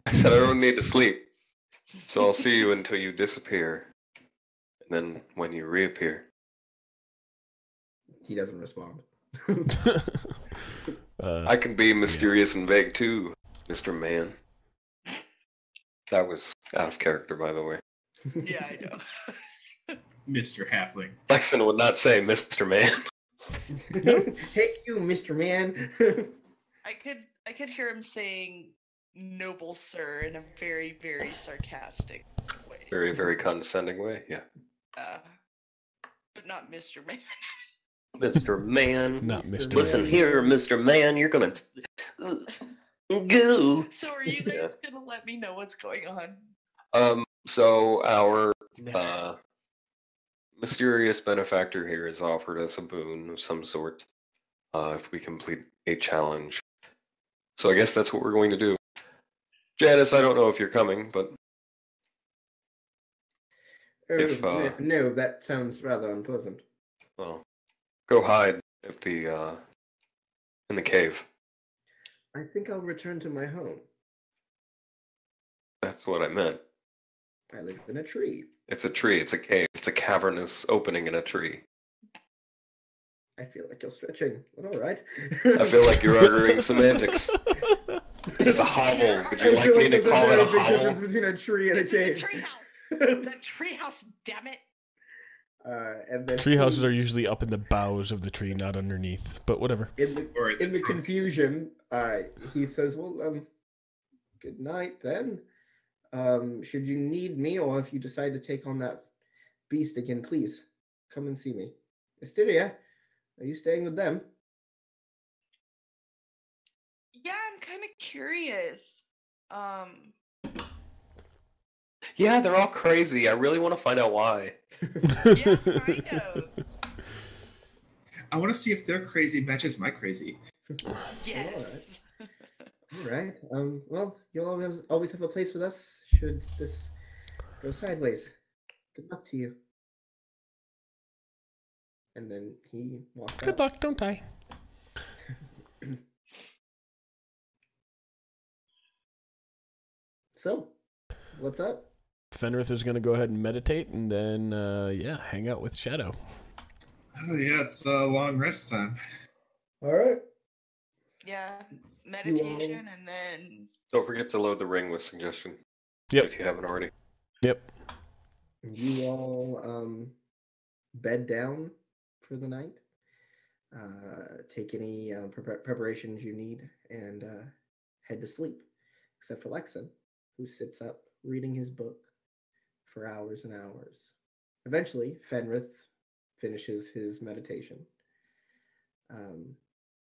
[SPEAKER 6] I said I don't need to sleep. So I'll see you until you disappear. And then when you reappear.
[SPEAKER 5] He doesn't respond.
[SPEAKER 6] I can be mysterious and vague too, Mr. Man. That was out of character, by the way.
[SPEAKER 3] Yeah, I know.
[SPEAKER 2] Mr. Halfling.
[SPEAKER 6] Lexon would not say Mr. Man.
[SPEAKER 5] Hey, you, Mr. Man.
[SPEAKER 3] I could hear him saying "noble sir" in a very, very sarcastic way.
[SPEAKER 6] Very, very condescending way, yeah.
[SPEAKER 3] But not Mr. Man.
[SPEAKER 6] Mr. Man.
[SPEAKER 1] Not Mr.
[SPEAKER 6] Listen
[SPEAKER 1] Man.
[SPEAKER 6] here, Mr. Man, you're gonna go.
[SPEAKER 3] So are you guys gonna let me know what's going on?
[SPEAKER 6] So our mysterious benefactor here has offered us a boon of some sort if we complete a challenge. So I guess that's what we're going to do. Janice, I don't know if you're coming, but if
[SPEAKER 5] no, that sounds rather unpleasant.
[SPEAKER 6] well, go hide at the in the cave.
[SPEAKER 5] I think I'll return to my home.
[SPEAKER 6] That's what I meant.
[SPEAKER 5] I live in a tree.
[SPEAKER 6] It's a tree. It's a cave. It's a cavernous opening in a tree.
[SPEAKER 5] I feel like you're stretching, but all right.
[SPEAKER 6] I feel like you're arguing semantics. It's a hovel. Would you
[SPEAKER 5] I
[SPEAKER 6] like
[SPEAKER 5] feel
[SPEAKER 6] me to
[SPEAKER 5] there's
[SPEAKER 6] call it a
[SPEAKER 5] very big
[SPEAKER 6] hovel?
[SPEAKER 5] difference between a tree and a
[SPEAKER 3] It's in the
[SPEAKER 5] cave.
[SPEAKER 3] treehouse. The treehouse, damn it.
[SPEAKER 5] And then
[SPEAKER 1] Tree houses are usually up in the boughs of the tree, not underneath. But whatever.
[SPEAKER 5] in the
[SPEAKER 2] Or
[SPEAKER 5] in the
[SPEAKER 2] trunk.
[SPEAKER 5] confusion. He says, "Well, good night then. Should you need me, or if you decide to take on that beast again, please come and see me. Asteria, are you staying with them?"
[SPEAKER 3] Yeah, I'm kind of curious.
[SPEAKER 6] Yeah, they're all crazy. I really want to find out why.
[SPEAKER 3] Yeah, kind of.
[SPEAKER 2] I want to see if their crazy matches my crazy.
[SPEAKER 3] Yes.
[SPEAKER 5] All right. Well, you'll always have a place with us should this go sideways. Good luck to you. And then he walks
[SPEAKER 1] Good
[SPEAKER 5] out.
[SPEAKER 1] luck, don't die.
[SPEAKER 5] So, what's up?
[SPEAKER 1] Fenrith is going to go ahead and meditate and then, hang out with Shadow.
[SPEAKER 2] Oh yeah, it's a long rest time.
[SPEAKER 5] All right.
[SPEAKER 3] Yeah, meditation and then
[SPEAKER 6] Don't forget to load the ring with suggestion.
[SPEAKER 1] Yep.
[SPEAKER 6] If you haven't already.
[SPEAKER 1] Yep.
[SPEAKER 5] You all bed down for the night. Take any preparations you need and head to sleep. Except for Lexon, who sits up reading his book for hours and hours. Eventually, Fenrith finishes his meditation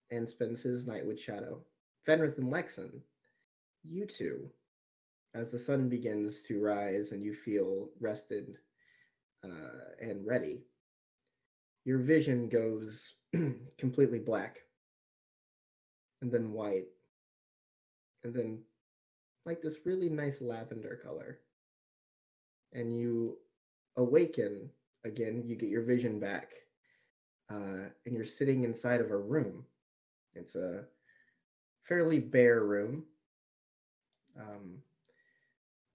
[SPEAKER 5] and spends his night with Shadow. Fenrith and Lexon, you two, as the sun begins to rise and you feel rested and ready, your vision goes completely black, and then white, and then like this really nice lavender color. And you awaken again, you get your vision back, and you're sitting inside of a room. It's a fairly bare room.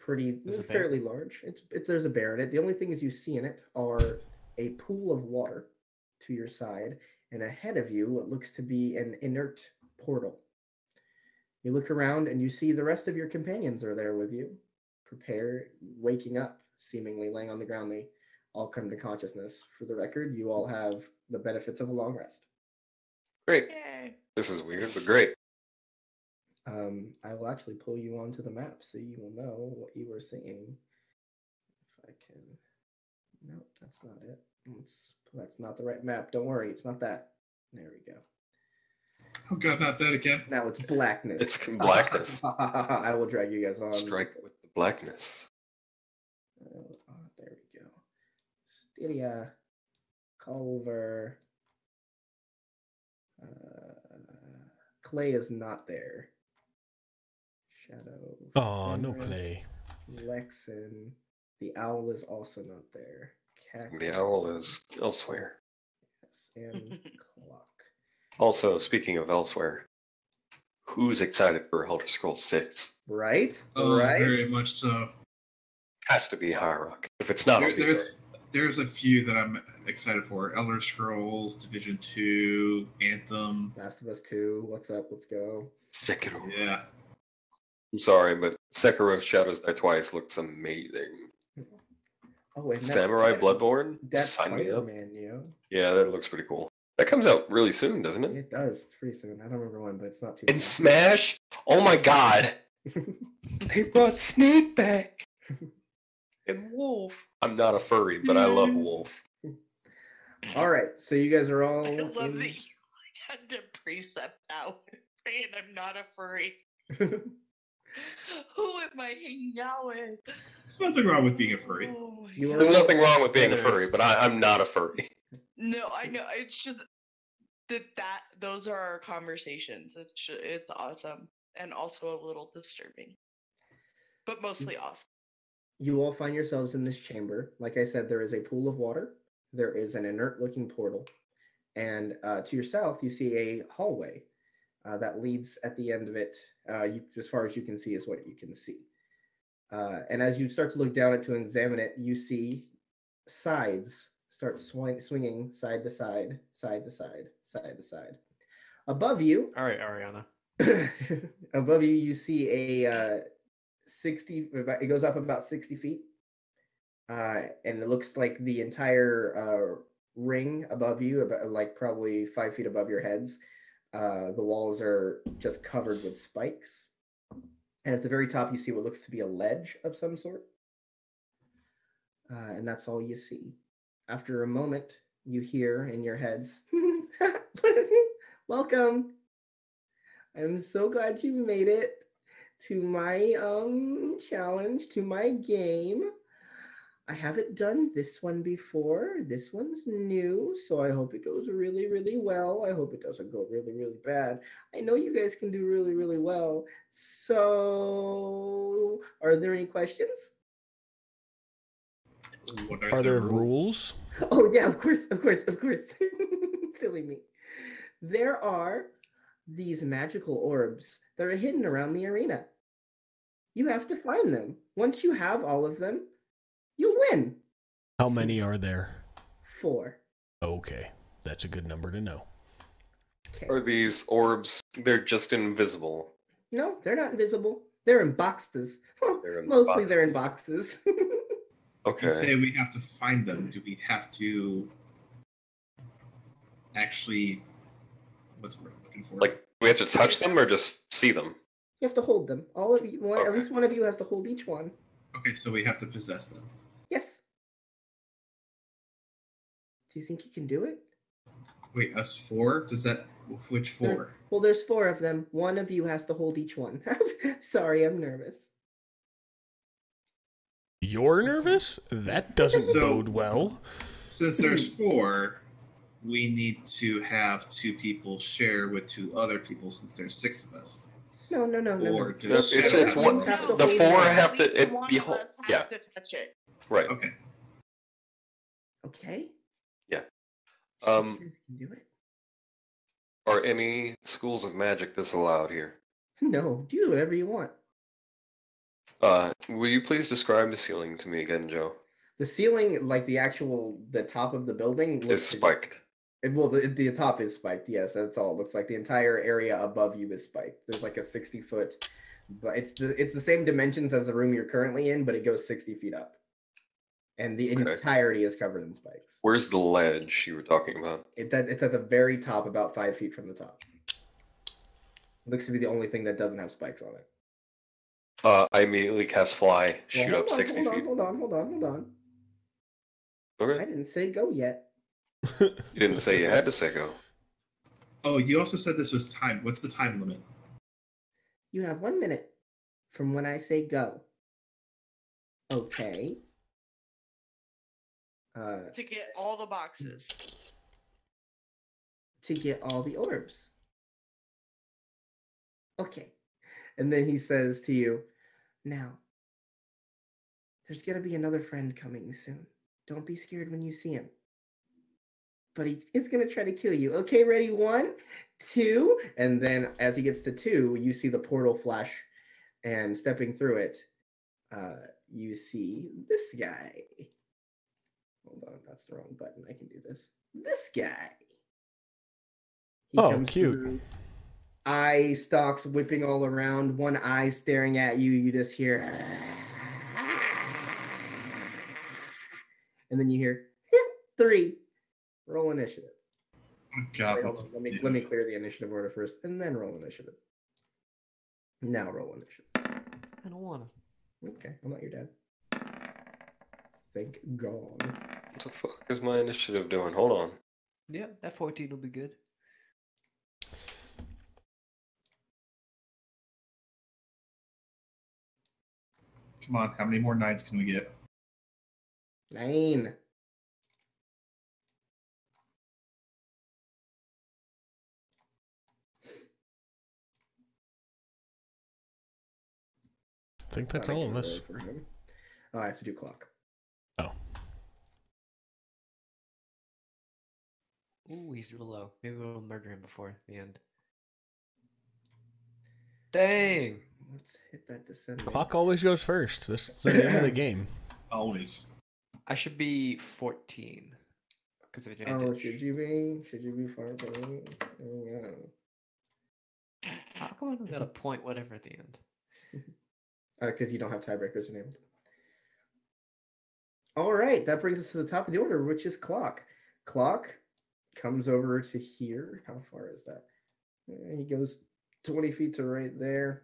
[SPEAKER 5] Fairly large. There's a bear in it. The only things you see in it are a pool of water to your side, and ahead of you what looks to be an inert portal. You look around and you see the rest of your companions are there with you, waking up, seemingly laying on the ground. They all come to consciousness. For the record, you all have the benefits of a long rest.
[SPEAKER 6] Great.
[SPEAKER 3] yay.
[SPEAKER 6] This is weird, but great.
[SPEAKER 5] I will actually pull you onto the map so you will know what you were seeing. If I can. Nope, that's not it. That's not the right map. Don't worry, it's not that. There we go.
[SPEAKER 2] Oh god, not that again.
[SPEAKER 5] Now it's blackness.
[SPEAKER 6] It's blackness.
[SPEAKER 5] I will drag you guys on.
[SPEAKER 6] Strike with the blackness.
[SPEAKER 5] There we go. Styria, Culver. Clay is not there. Shadow.
[SPEAKER 1] Oh, no
[SPEAKER 5] Fenris,
[SPEAKER 1] Clay.
[SPEAKER 5] Lexon. The owl is also not there.
[SPEAKER 6] The owl is elsewhere.
[SPEAKER 5] Yes, and clock.
[SPEAKER 6] Also, speaking of elsewhere, who's excited for Elder Scrolls 6?
[SPEAKER 5] Right?
[SPEAKER 2] Oh,
[SPEAKER 5] right?
[SPEAKER 2] very much so.
[SPEAKER 6] Has to be High Rock. If it's not,
[SPEAKER 2] There's a few that I'm excited for. Elder Scrolls, Division 2, Anthem.
[SPEAKER 5] Last of Us 2. What's up? Let's go.
[SPEAKER 6] Sekiro.
[SPEAKER 2] Yeah.
[SPEAKER 6] I'm sorry, but Sekiro Shadows Die Twice looks amazing.
[SPEAKER 5] Oh, and
[SPEAKER 6] Samurai Bloodborne?
[SPEAKER 5] That's
[SPEAKER 6] Sign me up.
[SPEAKER 5] Spider-Man, yo.
[SPEAKER 6] Yeah, that looks pretty cool. That comes out really soon, doesn't it?
[SPEAKER 5] It does. It's pretty soon. I don't remember when, but it's not too
[SPEAKER 6] And Smash? Oh my god! They brought Snake back! And Wolf. I'm not a furry, but I love Wolf.
[SPEAKER 5] All right, so you guys are all.
[SPEAKER 3] I love that you had to precept out saying I'm not a furry. Who am I hanging out with?
[SPEAKER 2] There's nothing wrong with being a furry.
[SPEAKER 3] Oh my
[SPEAKER 5] You
[SPEAKER 3] God.
[SPEAKER 6] There's nothing wrong with being a
[SPEAKER 2] There
[SPEAKER 6] furry,
[SPEAKER 2] is.
[SPEAKER 6] but I'm not a furry.
[SPEAKER 3] No, I know. It's just that those are our conversations. It's awesome and also a little disturbing, but mostly awesome.
[SPEAKER 5] You all find yourselves in this chamber. Like I said, there is a pool of water. There is an inert-looking portal, and to your south, you see a hallway that leads at the end of it. As far as you can see, is what you can see. And as you start to look down it to examine it, you see sides start swinging side to side, side to side, side to side. Above you,
[SPEAKER 4] All right, Ariana.
[SPEAKER 5] above you, you see a 60. It goes up about 60 feet, and it looks like the entire ring above you, about like probably 5 feet above your heads. The walls are just covered with spikes, and at the very top, you see what looks to be a ledge of some sort, and that's all you see. After a moment, you hear in your heads, "Welcome. I'm so glad you made it to my challenge, to my game. I haven't done this one before. This one's new, so I hope it goes really, really well. I hope it doesn't go really, really bad. I know you guys can do really, really well. So, are there any questions?"
[SPEAKER 2] What
[SPEAKER 1] Are there rules?
[SPEAKER 5] Oh yeah, of course. Silly me. There are these magical orbs that are hidden around the arena. You have to find them. Once you have all of them, you'll win.
[SPEAKER 1] How many are there?
[SPEAKER 5] 4.
[SPEAKER 1] Okay. That's a good number to know.
[SPEAKER 5] Okay.
[SPEAKER 6] Are these orbs? They're just invisible.
[SPEAKER 5] No, they're not invisible. They're in boxes. Well,
[SPEAKER 6] They're in
[SPEAKER 5] mostly they're in boxes.
[SPEAKER 6] Okay.
[SPEAKER 2] You say we have to find them. Do we have to actually? What's the word I'm looking for?
[SPEAKER 6] Like, we have to touch them or just see them?
[SPEAKER 5] You have to hold them. All of you. At
[SPEAKER 6] Okay.
[SPEAKER 5] least one of you has to hold each one.
[SPEAKER 2] Okay, so we have to possess them.
[SPEAKER 5] Yes. Do you think you can do it?
[SPEAKER 2] Wait, us four? Does that? Which four?
[SPEAKER 5] Well, there's 4 of them. One of you has to hold each one. Sorry, I'm nervous.
[SPEAKER 1] You're nervous? That doesn't
[SPEAKER 2] So-
[SPEAKER 1] bode well.
[SPEAKER 2] Since there's 4, we need to have 2 people share with 2 other people since there's 6 of us.
[SPEAKER 5] No.
[SPEAKER 2] Or
[SPEAKER 6] No,
[SPEAKER 2] just
[SPEAKER 6] it's
[SPEAKER 5] one-
[SPEAKER 6] one.
[SPEAKER 5] You have to
[SPEAKER 6] The
[SPEAKER 5] hold
[SPEAKER 6] four
[SPEAKER 5] one.
[SPEAKER 6] have
[SPEAKER 3] At
[SPEAKER 6] to.
[SPEAKER 3] least
[SPEAKER 6] It
[SPEAKER 3] one
[SPEAKER 6] be
[SPEAKER 3] of us has
[SPEAKER 6] yeah.
[SPEAKER 3] to touch it.
[SPEAKER 6] Right.
[SPEAKER 2] Okay.
[SPEAKER 5] Okay.
[SPEAKER 6] Yeah.
[SPEAKER 5] You guys can do it.
[SPEAKER 6] Are any schools of magic disallowed here?
[SPEAKER 5] No, do whatever you want.
[SPEAKER 6] Will you please describe the ceiling to me again, Joe?
[SPEAKER 5] The ceiling, like the top of the building,
[SPEAKER 6] It's spiked.
[SPEAKER 5] The top is spiked. Yes, that's all it looks like. The entire area above you is spiked. There's like a 60-foot, but it's the same dimensions as the room you're currently in, but it goes 60 feet up, and the
[SPEAKER 6] Okay.
[SPEAKER 5] entirety is covered in spikes.
[SPEAKER 6] Where's the ledge you were talking about?
[SPEAKER 5] It's at the very top, about 5 feet from the top. Looks to be the only thing that doesn't have spikes on it.
[SPEAKER 6] I immediately cast fly, shoot
[SPEAKER 5] Well,
[SPEAKER 6] up 60 feet.
[SPEAKER 5] Hold on. I
[SPEAKER 6] Okay.
[SPEAKER 5] didn't say go yet.
[SPEAKER 6] You didn't say you had to say go.
[SPEAKER 2] Oh, you also said this was time. What's the time limit?
[SPEAKER 5] You have 1 minute from when I say go. Okay.
[SPEAKER 3] To get all the boxes.
[SPEAKER 5] To get all the orbs. Okay. And then he says to you, now, there's going to be another friend coming soon. Don't be scared when you see him. But he is going to try to kill you. Okay, ready? 1, 2. And then as he gets to 2, you see the portal flash. And stepping through it, you see this guy. Hold on, that's the wrong button. I can do this. This guy. He
[SPEAKER 1] Oh,
[SPEAKER 5] comes
[SPEAKER 1] cute.
[SPEAKER 5] through, eye stalks whipping all around, one eye staring at you. You just hear, and then you hear 3. Roll initiative.
[SPEAKER 2] Oh, God,
[SPEAKER 5] Wait, hold
[SPEAKER 2] what's-
[SPEAKER 5] on. Let me clear the initiative order first, and then roll initiative. Now roll initiative.
[SPEAKER 4] I don't wanna.
[SPEAKER 5] Okay, I'm not your dad. Thank God.
[SPEAKER 6] What the fuck is my initiative doing? Hold on.
[SPEAKER 4] Yeah, that 14 will be good.
[SPEAKER 2] Come on, how many more 9s can we get?
[SPEAKER 5] 9.
[SPEAKER 1] I think that's
[SPEAKER 5] Thought I
[SPEAKER 1] all of
[SPEAKER 5] could
[SPEAKER 1] us.
[SPEAKER 5] roll for him. Oh, I have to do clock.
[SPEAKER 1] Oh.
[SPEAKER 4] Ooh, he's real low. Maybe we'll murder him before the end. Dang!
[SPEAKER 5] Let's hit that descending.
[SPEAKER 1] Clock always goes first. This is the name of the game.
[SPEAKER 2] Always.
[SPEAKER 4] I should be 14. Because of
[SPEAKER 5] Oh,
[SPEAKER 4] advantage.
[SPEAKER 5] should you be? Should you be far below? Yeah.
[SPEAKER 4] How come I don't got a point whatever at the end?
[SPEAKER 5] Because you don't have tiebreakers enabled. All right, that brings us to the top of the order, which is clock. Clock comes over to here. How far is that? He goes 20 feet to right there.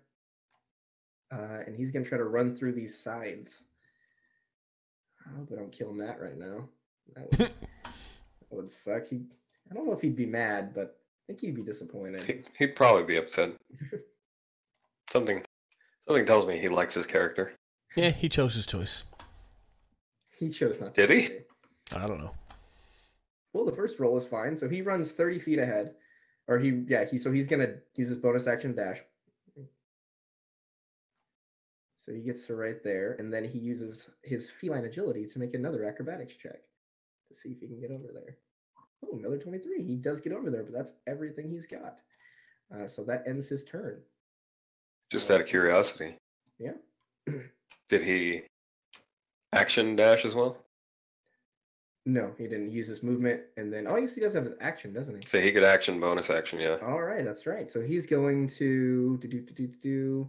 [SPEAKER 5] And he's going to try to run through these sides. I hope I don't kill Matt right now. That would suck. I don't know if he'd be mad, but I think he'd be disappointed.
[SPEAKER 6] He'd probably be upset. Something tells me he likes his character.
[SPEAKER 1] Yeah, he chose his choice.
[SPEAKER 5] He chose not
[SPEAKER 6] Did
[SPEAKER 5] to.
[SPEAKER 6] he?
[SPEAKER 1] I don't know.
[SPEAKER 5] Well, the first roll is fine. So he runs 30 feet ahead. Or so he's going to use his bonus action dash. So he gets to right there, and then he uses his feline agility to make another acrobatics check to see if he can get over there. Oh, another 23. He does get over there, but that's everything he's got. So that ends his turn.
[SPEAKER 6] Just out of curiosity.
[SPEAKER 5] Yeah.
[SPEAKER 6] Did he action dash as well?
[SPEAKER 5] No, he didn't use his movement, and then I guess he does have his action, doesn't he?
[SPEAKER 6] So he could action, bonus action, yeah.
[SPEAKER 5] All right, that's right. So he's going to do.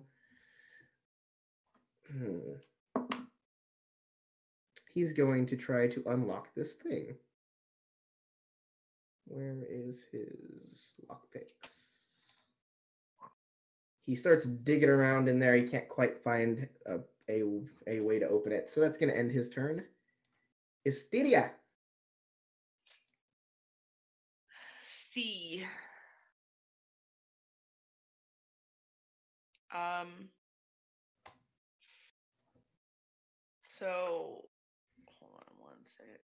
[SPEAKER 5] He's going to try to unlock this thing. Where is his lockpicks? He starts digging around in there. He can't quite find a way to open it. So that's going to end his turn. Hysteria.
[SPEAKER 3] See. So hold on one second.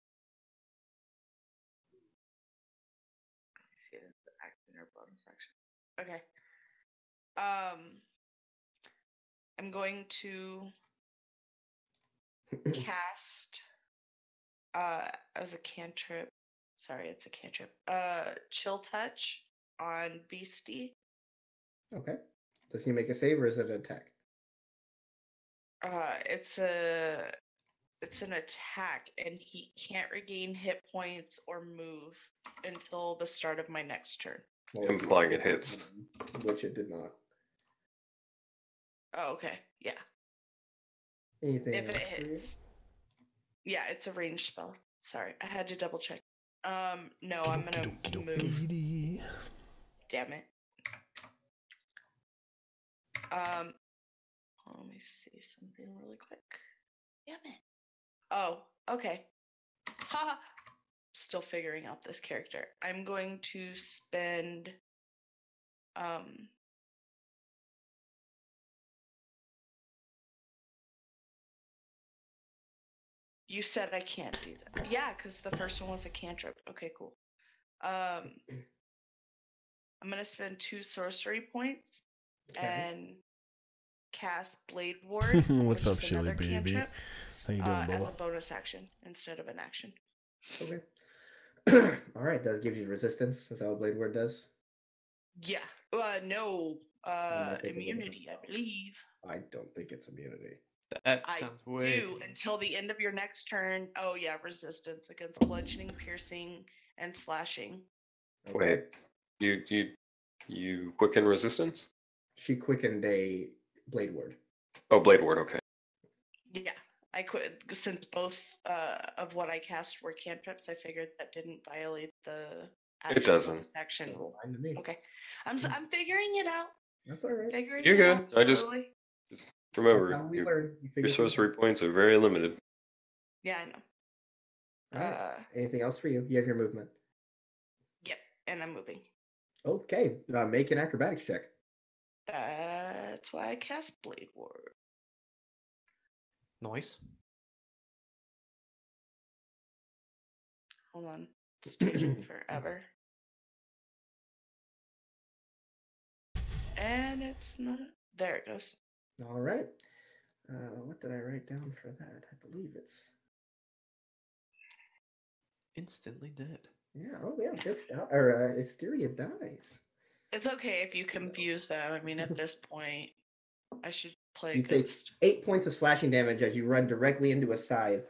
[SPEAKER 3] See if it's the action or bonus action. Okay. I'm going to cast as a cantrip. Sorry, it's a cantrip. Chill touch on Beastie.
[SPEAKER 5] Okay. Does he make a save or is it an attack?
[SPEAKER 3] It's an attack, and he can't regain hit points or move until the start of my next turn.
[SPEAKER 5] Well,
[SPEAKER 6] Implying it hits.
[SPEAKER 5] Which it did not.
[SPEAKER 3] Oh, okay. Yeah.
[SPEAKER 5] Anything
[SPEAKER 3] If it
[SPEAKER 5] else for you?
[SPEAKER 3] hits. Yeah, it's a ranged spell. Sorry, I had to double check. No, I'm gonna move. Damn it. Let me see something really quick. Damn it. Oh, okay. Haha. Still figuring out this character. I'm going to spend you said I can't do that. Yeah, because the first one was a cantrip. Okay, cool. I'm gonna spend 2 sorcery points and cast Blade Ward.
[SPEAKER 1] What's
[SPEAKER 3] which
[SPEAKER 1] up,
[SPEAKER 3] is
[SPEAKER 1] Shilly
[SPEAKER 3] another
[SPEAKER 1] baby?
[SPEAKER 3] cantrip,
[SPEAKER 1] How you doing,
[SPEAKER 3] as
[SPEAKER 1] Bubba?
[SPEAKER 3] a bonus action instead of an action.
[SPEAKER 5] Okay. All right. That gives you resistance. Is that what Blade Word does?
[SPEAKER 3] Yeah. No.
[SPEAKER 5] might take a little bit
[SPEAKER 3] Immunity,
[SPEAKER 5] of
[SPEAKER 3] I believe.
[SPEAKER 5] I don't think it's immunity.
[SPEAKER 4] That
[SPEAKER 3] I
[SPEAKER 4] sounds way.
[SPEAKER 3] do until the end of your next turn. Oh yeah, resistance against bludgeoning, piercing, and slashing.
[SPEAKER 6] Wait, you quicken resistance?
[SPEAKER 5] She quickened a Blade Word.
[SPEAKER 6] Oh, Blade Ward, okay.
[SPEAKER 3] Yeah, I quit since both of what I cast were cantrips. I figured that didn't violate the.
[SPEAKER 6] It doesn't.
[SPEAKER 3] Action rule.
[SPEAKER 5] Fine to me.
[SPEAKER 3] Okay, I'm figuring it out.
[SPEAKER 5] That's all right.
[SPEAKER 3] Figuring
[SPEAKER 6] You're
[SPEAKER 3] it
[SPEAKER 6] good.
[SPEAKER 3] out
[SPEAKER 6] I just
[SPEAKER 3] slowly.
[SPEAKER 6] remember
[SPEAKER 5] That's how we
[SPEAKER 6] your
[SPEAKER 5] learn. You figure things
[SPEAKER 6] sorcery
[SPEAKER 5] out.
[SPEAKER 6] points are very limited.
[SPEAKER 3] Yeah, I know.
[SPEAKER 5] All right. Anything else for you? You have your movement.
[SPEAKER 3] Yep, and I'm moving.
[SPEAKER 5] Okay. Make an acrobatics check.
[SPEAKER 3] That's why I cast Blade Ward.
[SPEAKER 4] Nice.
[SPEAKER 3] Hold on. It's taking forever. And it's not. There it goes.
[SPEAKER 5] All right. What did I write down for that? I believe it's.
[SPEAKER 4] Instantly dead.
[SPEAKER 5] Yeah. Oh, yeah. Fixed out. Or Hysteria dies.
[SPEAKER 3] It's okay if you confuse them. I mean, at this point, I should play
[SPEAKER 5] You take
[SPEAKER 3] Ghost.
[SPEAKER 5] 8 points of slashing damage as you run directly into a scythe.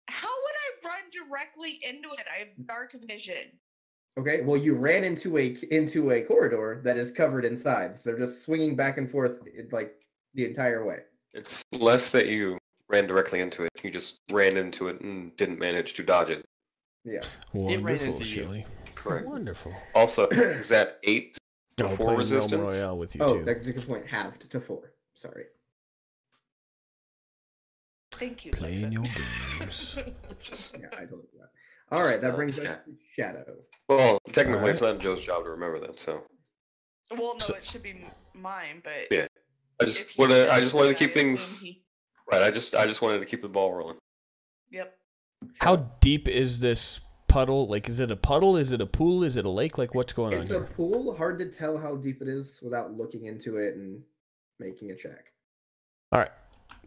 [SPEAKER 3] How would I run directly into it? I have dark vision.
[SPEAKER 5] Okay. Well, you ran into a corridor that is covered in scythes. They're just swinging back and forth like the entire way.
[SPEAKER 6] It's less that you ran directly into it. You just ran into it and didn't manage to dodge it.
[SPEAKER 5] Yeah.
[SPEAKER 1] Wonderful,
[SPEAKER 4] into you.
[SPEAKER 1] Shilly.
[SPEAKER 6] Correct.
[SPEAKER 1] Wonderful.
[SPEAKER 6] Also, is that 8
[SPEAKER 1] I'll
[SPEAKER 6] before
[SPEAKER 1] play
[SPEAKER 6] resistance?
[SPEAKER 1] Realm Royale with you
[SPEAKER 5] Oh,
[SPEAKER 1] too.
[SPEAKER 5] that's a good point. Halved to 4. Sorry.
[SPEAKER 3] Thank you.
[SPEAKER 1] Playing
[SPEAKER 3] Lisa.
[SPEAKER 1] your games.
[SPEAKER 5] Yeah, I don't do that. All right, that brings us
[SPEAKER 6] yeah.
[SPEAKER 5] to Shadow.
[SPEAKER 6] Well, technically,
[SPEAKER 1] Alright.
[SPEAKER 6] it's not Joe's job to remember that. So
[SPEAKER 3] Well, no,
[SPEAKER 1] So-
[SPEAKER 3] it should be mine, but
[SPEAKER 6] Yeah. I just
[SPEAKER 3] if he
[SPEAKER 6] wanted
[SPEAKER 3] does
[SPEAKER 6] to
[SPEAKER 3] it,
[SPEAKER 6] keep
[SPEAKER 3] I
[SPEAKER 6] things
[SPEAKER 3] assume he-
[SPEAKER 6] right. I just wanted to keep the ball rolling.
[SPEAKER 3] Yep.
[SPEAKER 1] How deep is this puddle? Like, is it a puddle? Is it a pool? Is it a lake? Like, what's going on
[SPEAKER 5] It's a
[SPEAKER 1] here?
[SPEAKER 5] pool. Hard to tell how deep it is without looking into it and making a check.
[SPEAKER 1] All right.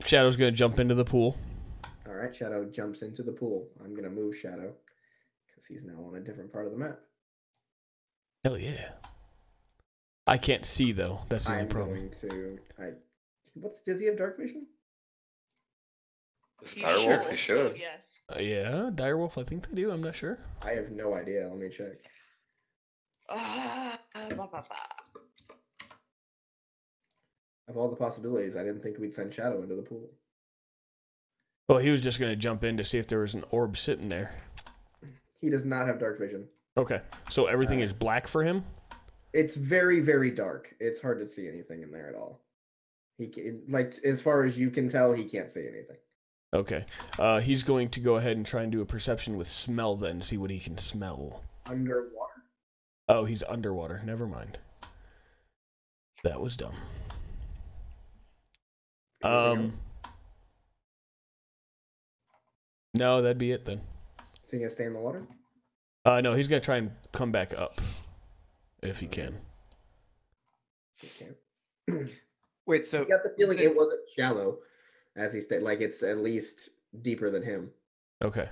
[SPEAKER 1] Shadow's going to jump into the pool.
[SPEAKER 5] All right, Shadow jumps into the pool. I'm going to move Shadow because he's now on a different part of the map.
[SPEAKER 1] Hell yeah. I can't see, though. That's the only
[SPEAKER 5] I'm
[SPEAKER 1] problem.
[SPEAKER 5] going to... Does he have dark vision?
[SPEAKER 6] This
[SPEAKER 3] He
[SPEAKER 6] entire wolf, he
[SPEAKER 3] so
[SPEAKER 6] should.
[SPEAKER 3] yes.
[SPEAKER 1] Yeah, Direwolf, I think they do. I'm not sure.
[SPEAKER 5] I have no idea. Let me check.
[SPEAKER 3] Ba, ba, ba.
[SPEAKER 5] Of all the possibilities, I didn't think we'd send Shadow into the pool.
[SPEAKER 1] Well, he was just going to jump in to see if there was an orb sitting there.
[SPEAKER 5] He does not have dark vision.
[SPEAKER 1] Okay, so everything is black for him?
[SPEAKER 5] It's very, very dark. It's hard to see anything in there at all. He can, like, as far as you can tell, he can't see anything.
[SPEAKER 1] Okay. He's going to go ahead and try and do a perception with smell then, see what he can smell.
[SPEAKER 5] Underwater?
[SPEAKER 1] Oh, he's underwater. Never mind. That was dumb. No, that'd be it then.
[SPEAKER 5] Is he gonna stay in the water?
[SPEAKER 1] No, he's gonna try and come back up if he can.
[SPEAKER 5] He can't.
[SPEAKER 4] Wait, so
[SPEAKER 5] I got the feeling it wasn't shallow, as he stayed. Like it's at least deeper than him.
[SPEAKER 1] Okay.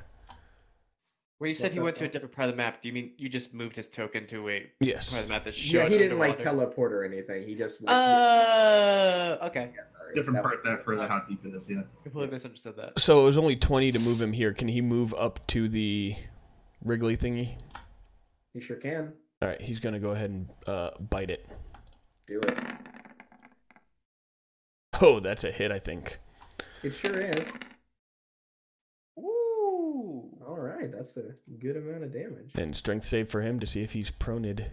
[SPEAKER 4] when you said he went to a different part of the map, do you mean you just moved his token to a
[SPEAKER 1] Yes.
[SPEAKER 4] part of the map that showed
[SPEAKER 5] Yeah, he didn't like
[SPEAKER 4] underwater?
[SPEAKER 5] teleport or anything. He just went.
[SPEAKER 4] Okay.
[SPEAKER 5] Yeah, sorry.
[SPEAKER 2] Different part that for how deep it is, yeah.
[SPEAKER 4] Completely misunderstood that.
[SPEAKER 1] So it was only 20 to move him here. Can he move up to the Wrigley thingy?
[SPEAKER 5] He sure can.
[SPEAKER 1] All right, he's gonna go ahead and bite it.
[SPEAKER 5] Do it.
[SPEAKER 1] Oh, that's a hit, I think.
[SPEAKER 5] It sure is.
[SPEAKER 4] Woo!
[SPEAKER 5] All right, that's a good amount of damage.
[SPEAKER 1] And strength save for him to see if he's proned.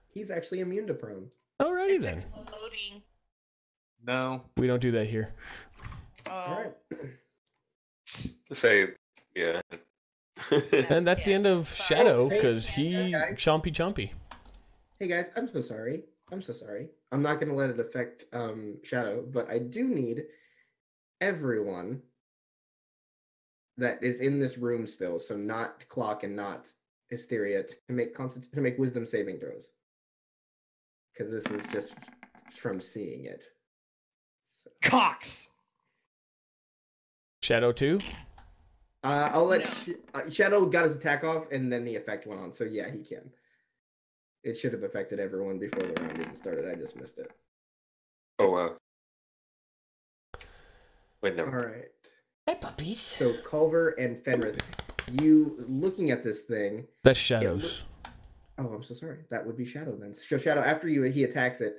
[SPEAKER 5] He's actually immune to prone.
[SPEAKER 1] Alrighty then.
[SPEAKER 3] Loading.
[SPEAKER 4] No.
[SPEAKER 1] We don't do that here.
[SPEAKER 5] All right.
[SPEAKER 6] Say, yeah.
[SPEAKER 1] And that's the end of Shadow because he
[SPEAKER 5] Okay.
[SPEAKER 1] chompy.
[SPEAKER 5] Hey guys, I'm so sorry. I'm not gonna let it affect Shadow, but I do need everyone that is in this room still, so not Clock and not Hysteria, to make wisdom saving throws. Because this is just from seeing it.
[SPEAKER 4] Cox!
[SPEAKER 1] Shadow 2?
[SPEAKER 5] I'll let
[SPEAKER 3] No.
[SPEAKER 5] Shadow got his attack off, and then the effect went on. So yeah, he can. It should have affected everyone before the round even started. I just missed it.
[SPEAKER 6] Oh, wow. Wait,
[SPEAKER 5] All
[SPEAKER 6] never.
[SPEAKER 5] right.
[SPEAKER 1] Hey, puppies.
[SPEAKER 5] So Culver and Fenris, you looking at this thing.
[SPEAKER 1] That's Shadows.
[SPEAKER 5] Oh, I'm so sorry. That would be Shadow then. So Shadow, after he attacks it,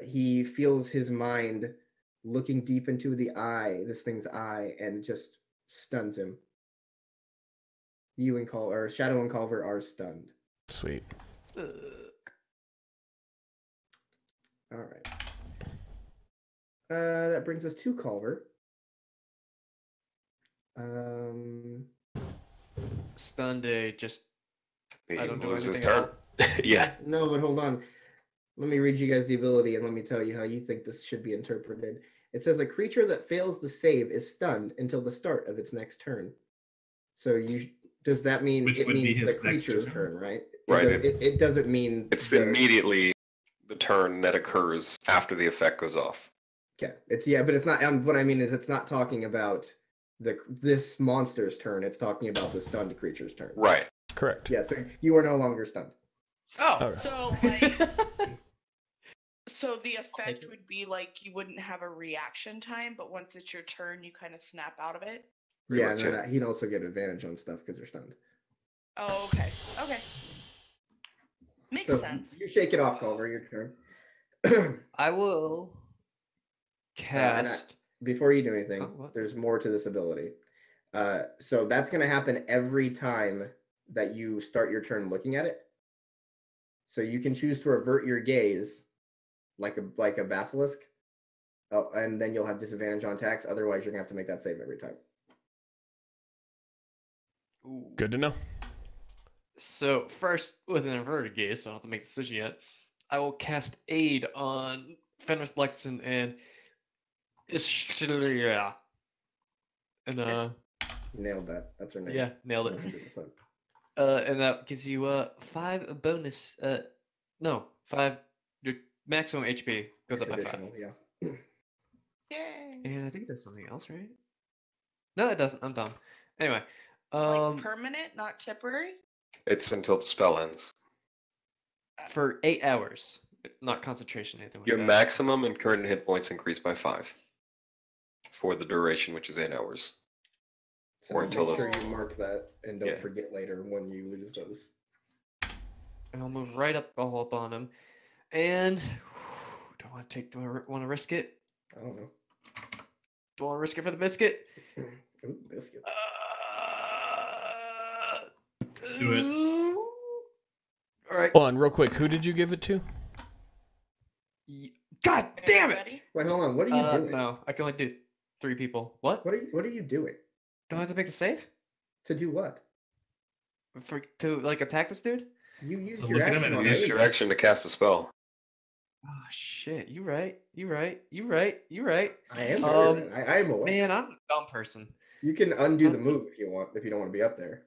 [SPEAKER 5] he feels his mind looking deep into this thing's eye, and just stuns him. You and Shadow and Culver are stunned.
[SPEAKER 1] Sweet.
[SPEAKER 5] All right. That brings us to Culver.
[SPEAKER 4] Stunned just...
[SPEAKER 6] He
[SPEAKER 4] I don't know
[SPEAKER 6] loses
[SPEAKER 4] anything
[SPEAKER 6] turn. Yeah.
[SPEAKER 5] No, but hold on. Let me read you guys the ability, and let me tell you how you think this should be interpreted. It says a creature that fails the save is stunned until the start of its next turn. So does that mean
[SPEAKER 2] Which
[SPEAKER 5] it
[SPEAKER 2] would be
[SPEAKER 5] means
[SPEAKER 2] his
[SPEAKER 5] the
[SPEAKER 2] next
[SPEAKER 5] creature's
[SPEAKER 2] turn.
[SPEAKER 5] turn, right?
[SPEAKER 6] Right,
[SPEAKER 5] It doesn't mean
[SPEAKER 6] It's immediately the turn that occurs after the effect goes off.
[SPEAKER 5] Okay. But it's not. What I mean is, it's not talking about this monster's turn. It's talking about the stunned creature's turn.
[SPEAKER 6] Right.
[SPEAKER 1] Correct.
[SPEAKER 5] Yeah. So you are no longer stunned.
[SPEAKER 4] Oh!
[SPEAKER 1] Alright.
[SPEAKER 3] So like, so the effect would be like you wouldn't have a reaction time, but once it's your turn, you kind of snap out of it.
[SPEAKER 6] Pretty
[SPEAKER 5] Yeah,
[SPEAKER 6] much
[SPEAKER 5] and
[SPEAKER 6] it.
[SPEAKER 5] then he'd also get advantage on stuff because they're stunned.
[SPEAKER 3] Oh, okay. Okay. Makes
[SPEAKER 5] So
[SPEAKER 3] sense.
[SPEAKER 5] you shake it off, Culver. Your turn.
[SPEAKER 4] I will cast...
[SPEAKER 5] Before you do anything,
[SPEAKER 4] Oh, what?
[SPEAKER 5] there's more to this ability. So that's going to happen every time that you start your turn looking at it. So you can choose to avert your gaze, like a basilisk, and then you'll have disadvantage on attacks. Otherwise, you're going to have to make that save every time.
[SPEAKER 4] Ooh.
[SPEAKER 1] Good to know.
[SPEAKER 4] So first, with an inverted gaze, so I don't have to make a decision yet, I will cast Aid on Fenris Lexington and Ishlia. And
[SPEAKER 5] You nailed that. That's her name.
[SPEAKER 4] yeah, nailed it.
[SPEAKER 5] 100%.
[SPEAKER 4] And that gives you 5 bonus. No, 5. Your maximum HP goes
[SPEAKER 5] It's
[SPEAKER 4] up by 5.
[SPEAKER 5] additional, yeah.
[SPEAKER 3] Yay.
[SPEAKER 4] And I think there's something else, right? No, it doesn't. I'm done. Anyway,
[SPEAKER 3] Like permanent, not temporary.
[SPEAKER 6] It's until the spell ends.
[SPEAKER 4] for 8 hours, not concentration, anything like
[SPEAKER 6] Your
[SPEAKER 4] that.
[SPEAKER 6] maximum and current hit points increase by 5 for the duration, which is 8 hours.
[SPEAKER 5] So
[SPEAKER 6] Or
[SPEAKER 5] make
[SPEAKER 6] until
[SPEAKER 5] sure
[SPEAKER 6] this.
[SPEAKER 5] you mark that and don't
[SPEAKER 6] Yeah.
[SPEAKER 5] forget later when you lose those.
[SPEAKER 4] And I'll move right up, all up on him. And do I want to take? Do I want to risk it?
[SPEAKER 5] I don't know.
[SPEAKER 4] Do I want to risk it for the biscuit?
[SPEAKER 5] Ooh, biscuits.
[SPEAKER 2] Do it.
[SPEAKER 4] All right.
[SPEAKER 1] Hold on, real quick. Who did you give it to?
[SPEAKER 4] God damn it!
[SPEAKER 3] Ready?
[SPEAKER 5] Wait, hold on. What are you doing?
[SPEAKER 4] No, I can only do 3 people. What?
[SPEAKER 5] What are you doing?
[SPEAKER 4] Do I have to make the save?
[SPEAKER 5] To do what?
[SPEAKER 4] To like attack this dude?
[SPEAKER 5] You use
[SPEAKER 2] So
[SPEAKER 5] your
[SPEAKER 2] look at him
[SPEAKER 5] action
[SPEAKER 2] and
[SPEAKER 5] on
[SPEAKER 6] Use
[SPEAKER 5] anything.
[SPEAKER 6] your action to cast a spell.
[SPEAKER 4] Oh shit! You right. You right. You right. You right.
[SPEAKER 5] I am very right. I am aware.
[SPEAKER 4] Man, I'm a dumb person.
[SPEAKER 5] You can undo the move if you want, if you don't want to be up there.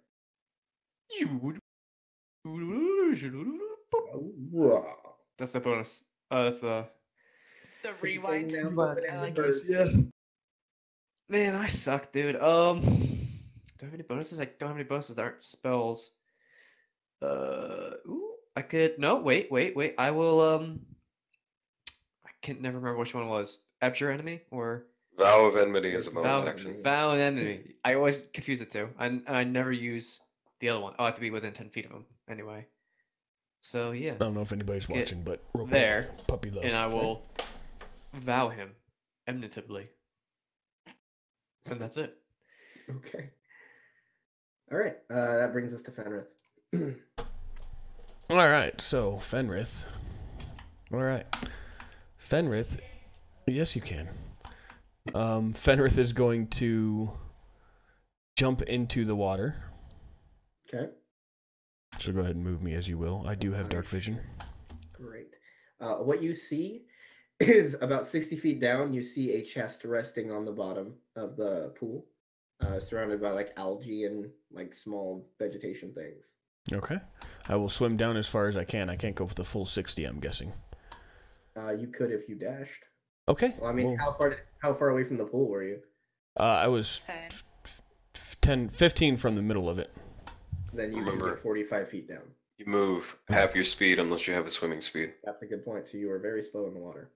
[SPEAKER 5] Wow.
[SPEAKER 4] That's the bonus. That's the.
[SPEAKER 3] The rewind.
[SPEAKER 5] Now,
[SPEAKER 4] Rewind.
[SPEAKER 5] open
[SPEAKER 3] I
[SPEAKER 5] and
[SPEAKER 3] like
[SPEAKER 5] reverse.
[SPEAKER 4] Yeah. Man, I suck, dude. Do I have any bonuses? I don't have any bonuses that aren't spells. Ooh, I could. No, wait. I will. I can't never remember which one it was. Abjure enemy or
[SPEAKER 6] Vow of Enmity is a
[SPEAKER 5] Vow
[SPEAKER 6] bonus
[SPEAKER 5] of
[SPEAKER 6] action.
[SPEAKER 5] Enmity.
[SPEAKER 4] vow enemy. I always confuse the two. I never use the other one. Oh, I have to be within 10 feet of him anyway. So yeah,
[SPEAKER 1] I don't know if anybody's
[SPEAKER 4] Get
[SPEAKER 1] watching, but real quick,
[SPEAKER 4] there,
[SPEAKER 1] puppy love.
[SPEAKER 4] and I will vow him enmitatively, and that's it.
[SPEAKER 5] Okay. All right. That brings us to Fenrith.
[SPEAKER 1] All right, so Fenrith. All right, Fenrith. Yes, you can. Fenrith is going to jump into the water.
[SPEAKER 5] Okay.
[SPEAKER 1] So go ahead and move me as you will. I do have dark vision.
[SPEAKER 5] Great. What you see is about 60 feet down. You see a chest resting on the bottom of the pool, surrounded by like algae and like small vegetation things.
[SPEAKER 1] Okay. I will swim down as far as I can. I can't go for the full 60, I'm guessing.
[SPEAKER 5] You could if you dashed.
[SPEAKER 1] Okay.
[SPEAKER 5] Well, I mean,
[SPEAKER 1] well,
[SPEAKER 5] how far away from the pool were you?
[SPEAKER 1] I was 15 from the middle of it.
[SPEAKER 5] Then you would
[SPEAKER 6] Remember.
[SPEAKER 5] get 45 feet down.
[SPEAKER 6] You move half your speed unless you have a swimming speed.
[SPEAKER 5] That's a good point. So you were very slow in the water.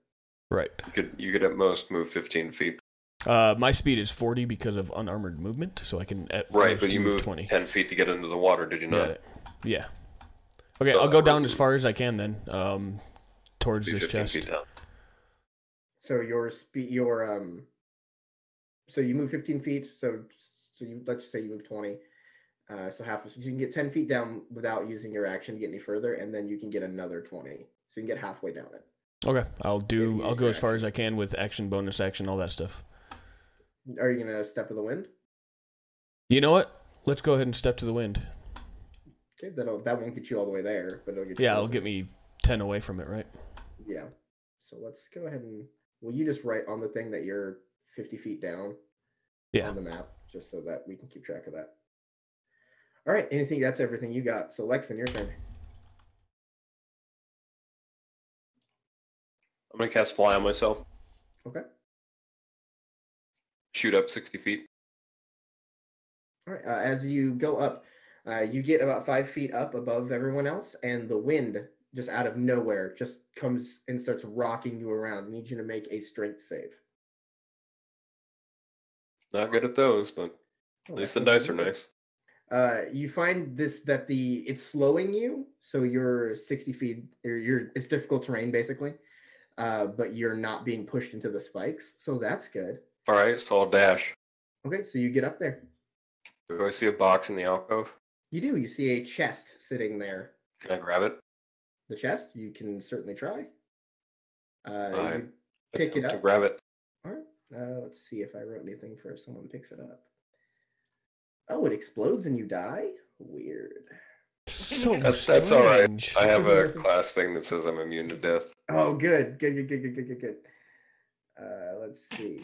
[SPEAKER 1] Right.
[SPEAKER 6] You could at most move 15 feet.
[SPEAKER 1] My speed is 40 because of unarmored movement, so I can at
[SPEAKER 6] Right,
[SPEAKER 1] most
[SPEAKER 6] but you
[SPEAKER 1] move
[SPEAKER 6] moved
[SPEAKER 1] 20.
[SPEAKER 6] 10 feet to get into the water, did you
[SPEAKER 1] Got
[SPEAKER 6] not?
[SPEAKER 1] it. Yeah. Okay,
[SPEAKER 6] So
[SPEAKER 1] I'll go
[SPEAKER 6] that
[SPEAKER 1] down
[SPEAKER 6] would
[SPEAKER 1] as
[SPEAKER 6] be-
[SPEAKER 1] far as I can then, towards
[SPEAKER 6] Be
[SPEAKER 1] this
[SPEAKER 6] 15
[SPEAKER 1] chest.
[SPEAKER 6] feet down.
[SPEAKER 5] So your speed, so you move 15 feet. So you let's just say you move 20. So you can get 10 feet down without using your action to get any further, and then you can get another 20. So you can get halfway down it.
[SPEAKER 1] Okay, I'll
[SPEAKER 5] use
[SPEAKER 1] go
[SPEAKER 5] your
[SPEAKER 1] as far as
[SPEAKER 5] action.
[SPEAKER 1] I can with action, bonus action, all that stuff.
[SPEAKER 5] Are you gonna step of the wind?
[SPEAKER 1] You know what? Let's go ahead and step to the wind.
[SPEAKER 5] Okay, that won't get you all the way there, but it'll get you.
[SPEAKER 1] Yeah, it'll
[SPEAKER 5] closer.
[SPEAKER 1] get me 10 away from it, right?
[SPEAKER 5] Yeah. So let's go ahead and will you just write on the thing that you're 50 feet down
[SPEAKER 1] Yeah.
[SPEAKER 5] on the map, just so that we can keep track of that. All right. That's everything you got. So Lexon, your turn.
[SPEAKER 6] I'm going to cast Fly on myself.
[SPEAKER 5] Okay.
[SPEAKER 6] Shoot up 60 feet.
[SPEAKER 5] All right. As you go up, you get about 5 feet up above everyone else, and the wind just out of nowhere just comes and starts rocking you around. I need you to make a strength save.
[SPEAKER 6] Not good at those, but
[SPEAKER 5] Oh,
[SPEAKER 6] at least the
[SPEAKER 5] that's
[SPEAKER 6] dice are
[SPEAKER 5] good.
[SPEAKER 6] nice.
[SPEAKER 5] You find it's slowing you, so you're 60 feet, or it's difficult terrain basically, but you're not being pushed into the spikes, so that's good.
[SPEAKER 6] All right, so I'll dash.
[SPEAKER 5] Okay, so you get up there.
[SPEAKER 6] Do I see a box in the alcove?
[SPEAKER 5] You do. You see a chest sitting there.
[SPEAKER 6] Can I grab it?
[SPEAKER 5] The chest, you can certainly try.
[SPEAKER 6] I
[SPEAKER 5] You pick it
[SPEAKER 6] attempt to
[SPEAKER 5] up.
[SPEAKER 6] grab it.
[SPEAKER 5] All right. Let's see if I wrote anything for if someone picks it up. Oh, it explodes and you die? Weird.
[SPEAKER 1] So
[SPEAKER 6] That's all right.
[SPEAKER 1] strange.
[SPEAKER 6] I have a class thing that says I'm immune to death.
[SPEAKER 5] Oh, good. Good. Let's see.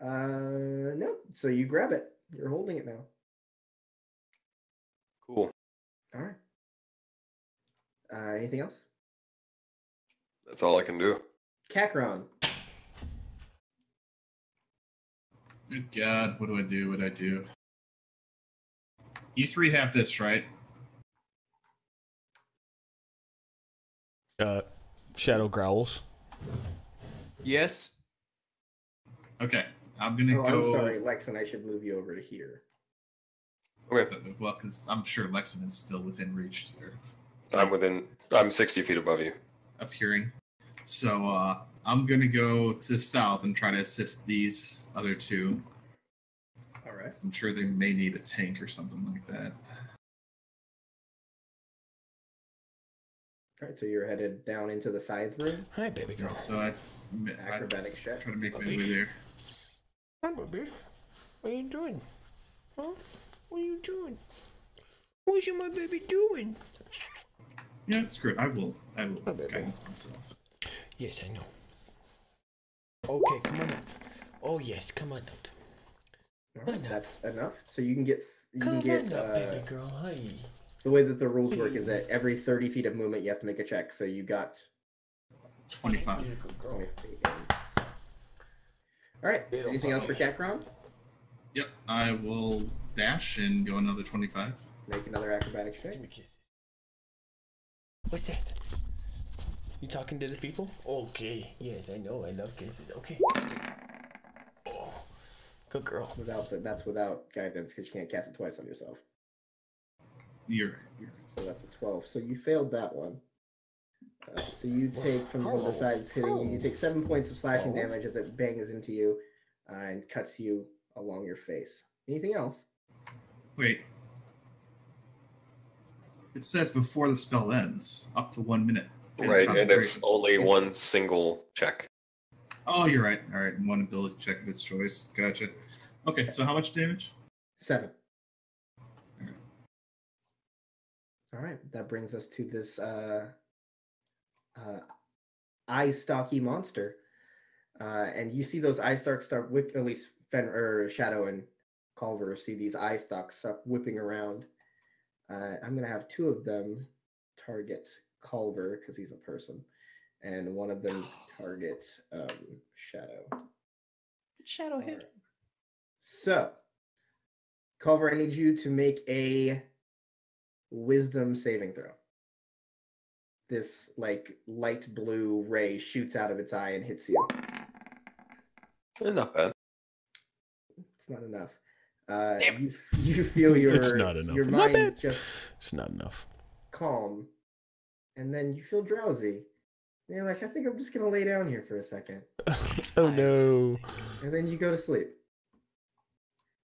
[SPEAKER 5] No. So you grab it. You're holding it now.
[SPEAKER 6] Cool.
[SPEAKER 5] All right. Anything else?
[SPEAKER 6] That's all I can do.
[SPEAKER 5] Kakron.
[SPEAKER 2] Oh God, what do I do? What do I do? You three have this, right?
[SPEAKER 1] Shadow growls.
[SPEAKER 4] Yes.
[SPEAKER 2] Okay. I'm gonna
[SPEAKER 5] Oh,
[SPEAKER 2] go.
[SPEAKER 5] I'm sorry, Lex, and I should move you over to here.
[SPEAKER 6] Okay.
[SPEAKER 2] Well, because I'm sure Lexington's still within reach here.
[SPEAKER 6] I'm 60 feet above you.
[SPEAKER 2] Of hearing. So I'm gonna go to south and try to assist these other two.
[SPEAKER 5] All right.
[SPEAKER 2] I'm sure they may need a tank or something like that.
[SPEAKER 5] All right, so you're headed down into the scythe room.
[SPEAKER 1] Hi, baby girl.
[SPEAKER 2] So I
[SPEAKER 5] Acrobatics check.
[SPEAKER 2] try to make my way there.
[SPEAKER 1] Hi, baby. What are you doing? Huh? What are you doing? What's my baby doing?
[SPEAKER 2] Yeah, screw it. I will
[SPEAKER 1] baby.
[SPEAKER 2] guidance myself.
[SPEAKER 1] Yes, I know. Okay, come on up. Oh yes, come on up.
[SPEAKER 5] All right, that's enough. So you can get
[SPEAKER 1] Come on up, baby girl. Hi.
[SPEAKER 5] the way that the rules work is that every 30 feet of movement you have to make a check. So you got
[SPEAKER 2] 25.
[SPEAKER 5] 20 feet. All right. Anything else for Catcron?
[SPEAKER 2] Yep, I will dash and go another 25.
[SPEAKER 5] Make another acrobatics check.
[SPEAKER 1] Give me kisses. What's that? You talking to the people? Okay. Yes, I know. I love kisses. Okay. Oh, good girl.
[SPEAKER 5] That's without guidance because you can't cast it twice on yourself.
[SPEAKER 2] You're
[SPEAKER 5] So that's a 12. So you failed that one. So you take from one of the sides hitting you, you take 7 points of slashing damage as it bangs into you and cuts you along your face. Anything else?
[SPEAKER 2] Wait. It says before the spell ends, up to 1 minute.
[SPEAKER 6] Right, and it's
[SPEAKER 2] concentration.
[SPEAKER 6] only one single check.
[SPEAKER 2] Oh, you're right. All right, one ability check of its choice. Gotcha. Okay, so how much damage?
[SPEAKER 5] 7.
[SPEAKER 2] All right.
[SPEAKER 5] All right, that brings us to this eye stocky monster, and you see those eye stalks start at least Shadow and Culver see these eye stalks start whipping around. I'm gonna have 2 of them target Culver because he's a person, and one of them target Shadow.
[SPEAKER 3] Shadow hit.
[SPEAKER 5] Alright. So, Culver, I need you to make a wisdom saving throw. This like light blue ray shoots out of its eye and hits you.
[SPEAKER 6] Not bad.
[SPEAKER 5] It's not enough. You feel your
[SPEAKER 1] It's not enough.
[SPEAKER 5] your
[SPEAKER 1] Not
[SPEAKER 5] mind
[SPEAKER 1] bad.
[SPEAKER 5] just
[SPEAKER 1] It's not enough.
[SPEAKER 5] calm, and then you feel drowsy. And you're like, I think I'm just gonna lay down here for a second,
[SPEAKER 1] Oh no.
[SPEAKER 5] and then you go to sleep.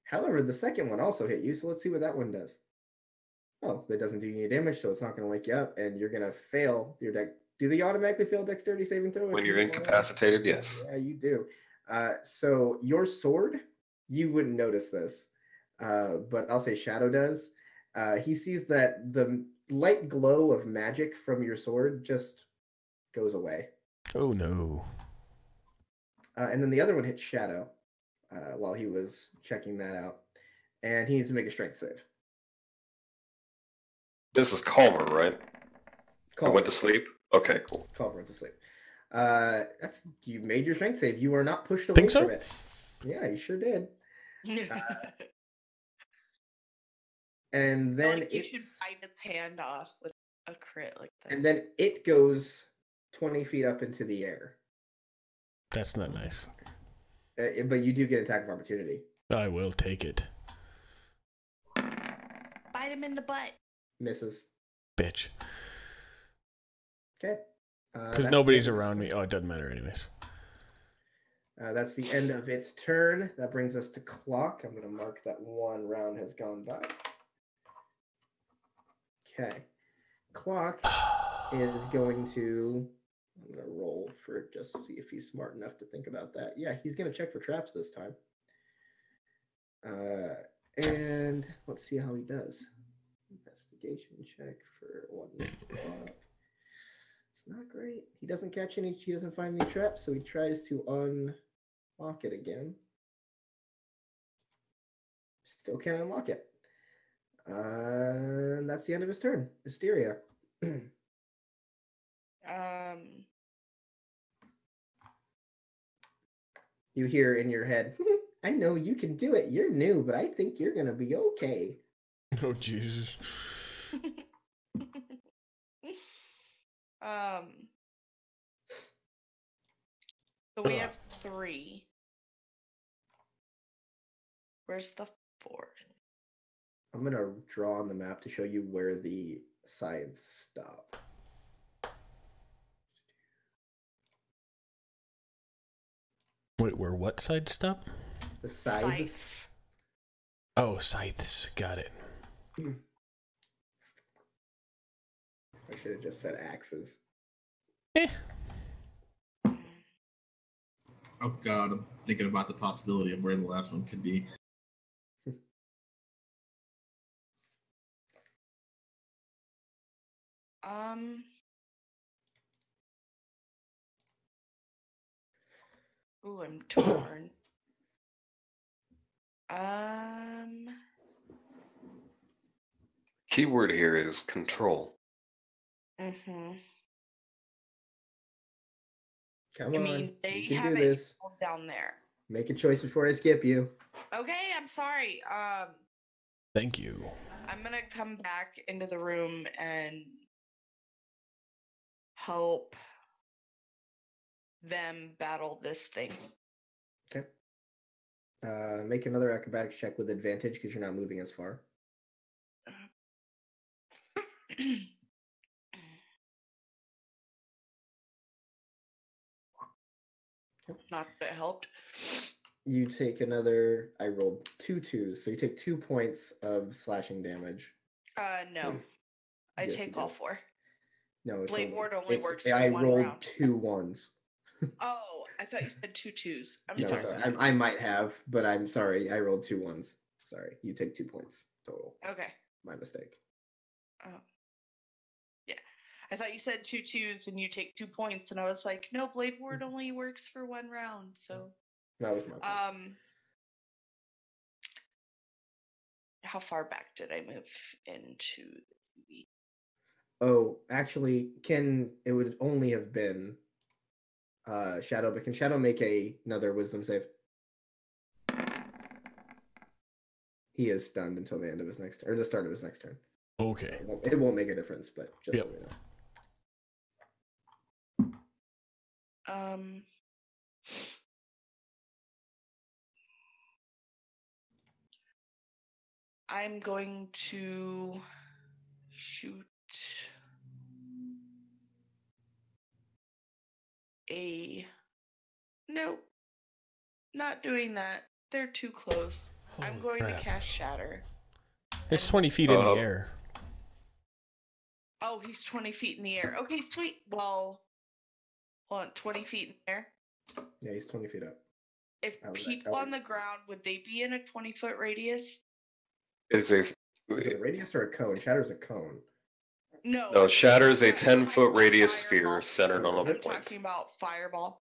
[SPEAKER 5] However, the second one also hit you, so let's see what that one does. Oh, that doesn't do you any damage, so it's not going to wake you up, and you're going to fail your deck. Do they automatically fail dexterity saving throw?
[SPEAKER 6] When you're incapacitated, yes.
[SPEAKER 5] Yeah, you do. So your sword, you wouldn't notice this, but I'll say Shadow does. He sees that the light glow of magic from your sword just goes away.
[SPEAKER 1] Oh no.
[SPEAKER 5] And then the other one hits Shadow while he was checking that out, and he needs to make a strength save.
[SPEAKER 6] This is Calmer, right? I went to sleep? Okay, cool.
[SPEAKER 5] Culver went to sleep. You made your strength save. You are not pushed away
[SPEAKER 1] Think so?
[SPEAKER 5] from it. Yeah, you sure did. And then
[SPEAKER 3] you should bite its hand off with a crit like that.
[SPEAKER 5] and then it goes 20 feet up into the air.
[SPEAKER 1] That's not nice.
[SPEAKER 5] But you do get attack of opportunity.
[SPEAKER 1] I will take it.
[SPEAKER 3] Bite him in the butt.
[SPEAKER 5] Misses.
[SPEAKER 1] Bitch.
[SPEAKER 5] Okay.
[SPEAKER 1] Because nobody's around me. Oh, it doesn't matter anyways.
[SPEAKER 5] That's the end of its turn. That brings us to clock. I'm going to mark that 1 round has gone by. Okay. Clock is going to... I'm going to roll for just to see if he's smart enough to think about that. Yeah, he's going to check for traps this time. And let's see how he does. Investigation check for 1 o'clock. It's not great. He doesn't catch any. He doesn't find any traps, so he tries to unlock it again. Still can't unlock it. And that's the end of his turn. Hysteria. You hear in your head, I know you can do it. You're new, but I think you're going to be okay.
[SPEAKER 1] Oh, Jesus.
[SPEAKER 3] So we have 3. Where's the 4th?
[SPEAKER 5] I'm gonna draw on the map to show you where the sides stop.
[SPEAKER 1] Wait, where what side stop?
[SPEAKER 5] The sides.
[SPEAKER 3] Scythe.
[SPEAKER 1] Oh, scythes. Got it.
[SPEAKER 5] I should have just said axes.
[SPEAKER 2] Oh god, I'm thinking about the possibility of where the last one could be.
[SPEAKER 3] Ooh, I'm torn.
[SPEAKER 6] Keyword here is control.
[SPEAKER 3] Mm-hmm.
[SPEAKER 5] Come
[SPEAKER 3] I
[SPEAKER 5] on,
[SPEAKER 3] mean, they
[SPEAKER 5] you can
[SPEAKER 3] have
[SPEAKER 5] do
[SPEAKER 3] it
[SPEAKER 5] this.
[SPEAKER 3] down there.
[SPEAKER 5] Make a choice before I skip you.
[SPEAKER 3] Okay, I'm sorry.
[SPEAKER 1] Thank you.
[SPEAKER 3] I'm gonna come back into the room and help them battle this thing.
[SPEAKER 5] Okay. Make another acrobatics check with advantage because you're not moving as far.
[SPEAKER 3] Not that it helped.
[SPEAKER 5] You take another. I rolled 2 2s, so you take 2 points of slashing damage.
[SPEAKER 3] No. I
[SPEAKER 5] Yes,
[SPEAKER 3] take
[SPEAKER 5] you
[SPEAKER 3] all
[SPEAKER 5] do.
[SPEAKER 3] 4.
[SPEAKER 5] No, it's
[SPEAKER 3] Blade ward only works
[SPEAKER 5] I
[SPEAKER 3] for one
[SPEAKER 5] rolled
[SPEAKER 3] round.
[SPEAKER 5] 2 1s.
[SPEAKER 3] Oh, I thought you said 2 2s. I'm
[SPEAKER 5] No,
[SPEAKER 3] sorry.
[SPEAKER 5] sorry. I might have, but I'm sorry. I rolled 2 1s. Sorry. You take 2 points total.
[SPEAKER 3] Okay.
[SPEAKER 5] My mistake.
[SPEAKER 3] Oh. Yeah. I thought you said 2 2s and you take 2 points, and I was like, no, Blade ward only works for one round, so.
[SPEAKER 5] That was my fault.
[SPEAKER 3] How far back did I move into the
[SPEAKER 5] Oh, actually, it would only have been Shadow, but can Shadow make another wisdom save? He is stunned until the end of his next or the start of his next turn.
[SPEAKER 1] Okay.
[SPEAKER 5] It won't make a difference, but just
[SPEAKER 1] Yep.
[SPEAKER 5] so we know.
[SPEAKER 3] I'm going to shoot Nope. Not doing that. They're too close. I'm
[SPEAKER 1] Holy
[SPEAKER 3] going
[SPEAKER 1] crap.
[SPEAKER 3] to cast Shatter.
[SPEAKER 1] It's 20 feet in the air.
[SPEAKER 3] Oh, he's 20 feet in the air. Okay, sweet. Well, hold on. 20 feet in the air?
[SPEAKER 5] Yeah, he's 20 feet up.
[SPEAKER 3] If people on the ground, would they be in a 20-foot radius?
[SPEAKER 6] Is
[SPEAKER 5] it a radius or a cone? Shatter's a cone.
[SPEAKER 6] No, Shatter is a 10-foot radius sphere centered on a
[SPEAKER 3] I'm
[SPEAKER 6] point.
[SPEAKER 3] talking about Fireball.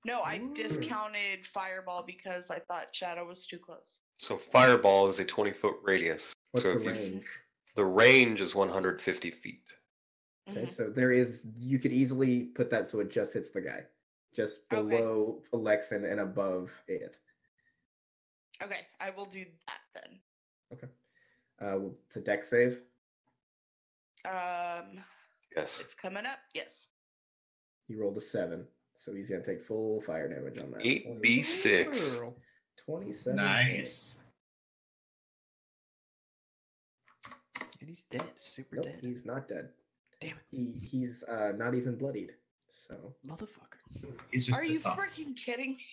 [SPEAKER 3] No, I discounted Fireball because I thought Shadow was too close.
[SPEAKER 6] So Fireball is a 20-foot radius.
[SPEAKER 5] What's
[SPEAKER 6] so
[SPEAKER 5] the range?
[SPEAKER 6] The range is 150 feet.
[SPEAKER 5] Okay, so you could easily put that so it just hits the guy. Just below Alexan and above it.
[SPEAKER 3] Okay, I will do that then.
[SPEAKER 5] Okay. It's a dex save.
[SPEAKER 6] Yes.
[SPEAKER 3] It's coming up. Yes.
[SPEAKER 5] He rolled a 7, so he's gonna take full fire damage on that.
[SPEAKER 6] 8d6.
[SPEAKER 5] 27.
[SPEAKER 2] Nice.
[SPEAKER 4] And he's dead. Super
[SPEAKER 5] Nope,
[SPEAKER 4] dead.
[SPEAKER 5] he's not dead.
[SPEAKER 4] Damn it.
[SPEAKER 5] He's not even bloodied. So.
[SPEAKER 4] Motherfucker.
[SPEAKER 2] He's just
[SPEAKER 3] Are you
[SPEAKER 2] pissed off.
[SPEAKER 3] freaking kidding me?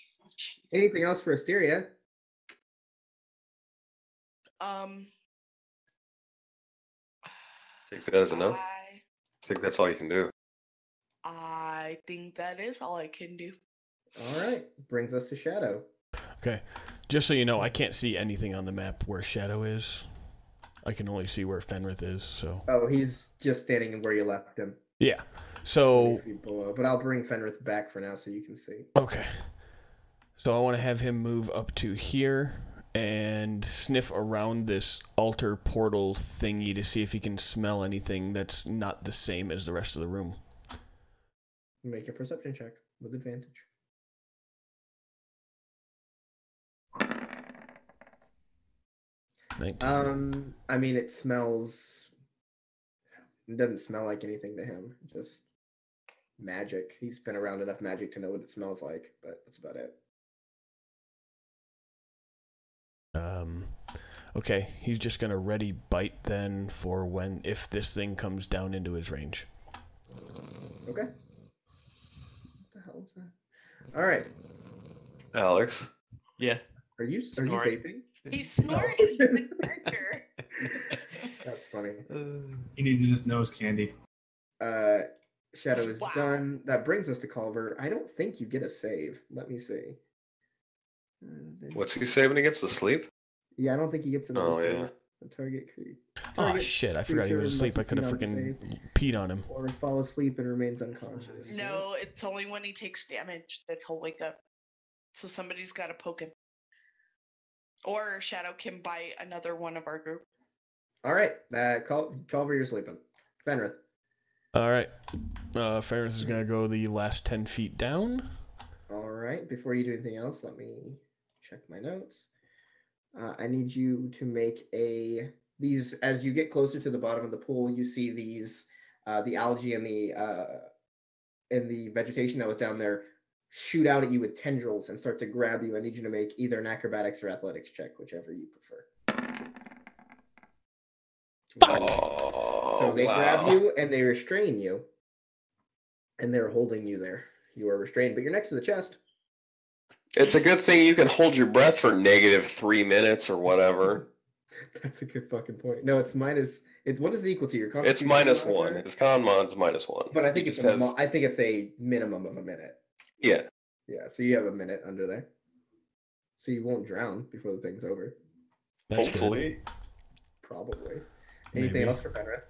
[SPEAKER 5] Anything else for Asteria?
[SPEAKER 6] Take that as a no. I think that's all you can do.
[SPEAKER 3] I think that is all I can do.
[SPEAKER 5] All right, brings us to Shadow.
[SPEAKER 1] Okay, just so you know, I can't see anything on the map where Shadow is. I can only see where Fenrith is. So.
[SPEAKER 5] Oh, he's just standing where you left him.
[SPEAKER 1] Yeah. So.
[SPEAKER 5] Below. But I'll bring Fenrith back for now so you can see.
[SPEAKER 1] Okay. So I want to have him move up to here and sniff around this altar portal thingy to see if he can smell anything that's not the same as the rest of the room.
[SPEAKER 5] Make a perception check with advantage. I mean, it doesn't smell like anything to him. Just magic. He's been around enough magic to know what it smells like, but that's about it.
[SPEAKER 1] Okay, he's just gonna ready bite then for if this thing comes down into his range.
[SPEAKER 5] Okay. What the hell is that? All right.
[SPEAKER 6] Alex.
[SPEAKER 4] Yeah.
[SPEAKER 5] Are you
[SPEAKER 4] Snoring.
[SPEAKER 5] vaping?
[SPEAKER 3] He's snoring in the character.
[SPEAKER 5] That's funny.
[SPEAKER 2] He needed his nose candy.
[SPEAKER 5] Shadow is
[SPEAKER 3] Wow.
[SPEAKER 5] done. That brings us to Culver. I don't think you get a save. Let me see.
[SPEAKER 6] What's he saving against the sleep?
[SPEAKER 5] Yeah, I don't think he gets another
[SPEAKER 6] Oh,
[SPEAKER 5] save.
[SPEAKER 6] yeah.
[SPEAKER 5] The target creep.
[SPEAKER 1] Oh shit! I forgot he was asleep. I could have
[SPEAKER 5] must
[SPEAKER 1] freaking
[SPEAKER 5] succeed
[SPEAKER 1] peed on him.
[SPEAKER 5] or fall asleep and remains unconscious.
[SPEAKER 3] No, it's only when he takes damage that he'll wake up. So somebody's got to poke him. Or Shadow can bite another one of our group.
[SPEAKER 5] All right. Culver, you're sleeping. Fenrith.
[SPEAKER 1] All right. Ferris is gonna go the last 10 feet down.
[SPEAKER 5] All right. Before you do anything else, let me check my notes. I need you to make these as you get closer to the bottom of the pool. You see these the algae and the vegetation that was down there shoot out at you with tendrils and start to grab you. I need you to make either an acrobatics or athletics check, whichever you prefer.
[SPEAKER 6] Oh,
[SPEAKER 5] So they
[SPEAKER 6] wow.
[SPEAKER 5] grab you and they restrain you, and they're holding you there. You are restrained, but you're next to the chest.
[SPEAKER 6] It's a good thing you can hold your breath for -3 minutes or whatever.
[SPEAKER 5] That's a good fucking point. No, it's minus. What is it equal to your
[SPEAKER 6] It's
[SPEAKER 5] constitution
[SPEAKER 6] -1.
[SPEAKER 5] modifier?
[SPEAKER 6] His con mod's -1.
[SPEAKER 5] But I think
[SPEAKER 6] He
[SPEAKER 5] it's
[SPEAKER 6] just has-
[SPEAKER 5] I think it's a minimum of a minute.
[SPEAKER 6] Yeah.
[SPEAKER 5] Yeah, so you have a minute under there, so you won't drown before the thing's over.
[SPEAKER 1] That's good.
[SPEAKER 6] Hopefully.
[SPEAKER 5] Probably. Anything
[SPEAKER 1] Maybe.
[SPEAKER 5] else for Fenrith?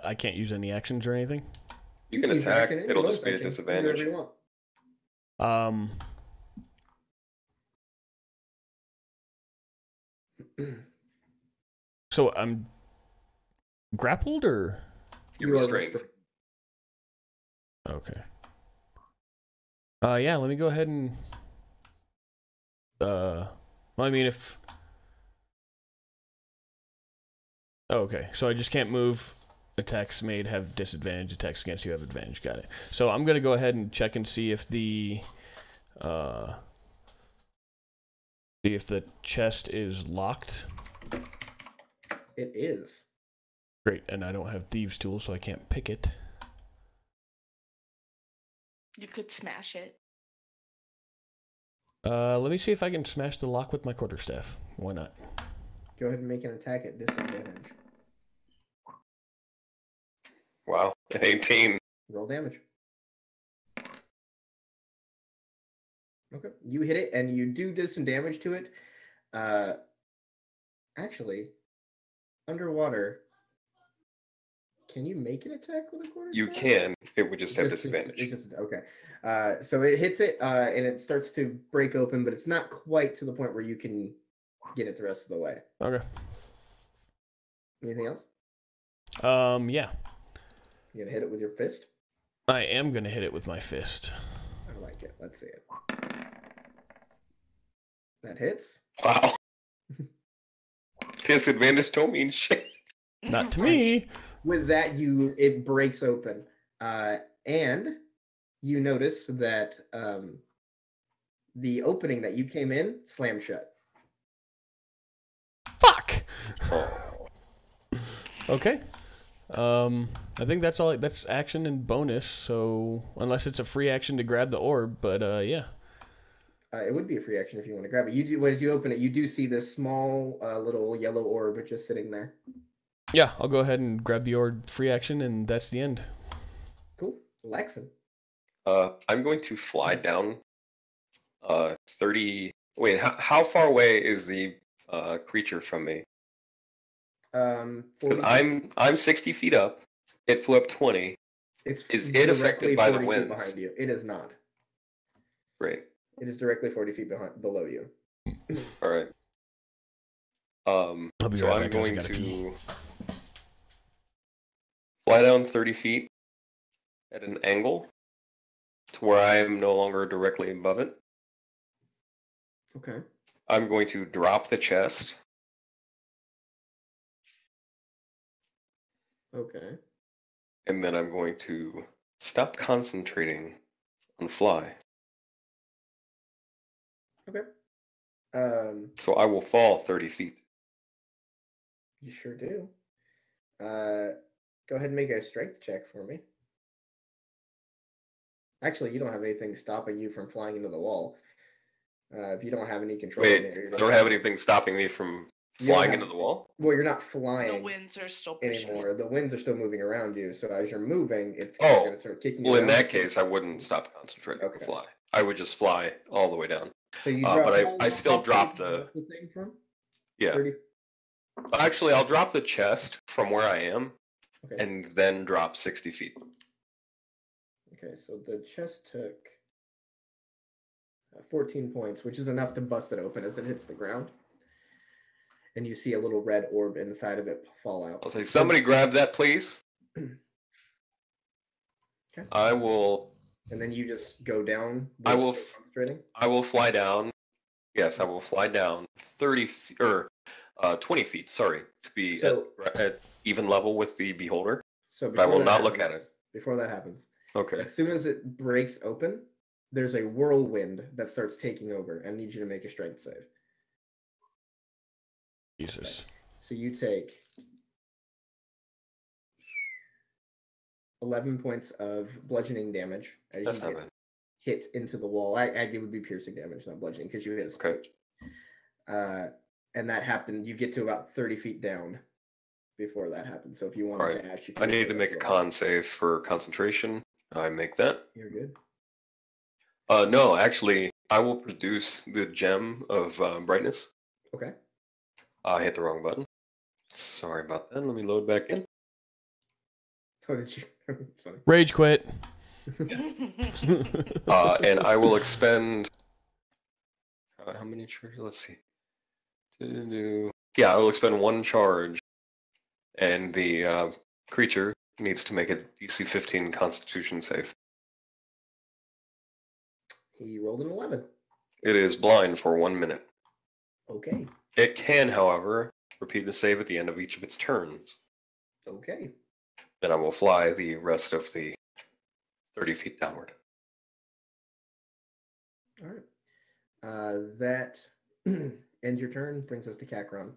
[SPEAKER 1] I can't use any actions or anything.
[SPEAKER 6] You can
[SPEAKER 5] use
[SPEAKER 6] attack.
[SPEAKER 5] action and your
[SPEAKER 6] It'll
[SPEAKER 5] bonus
[SPEAKER 6] just be a
[SPEAKER 5] action. You can do
[SPEAKER 6] disadvantage.
[SPEAKER 5] whatever you want.
[SPEAKER 1] So I'm grappled or
[SPEAKER 6] You're
[SPEAKER 5] You are
[SPEAKER 6] restrained.
[SPEAKER 1] okay. Yeah. Let me go ahead and. Well, I mean, if. Oh, okay, so I just can't move. Attacks made have disadvantage. Attacks against you have advantage. Got it. So I'm gonna go ahead and check and see if the chest is locked.
[SPEAKER 5] It is.
[SPEAKER 1] Great, and I don't have thieves' tools, so I can't pick it.
[SPEAKER 3] You could smash it.
[SPEAKER 1] Let me see if I can smash the lock with my quarterstaff. Why not?
[SPEAKER 5] Go ahead and make an attack at disadvantage.
[SPEAKER 6] Wow. 18.
[SPEAKER 5] Roll damage. Okay. You hit it, and you do some damage to it. Actually, underwater, can you make an attack with a quarter?
[SPEAKER 6] You can. It would just have disadvantage.
[SPEAKER 5] Okay. So it hits it, and it starts to break open, but it's not quite to the point where you can get it the rest of the way.
[SPEAKER 1] Okay.
[SPEAKER 5] Anything else?
[SPEAKER 1] Yeah.
[SPEAKER 5] You gonna hit it with your fist?
[SPEAKER 1] I am gonna hit it with my fist.
[SPEAKER 5] I like it. Let's see it. That hits.
[SPEAKER 6] Wow. Disadvantage don't mean shit.
[SPEAKER 1] Not to me.
[SPEAKER 5] With that, it breaks open, and you notice that the opening that you came in slammed shut.
[SPEAKER 1] Fuck.
[SPEAKER 6] Oh.
[SPEAKER 1] Okay. I think that's all. That's action and bonus. So unless it's a free action to grab the orb, but yeah.
[SPEAKER 5] It would be a free action if you want to grab it. You do as you open it, you do see this small little yellow orb just sitting there.
[SPEAKER 1] Yeah, I'll go ahead and grab the orb free action, and that's the end.
[SPEAKER 5] Cool, Laxon.
[SPEAKER 6] I'm going to fly down 30. Wait, how far away is the creature from me? 'Cause I'm 60 feet up. It flew up 20.
[SPEAKER 5] It's
[SPEAKER 6] Is it affected by the
[SPEAKER 5] 40 feet
[SPEAKER 6] winds?
[SPEAKER 5] behind you? It is not.
[SPEAKER 6] Great.
[SPEAKER 5] It is directly 40 feet below you.
[SPEAKER 6] All right.
[SPEAKER 1] I'll be
[SPEAKER 6] So
[SPEAKER 1] right
[SPEAKER 6] I'm
[SPEAKER 1] back, guys, I
[SPEAKER 6] going
[SPEAKER 1] gotta pee.
[SPEAKER 6] to fly down 30 feet at an angle to where I am no longer directly above it.
[SPEAKER 5] Okay.
[SPEAKER 6] I'm going to drop the chest.
[SPEAKER 5] Okay.
[SPEAKER 6] And then I'm going to stop concentrating on fly.
[SPEAKER 5] Okay.
[SPEAKER 6] So I will fall 30 feet.
[SPEAKER 5] You sure do. Go ahead and make a strength check for me. Actually, you don't have anything stopping you from flying into the wall. If you don't have any control in
[SPEAKER 6] Wait,
[SPEAKER 5] there,
[SPEAKER 6] I don't have anything stopping me from flying into the wall?
[SPEAKER 5] Well, you're not
[SPEAKER 3] The
[SPEAKER 5] flying
[SPEAKER 3] winds are still pushing.
[SPEAKER 5] anymore. The winds are still moving around you. So as you're moving, it's
[SPEAKER 6] Oh,
[SPEAKER 5] going to start kicking you
[SPEAKER 6] well, in
[SPEAKER 5] around.
[SPEAKER 6] that case, I wouldn't stop concentrating
[SPEAKER 5] Okay.
[SPEAKER 6] to fly. I would just fly all the way down.
[SPEAKER 5] So you
[SPEAKER 6] but I still drop the...
[SPEAKER 5] thing from?
[SPEAKER 6] Yeah.
[SPEAKER 5] 30?
[SPEAKER 6] Actually, I'll drop the chest from where I am
[SPEAKER 5] Okay.
[SPEAKER 6] and then drop 60 feet.
[SPEAKER 5] Okay, so the chest took 14 points, which is enough to bust it open as it hits the ground. And you see a little red orb inside of it fall out.
[SPEAKER 6] I'll say, somebody grab that, please.
[SPEAKER 5] Okay.
[SPEAKER 6] I will...
[SPEAKER 5] And then you just go down.
[SPEAKER 6] I will fly down. Yes, I will fly down 30 feet, or 20 feet, sorry, to be at even level with the beholder.
[SPEAKER 5] So
[SPEAKER 6] but I will not look at it.
[SPEAKER 5] Before that happens.
[SPEAKER 6] Okay.
[SPEAKER 5] As soon as it breaks open, there's a whirlwind that starts taking over. I need you to make a strength save.
[SPEAKER 1] Jesus.
[SPEAKER 5] Okay. So you take 11 points of bludgeoning damage as
[SPEAKER 6] That's
[SPEAKER 5] you
[SPEAKER 6] not
[SPEAKER 5] get
[SPEAKER 6] bad.
[SPEAKER 5] hit into the wall. It would be piercing damage, not bludgeoning, because you hit a spike. And that happened. You get to about 30 feet down before that happened. So if you want to dash, you can.
[SPEAKER 6] I need to make a con save for concentration. I make that.
[SPEAKER 5] You're good.
[SPEAKER 6] No, actually, I will produce the gem of brightness.
[SPEAKER 5] Okay.
[SPEAKER 6] I hit the wrong button. Sorry about that. Let me load back in.
[SPEAKER 5] Oh, did you? It's funny.
[SPEAKER 1] Rage quit.
[SPEAKER 6] And I will expend... how many charges? Let's see. Yeah, I will expend 1 charge. And the creature needs to make a DC 15 Constitution save.
[SPEAKER 5] He rolled an 11.
[SPEAKER 6] It is blind for 1 minute.
[SPEAKER 5] Okay.
[SPEAKER 6] It can, however, repeat the save at the end of each of its turns.
[SPEAKER 5] Okay.
[SPEAKER 6] Then I will fly the rest of the 30 feet downward.
[SPEAKER 5] All right. That ends your turn. Brings us to Kakron.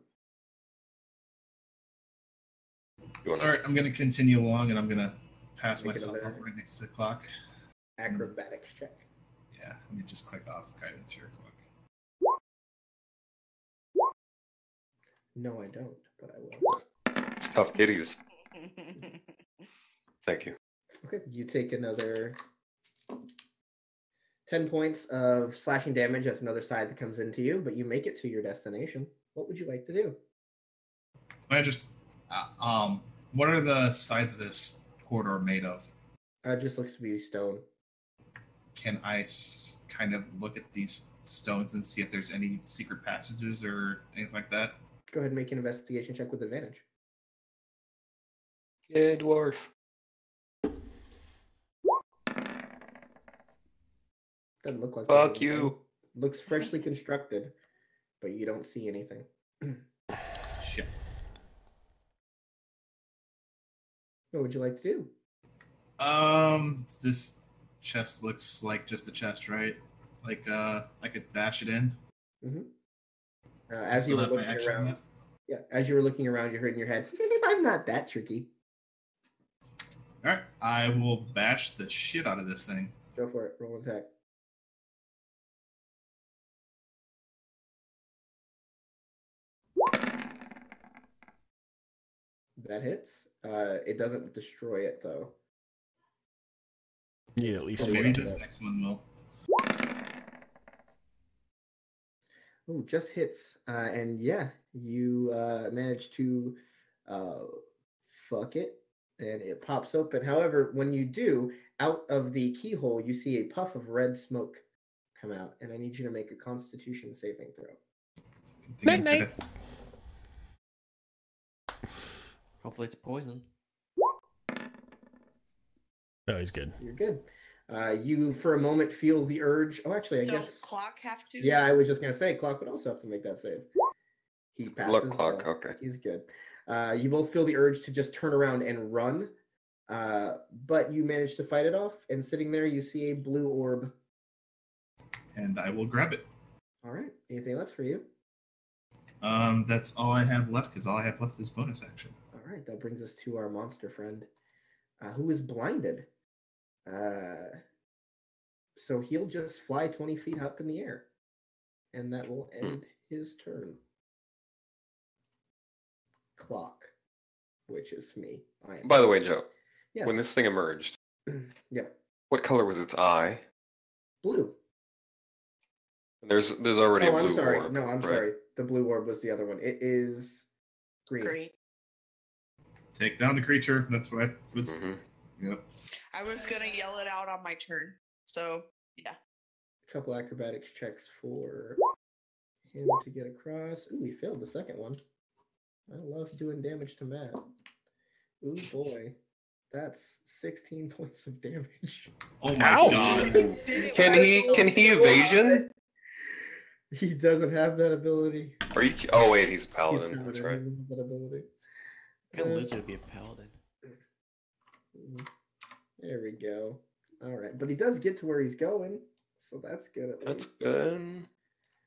[SPEAKER 2] All right, I'm going to continue along, and I'm going to pass
[SPEAKER 5] Make
[SPEAKER 2] myself
[SPEAKER 5] another-
[SPEAKER 2] up right next to the clock.
[SPEAKER 5] Acrobatics check.
[SPEAKER 2] Yeah, let me just click off guidance here quick.
[SPEAKER 5] No, I don't, but I will.
[SPEAKER 6] It's tough kitties. Thank you.
[SPEAKER 5] Okay, you take another 10 points of slashing damage as another side that comes into you, but you make it to your destination. What would you like to do?
[SPEAKER 2] I just, what are the sides of this corridor made of?
[SPEAKER 5] It just looks to be stone.
[SPEAKER 2] Can I kind of look at these stones and see if there's any secret passages or anything like that?
[SPEAKER 5] Go ahead and make an investigation check with advantage.
[SPEAKER 6] Yeah, dwarf.
[SPEAKER 5] Doesn't look like
[SPEAKER 6] Fuck
[SPEAKER 5] there's
[SPEAKER 6] you.
[SPEAKER 5] anything. Looks freshly constructed, but you don't see anything.
[SPEAKER 2] Shit.
[SPEAKER 5] What would you like to do?
[SPEAKER 2] This chest looks like just a chest, right? Like, I could bash it in.
[SPEAKER 5] As you were
[SPEAKER 2] Still have my
[SPEAKER 5] looking
[SPEAKER 2] action
[SPEAKER 5] around,
[SPEAKER 2] left.
[SPEAKER 5] yeah, as you were looking around, you heard in your head, "I'm not that tricky."
[SPEAKER 2] All right, I will bash the shit out of this thing.
[SPEAKER 5] Go for it. Roll attack. That hits. It doesn't destroy it though.
[SPEAKER 1] Yeah, at least
[SPEAKER 2] So
[SPEAKER 1] do
[SPEAKER 2] maybe
[SPEAKER 1] it.
[SPEAKER 2] this next one will.
[SPEAKER 5] Oh, just hits. And yeah, you manage to fuck it, and it pops open. However, when you do, out of the keyhole, you see a puff of red smoke come out, and I need you to make a Constitution saving throw.
[SPEAKER 1] Night, night.
[SPEAKER 4] Hopefully it's poison.
[SPEAKER 1] No, he's good.
[SPEAKER 5] You're good. You, for a moment, feel the urge. Oh, actually, I
[SPEAKER 3] Don't
[SPEAKER 5] guess.
[SPEAKER 3] clock have to?
[SPEAKER 5] Yeah, I was just gonna say, Clock would also have to make that save. He passes.
[SPEAKER 6] Look, Clock,
[SPEAKER 5] well.
[SPEAKER 6] okay.
[SPEAKER 5] He's good. You both feel the urge to just turn around and run, but you manage to fight it off. And sitting there, you see a blue orb.
[SPEAKER 2] And I will grab it.
[SPEAKER 5] All right. Anything left for you?
[SPEAKER 2] That's all I have left because all I have left is bonus action.
[SPEAKER 5] All right. That brings us to our monster friend, who is blinded. So he'll just fly 20 feet up in the air, and that will end his turn. Clock, which is me.
[SPEAKER 6] By the way, Joe,
[SPEAKER 5] Yes.
[SPEAKER 6] when this thing emerged,
[SPEAKER 5] Yeah.
[SPEAKER 6] what color was its eye?
[SPEAKER 5] Blue.
[SPEAKER 6] There's already a blue
[SPEAKER 5] I'm sorry.
[SPEAKER 6] orb,
[SPEAKER 5] No, I'm
[SPEAKER 6] right?
[SPEAKER 5] sorry. The blue orb was the other one. It is green.
[SPEAKER 3] Great.
[SPEAKER 2] Take down the creature. That's what I was.
[SPEAKER 6] Mm-hmm.
[SPEAKER 2] Yep.
[SPEAKER 3] I was gonna yell it out on my turn. So yeah.
[SPEAKER 5] A couple acrobatics checks for him to get across. Ooh, he failed the second one. I love doing damage to Matt. Ooh boy. That's 16 points of damage.
[SPEAKER 2] Oh my
[SPEAKER 1] Ouch.
[SPEAKER 2] god.
[SPEAKER 6] Can he evasion?
[SPEAKER 5] He doesn't have that ability.
[SPEAKER 6] Are you? Oh wait, he's a
[SPEAKER 5] He's
[SPEAKER 6] paladin.
[SPEAKER 5] paladin,
[SPEAKER 6] That's
[SPEAKER 5] he
[SPEAKER 6] right.
[SPEAKER 5] doesn't have that ability.
[SPEAKER 4] A lizard would be a paladin.
[SPEAKER 5] There we go. All right, but he does get to where he's going, so that's good at
[SPEAKER 6] That's
[SPEAKER 5] least.
[SPEAKER 6] good.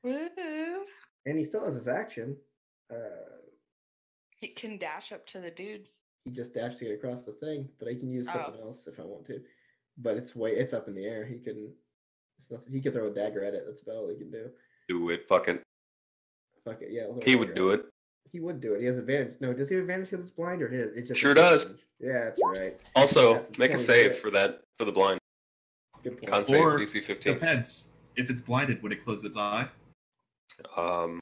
[SPEAKER 3] Woo.
[SPEAKER 5] And he still has his action.
[SPEAKER 3] He can dash up to the dude.
[SPEAKER 5] He just dashed to get across the thing, but I can use
[SPEAKER 3] Oh.
[SPEAKER 5] something else if I want to. But it's up in the air. He can. It's nothing. He can throw a dagger at it. That's about all he can do.
[SPEAKER 6] Do it. Fuck it.
[SPEAKER 5] Fuck it. Yeah. I'll throw
[SPEAKER 6] He
[SPEAKER 5] a
[SPEAKER 6] would
[SPEAKER 5] dagger
[SPEAKER 6] do
[SPEAKER 5] at
[SPEAKER 6] it.
[SPEAKER 5] He would do it. He has advantage. No, does he have advantage because it's blind or his? It just
[SPEAKER 6] Sure
[SPEAKER 5] has
[SPEAKER 6] does.
[SPEAKER 5] advantage? Yeah, that's right.
[SPEAKER 6] Also,
[SPEAKER 5] That's
[SPEAKER 6] make a
[SPEAKER 5] 26.
[SPEAKER 6] save for the blind.
[SPEAKER 5] Good point.
[SPEAKER 6] Con save
[SPEAKER 2] Or
[SPEAKER 6] DC 15.
[SPEAKER 2] Depends. If it's blinded, would it close its eye?
[SPEAKER 5] I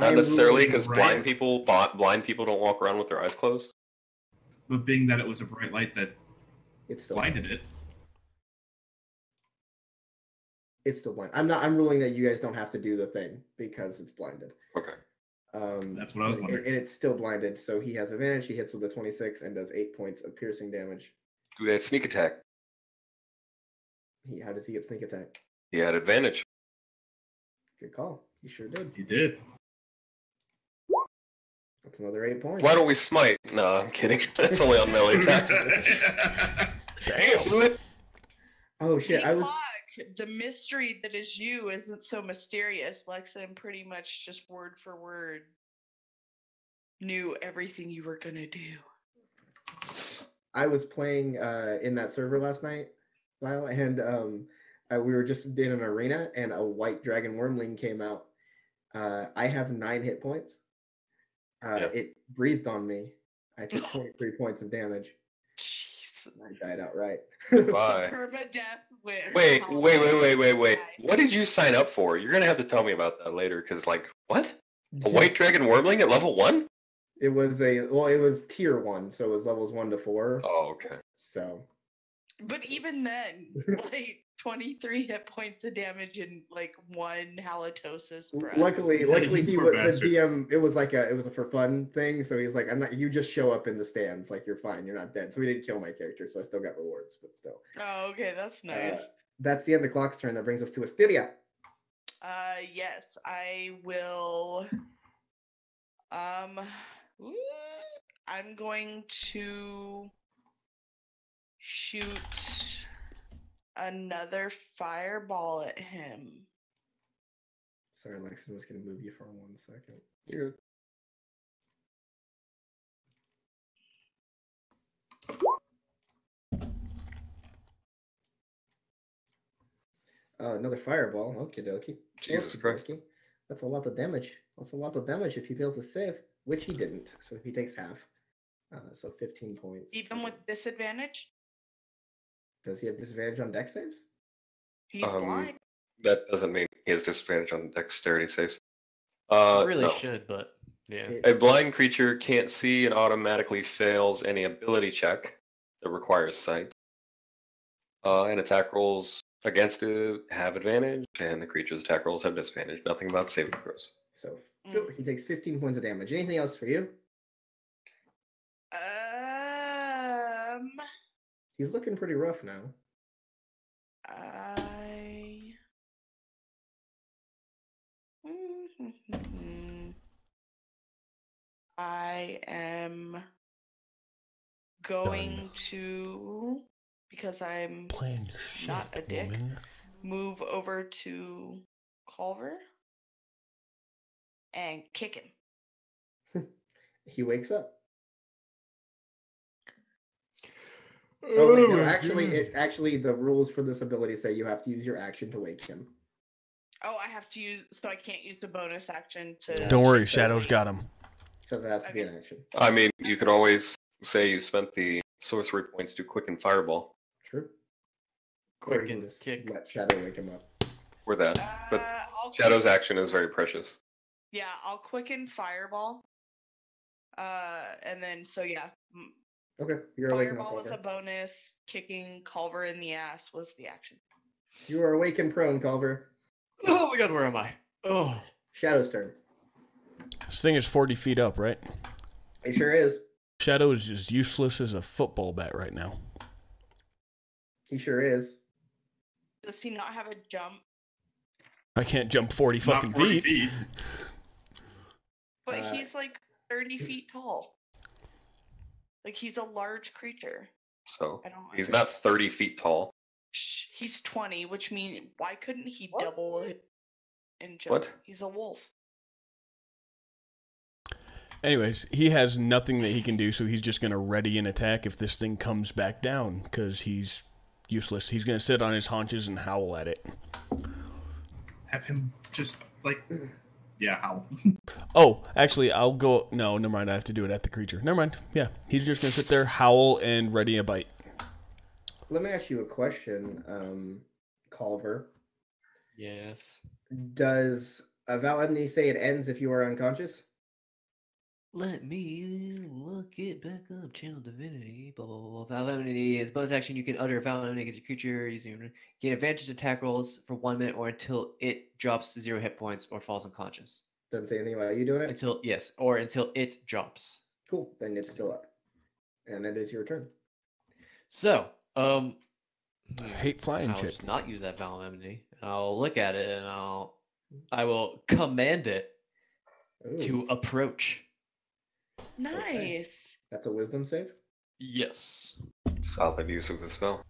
[SPEAKER 6] Not
[SPEAKER 5] am
[SPEAKER 6] necessarily
[SPEAKER 5] ruling-
[SPEAKER 6] because
[SPEAKER 2] right.
[SPEAKER 6] blind people don't walk around with their eyes closed.
[SPEAKER 2] But being that it was a bright light that
[SPEAKER 5] It's still
[SPEAKER 2] blinded it.
[SPEAKER 5] It's still blind. I'm ruling that you guys don't have to do the thing because it's blinded.
[SPEAKER 6] Okay.
[SPEAKER 2] That's what I was wondering.
[SPEAKER 5] And it's still blinded, so he has advantage. He hits with a 26 and does 8 points of piercing damage.
[SPEAKER 6] Do that sneak attack.
[SPEAKER 5] How does he get sneak attack?
[SPEAKER 6] He had advantage.
[SPEAKER 5] Good call. He sure did.
[SPEAKER 2] He did.
[SPEAKER 5] That's another 8 points.
[SPEAKER 6] Why don't we smite? No, I'm kidding. That's only on melee attacks. Damn.
[SPEAKER 5] Oh shit!
[SPEAKER 3] Hey,
[SPEAKER 5] I was.
[SPEAKER 3] Clock, the mystery that is you isn't so mysterious. Lexa pretty much just word for word knew everything you were gonna do.
[SPEAKER 5] I was playing in that server last night, Lyle, and we were just in an arena, and a white dragon wormling came out. I have 9 hit points. It breathed on me. I took 23 points of damage.
[SPEAKER 3] Jeez.
[SPEAKER 5] I died outright.
[SPEAKER 6] Bye.
[SPEAKER 3] Permadeath win.
[SPEAKER 6] Wait. What did you sign up for? You're gonna have to tell me about that later, because what? A white dragon wormling at level 1?
[SPEAKER 5] It was tier 1, so it was levels 1 to 4.
[SPEAKER 6] Oh, okay.
[SPEAKER 5] So.
[SPEAKER 3] But even then, 23 hit points of damage and 1 halitosis, bro.
[SPEAKER 5] Luckily, he
[SPEAKER 2] Poor
[SPEAKER 5] was the
[SPEAKER 2] bastard.
[SPEAKER 5] DM. It was a for fun thing. So he's like, I'm not. You just show up in the stands, you're fine. You're not dead. So he didn't kill my character, so I still got rewards. But still,
[SPEAKER 3] Oh, okay, that's nice.
[SPEAKER 5] that's the end of Clock's turn. That brings us to Asteria.
[SPEAKER 3] Yes, I will. I'm going to shoot another fireball at him.
[SPEAKER 5] Sorry, Lexon was going to move you for 1 second.
[SPEAKER 6] You're good.
[SPEAKER 5] Another fireball. Okie dokie.
[SPEAKER 6] Jesus
[SPEAKER 5] Okie
[SPEAKER 6] Christ.
[SPEAKER 5] dokie. That's a lot of damage. That's a lot of damage if he fails to save, which he didn't. So he takes half. So 15 points.
[SPEAKER 3] Even with disadvantage?
[SPEAKER 5] Does he have disadvantage on dex saves?
[SPEAKER 3] He's blind.
[SPEAKER 6] That doesn't mean he has disadvantage on dexterity saves.
[SPEAKER 4] Really
[SPEAKER 6] no.
[SPEAKER 4] should, but yeah.
[SPEAKER 6] A blind creature can't see and automatically fails any ability check that requires sight. And attack rolls against it have advantage, and the creature's attack rolls have disadvantage. Nothing about saving throws.
[SPEAKER 5] So he takes 15 points of damage. Anything else for you? He's looking pretty rough now.
[SPEAKER 3] I am going to, because I'm
[SPEAKER 1] Plan your shit,
[SPEAKER 3] not a dick,
[SPEAKER 1] woman.
[SPEAKER 3] move over to Culver and kick him.
[SPEAKER 5] He wakes up. Oh wait, no, actually the rules for this ability say you have to use your action to wake him.
[SPEAKER 3] Oh, I have to use, so I can't use the bonus action to.
[SPEAKER 1] Don't worry, Shadow's got him.
[SPEAKER 5] Says it has to be an action.
[SPEAKER 6] I mean, you could always say you spent the sorcery points to quicken fireball.
[SPEAKER 5] True.
[SPEAKER 4] Quick and kick.
[SPEAKER 5] Let Shadow wake him up.
[SPEAKER 6] Or that. But
[SPEAKER 3] I'll
[SPEAKER 6] Shadow's action is very precious.
[SPEAKER 3] Yeah, I'll quicken fireball. And then so yeah.
[SPEAKER 5] Okay, you're awakened.
[SPEAKER 3] Fireball was a bonus. Kicking Culver in the ass was the action.
[SPEAKER 5] You are awake and prone, Culver.
[SPEAKER 4] Oh my god, where am I? Oh.
[SPEAKER 5] Shadow's turn.
[SPEAKER 1] This thing is 40 feet up, right?
[SPEAKER 5] It sure is.
[SPEAKER 1] Shadow is as useless as a football bat right now.
[SPEAKER 5] He sure is.
[SPEAKER 3] Does he not have a jump?
[SPEAKER 1] I can't jump 40 fucking
[SPEAKER 2] Not 40
[SPEAKER 1] feet.
[SPEAKER 3] But he's like 30 feet tall. Like he's a large creature.
[SPEAKER 6] So
[SPEAKER 3] I don't
[SPEAKER 6] he's not 30 feet tall.
[SPEAKER 3] Shh, he's 20, which means why couldn't he double it and jump?
[SPEAKER 6] What?
[SPEAKER 3] He's a wolf.
[SPEAKER 1] Anyways, he has nothing that he can do, so he's just going to ready an attack if this thing comes back down, because he's useless. He's going to sit on his haunches and howl at it.
[SPEAKER 2] Have him just, like, yeah, howl.
[SPEAKER 1] Oh, actually, I'll go... No, never mind. I have to do it at the creature. Never mind. Yeah, he's just going to sit there, howl, and ready a bite.
[SPEAKER 5] Let me ask you a question, Culver.
[SPEAKER 4] Yes.
[SPEAKER 5] Does Valemny say it ends if you are unconscious?
[SPEAKER 4] Let me look it back up. Channel Divinity. Blah, blah, blah, blah. Valemny is bonus action. You can utter Valemny against your creature. You gain advantage attack rolls for 1 minute or until it drops to 0 hit points or falls unconscious.
[SPEAKER 5] Doesn't say anything about you doing it?
[SPEAKER 4] Until it drops.
[SPEAKER 5] Cool, then it's still up. And it is your turn.
[SPEAKER 4] So,
[SPEAKER 1] I hate flying
[SPEAKER 4] I'll
[SPEAKER 1] shit.
[SPEAKER 4] just not use that Valemny. I'll look at it and I will command it
[SPEAKER 5] Ooh,
[SPEAKER 4] to approach.
[SPEAKER 3] Nice.
[SPEAKER 5] Okay. That's a wisdom save?
[SPEAKER 4] Yes.
[SPEAKER 6] Solid use of the spell.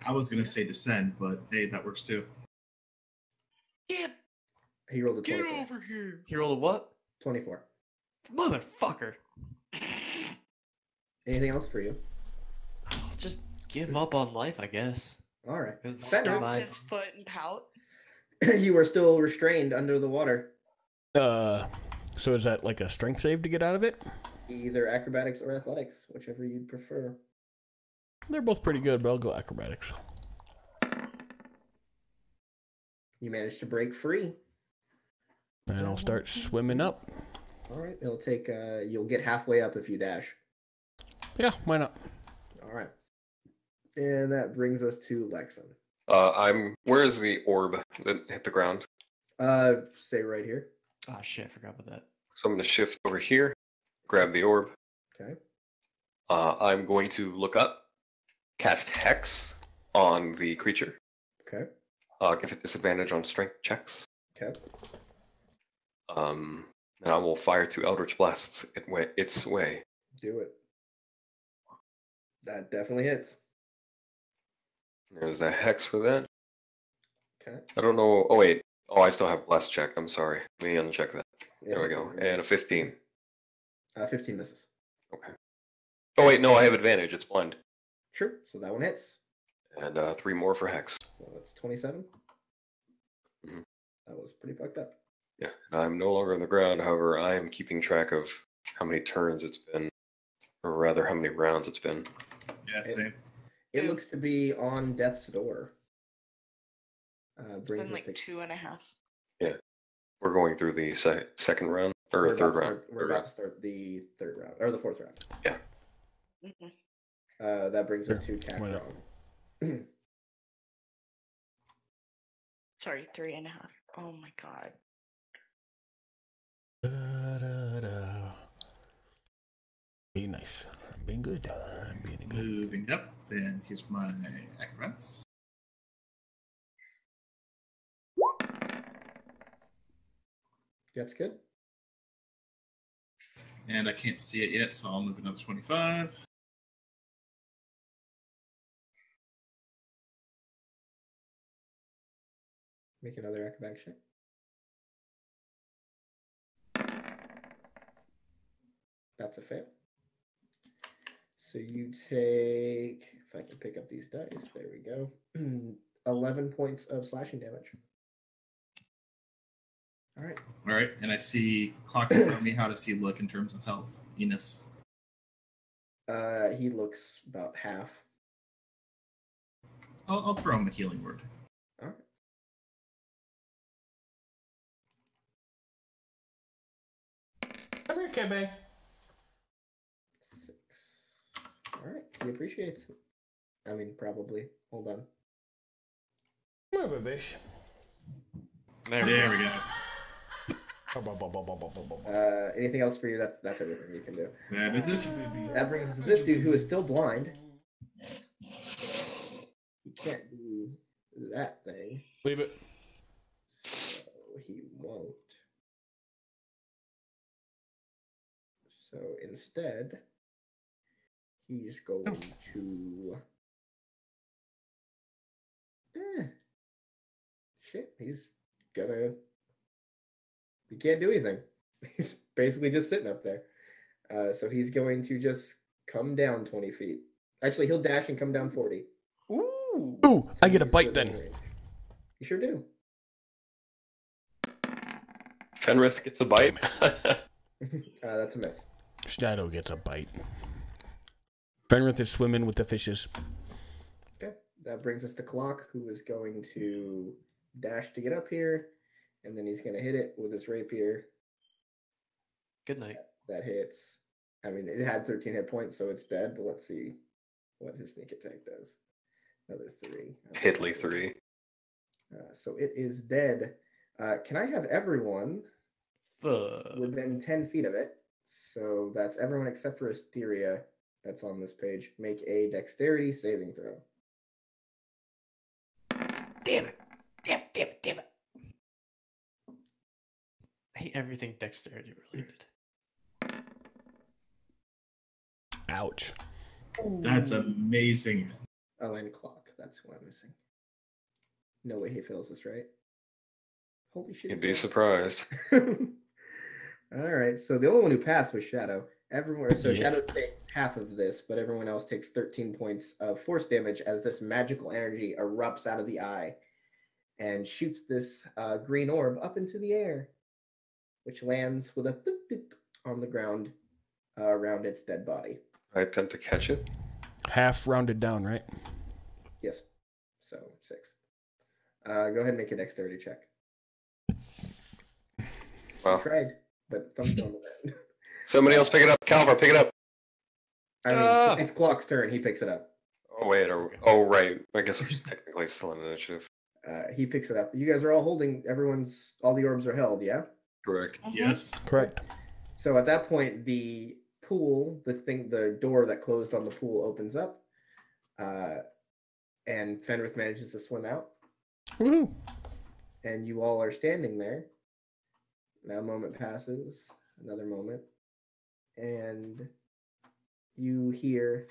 [SPEAKER 2] I was going to say descend, but hey, that works too.
[SPEAKER 3] Yeah,
[SPEAKER 5] He rolled a
[SPEAKER 3] get
[SPEAKER 5] 24.
[SPEAKER 3] over here.
[SPEAKER 4] He rolled a what?
[SPEAKER 5] 24.
[SPEAKER 4] Motherfucker.
[SPEAKER 5] Anything else for you?
[SPEAKER 4] I'll just give up on life, I guess.
[SPEAKER 5] All right.
[SPEAKER 4] It's
[SPEAKER 5] Fenrir.
[SPEAKER 4] fine.
[SPEAKER 3] His foot and pout.
[SPEAKER 5] You are still restrained under the water.
[SPEAKER 1] So is that like a strength save to get out of it?
[SPEAKER 5] Either acrobatics or athletics, whichever you'd prefer.
[SPEAKER 1] They're both pretty good, but I'll go acrobatics.
[SPEAKER 5] You managed to break free.
[SPEAKER 1] And I'll start swimming up.
[SPEAKER 5] All right. It'll take, you'll get halfway up if you dash.
[SPEAKER 1] Yeah, why not?
[SPEAKER 5] All right. And that brings us to Lexon.
[SPEAKER 6] Where is the orb that hit the ground?
[SPEAKER 5] Stay right here.
[SPEAKER 4] Oh shit, I forgot about that.
[SPEAKER 6] So I'm going to shift over here, grab the orb.
[SPEAKER 5] Okay.
[SPEAKER 6] I'm going to look up, cast Hex on the creature.
[SPEAKER 5] Okay.
[SPEAKER 6] Give it disadvantage on strength checks.
[SPEAKER 5] Okay.
[SPEAKER 6] And I will fire 2 Eldritch Blasts its way.
[SPEAKER 5] Do it. That definitely hits.
[SPEAKER 6] There's the Hex for that.
[SPEAKER 5] Okay.
[SPEAKER 6] I don't know. Oh, wait. Oh, I still have Blast check. I'm sorry. Let me uncheck that. There we go. And a 15.
[SPEAKER 5] 15 misses.
[SPEAKER 6] Okay. Oh, wait. No, I have advantage. It's blind.
[SPEAKER 5] Sure. So that one hits.
[SPEAKER 6] And 3 more for Hex.
[SPEAKER 5] So that's 27.
[SPEAKER 6] Mhm.
[SPEAKER 5] That was pretty fucked up.
[SPEAKER 6] Yeah. I'm no longer on the ground. However, I am keeping track of how many turns it's been. Or rather, how many rounds it's been.
[SPEAKER 2] Yeah, same.
[SPEAKER 5] It looks to be on death's door.
[SPEAKER 3] It's
[SPEAKER 5] Brings
[SPEAKER 3] been
[SPEAKER 5] us
[SPEAKER 3] like
[SPEAKER 5] to
[SPEAKER 3] 2.5.
[SPEAKER 6] Yeah. We're going through the second round. Or
[SPEAKER 5] we're
[SPEAKER 6] third
[SPEAKER 5] about to
[SPEAKER 6] round.
[SPEAKER 5] start- We're about to start the third round. Or the fourth round.
[SPEAKER 6] Yeah.
[SPEAKER 3] Mm-mm.
[SPEAKER 5] That brings us to
[SPEAKER 1] Why not?
[SPEAKER 5] Cacron.
[SPEAKER 3] Sorry, 3.5. Oh my god.
[SPEAKER 1] Be nice. I'm being good. I'm being good.
[SPEAKER 2] Moving up, and here's my acrobatics.
[SPEAKER 5] That's good.
[SPEAKER 2] And I can't see it yet, so I'll move another 25.
[SPEAKER 5] Make another acrobatic check. that's a fail. So you take, if I can pick up these dice, there we go. 11 points of slashing damage. All right.
[SPEAKER 2] All right, and I see Clock can tell me how does he look in terms of health, Enos.
[SPEAKER 5] He looks about half.
[SPEAKER 2] I'll throw him a healing word.
[SPEAKER 5] All right.
[SPEAKER 1] Come here, Kebe.
[SPEAKER 5] 6. All right. He appreciates it. I mean, probably. Hold on.
[SPEAKER 1] Come here, baby.
[SPEAKER 2] There we go.
[SPEAKER 5] Anything else for you? That's everything you can do.
[SPEAKER 2] That is it.
[SPEAKER 5] That brings us to this dude who is still blind. He can't do that thing.
[SPEAKER 1] Leave it.
[SPEAKER 5] So he won't. So instead, he's going to. Shit, he's gonna. He can't do anything. He's basically just sitting up there. So he's going to just come down 20 feet. Actually, he'll dash and come down 40.
[SPEAKER 4] Ooh.
[SPEAKER 1] Ooh, I get a
[SPEAKER 5] He's
[SPEAKER 1] bite
[SPEAKER 5] within
[SPEAKER 1] then.
[SPEAKER 5] range. You sure do.
[SPEAKER 6] Fenrith gets a bite.
[SPEAKER 5] That's a miss.
[SPEAKER 1] Shadow gets a bite. Fenrith is swimming with the fishes.
[SPEAKER 5] Okay, that brings us to Clock, who is going to dash to get up here, and then he's going to hit it with his rapier.
[SPEAKER 4] Good night.
[SPEAKER 5] That hits. I mean, it had 13 hit points, so it's dead, but let's see what his sneak attack does. Another 3.
[SPEAKER 6] Piddly 3.
[SPEAKER 5] So it is dead. Can I have everyone within 10 feet of it? So that's everyone except for Asteria that's on this page. Make a dexterity saving throw.
[SPEAKER 4] Damn it. Damn it. I hate everything dexterity related.
[SPEAKER 1] Ouch.
[SPEAKER 2] That's amazing.
[SPEAKER 5] Oh, and Clock. That's what I'm missing. No way he fails this, right? Holy shit.
[SPEAKER 6] You'd be surprised.
[SPEAKER 5] All right. So the only one who passed was Shadow. Everyone. So
[SPEAKER 1] Yeah.
[SPEAKER 5] Shadow takes half of this, but everyone else takes 13 points of force damage as this magical energy erupts out of the eye and shoots this green orb up into the air, which lands with a thunk, thunk on the ground around its dead body.
[SPEAKER 6] I attempt to catch it.
[SPEAKER 1] Half rounded down, right?
[SPEAKER 5] Yes. So 6. Go ahead and make a dexterity check.
[SPEAKER 6] Wow.
[SPEAKER 5] I tried, but thumped on the ground.
[SPEAKER 6] Somebody else pick it up. Calvar, pick it up.
[SPEAKER 5] I mean, it's Clock's turn. He picks it up.
[SPEAKER 6] Oh, wait. Oh, right. I guess we're just technically still in initiative.
[SPEAKER 5] He picks it up. You guys are all holding. All the orbs are held. Yeah.
[SPEAKER 6] Correct.
[SPEAKER 2] Yes.
[SPEAKER 1] Correct.
[SPEAKER 5] So at that point, the pool, the door that closed on the pool opens up, and Fenrith manages to swim out,
[SPEAKER 1] Woohoo.
[SPEAKER 5] and you all are standing there. Now a moment passes, another moment, and you hear.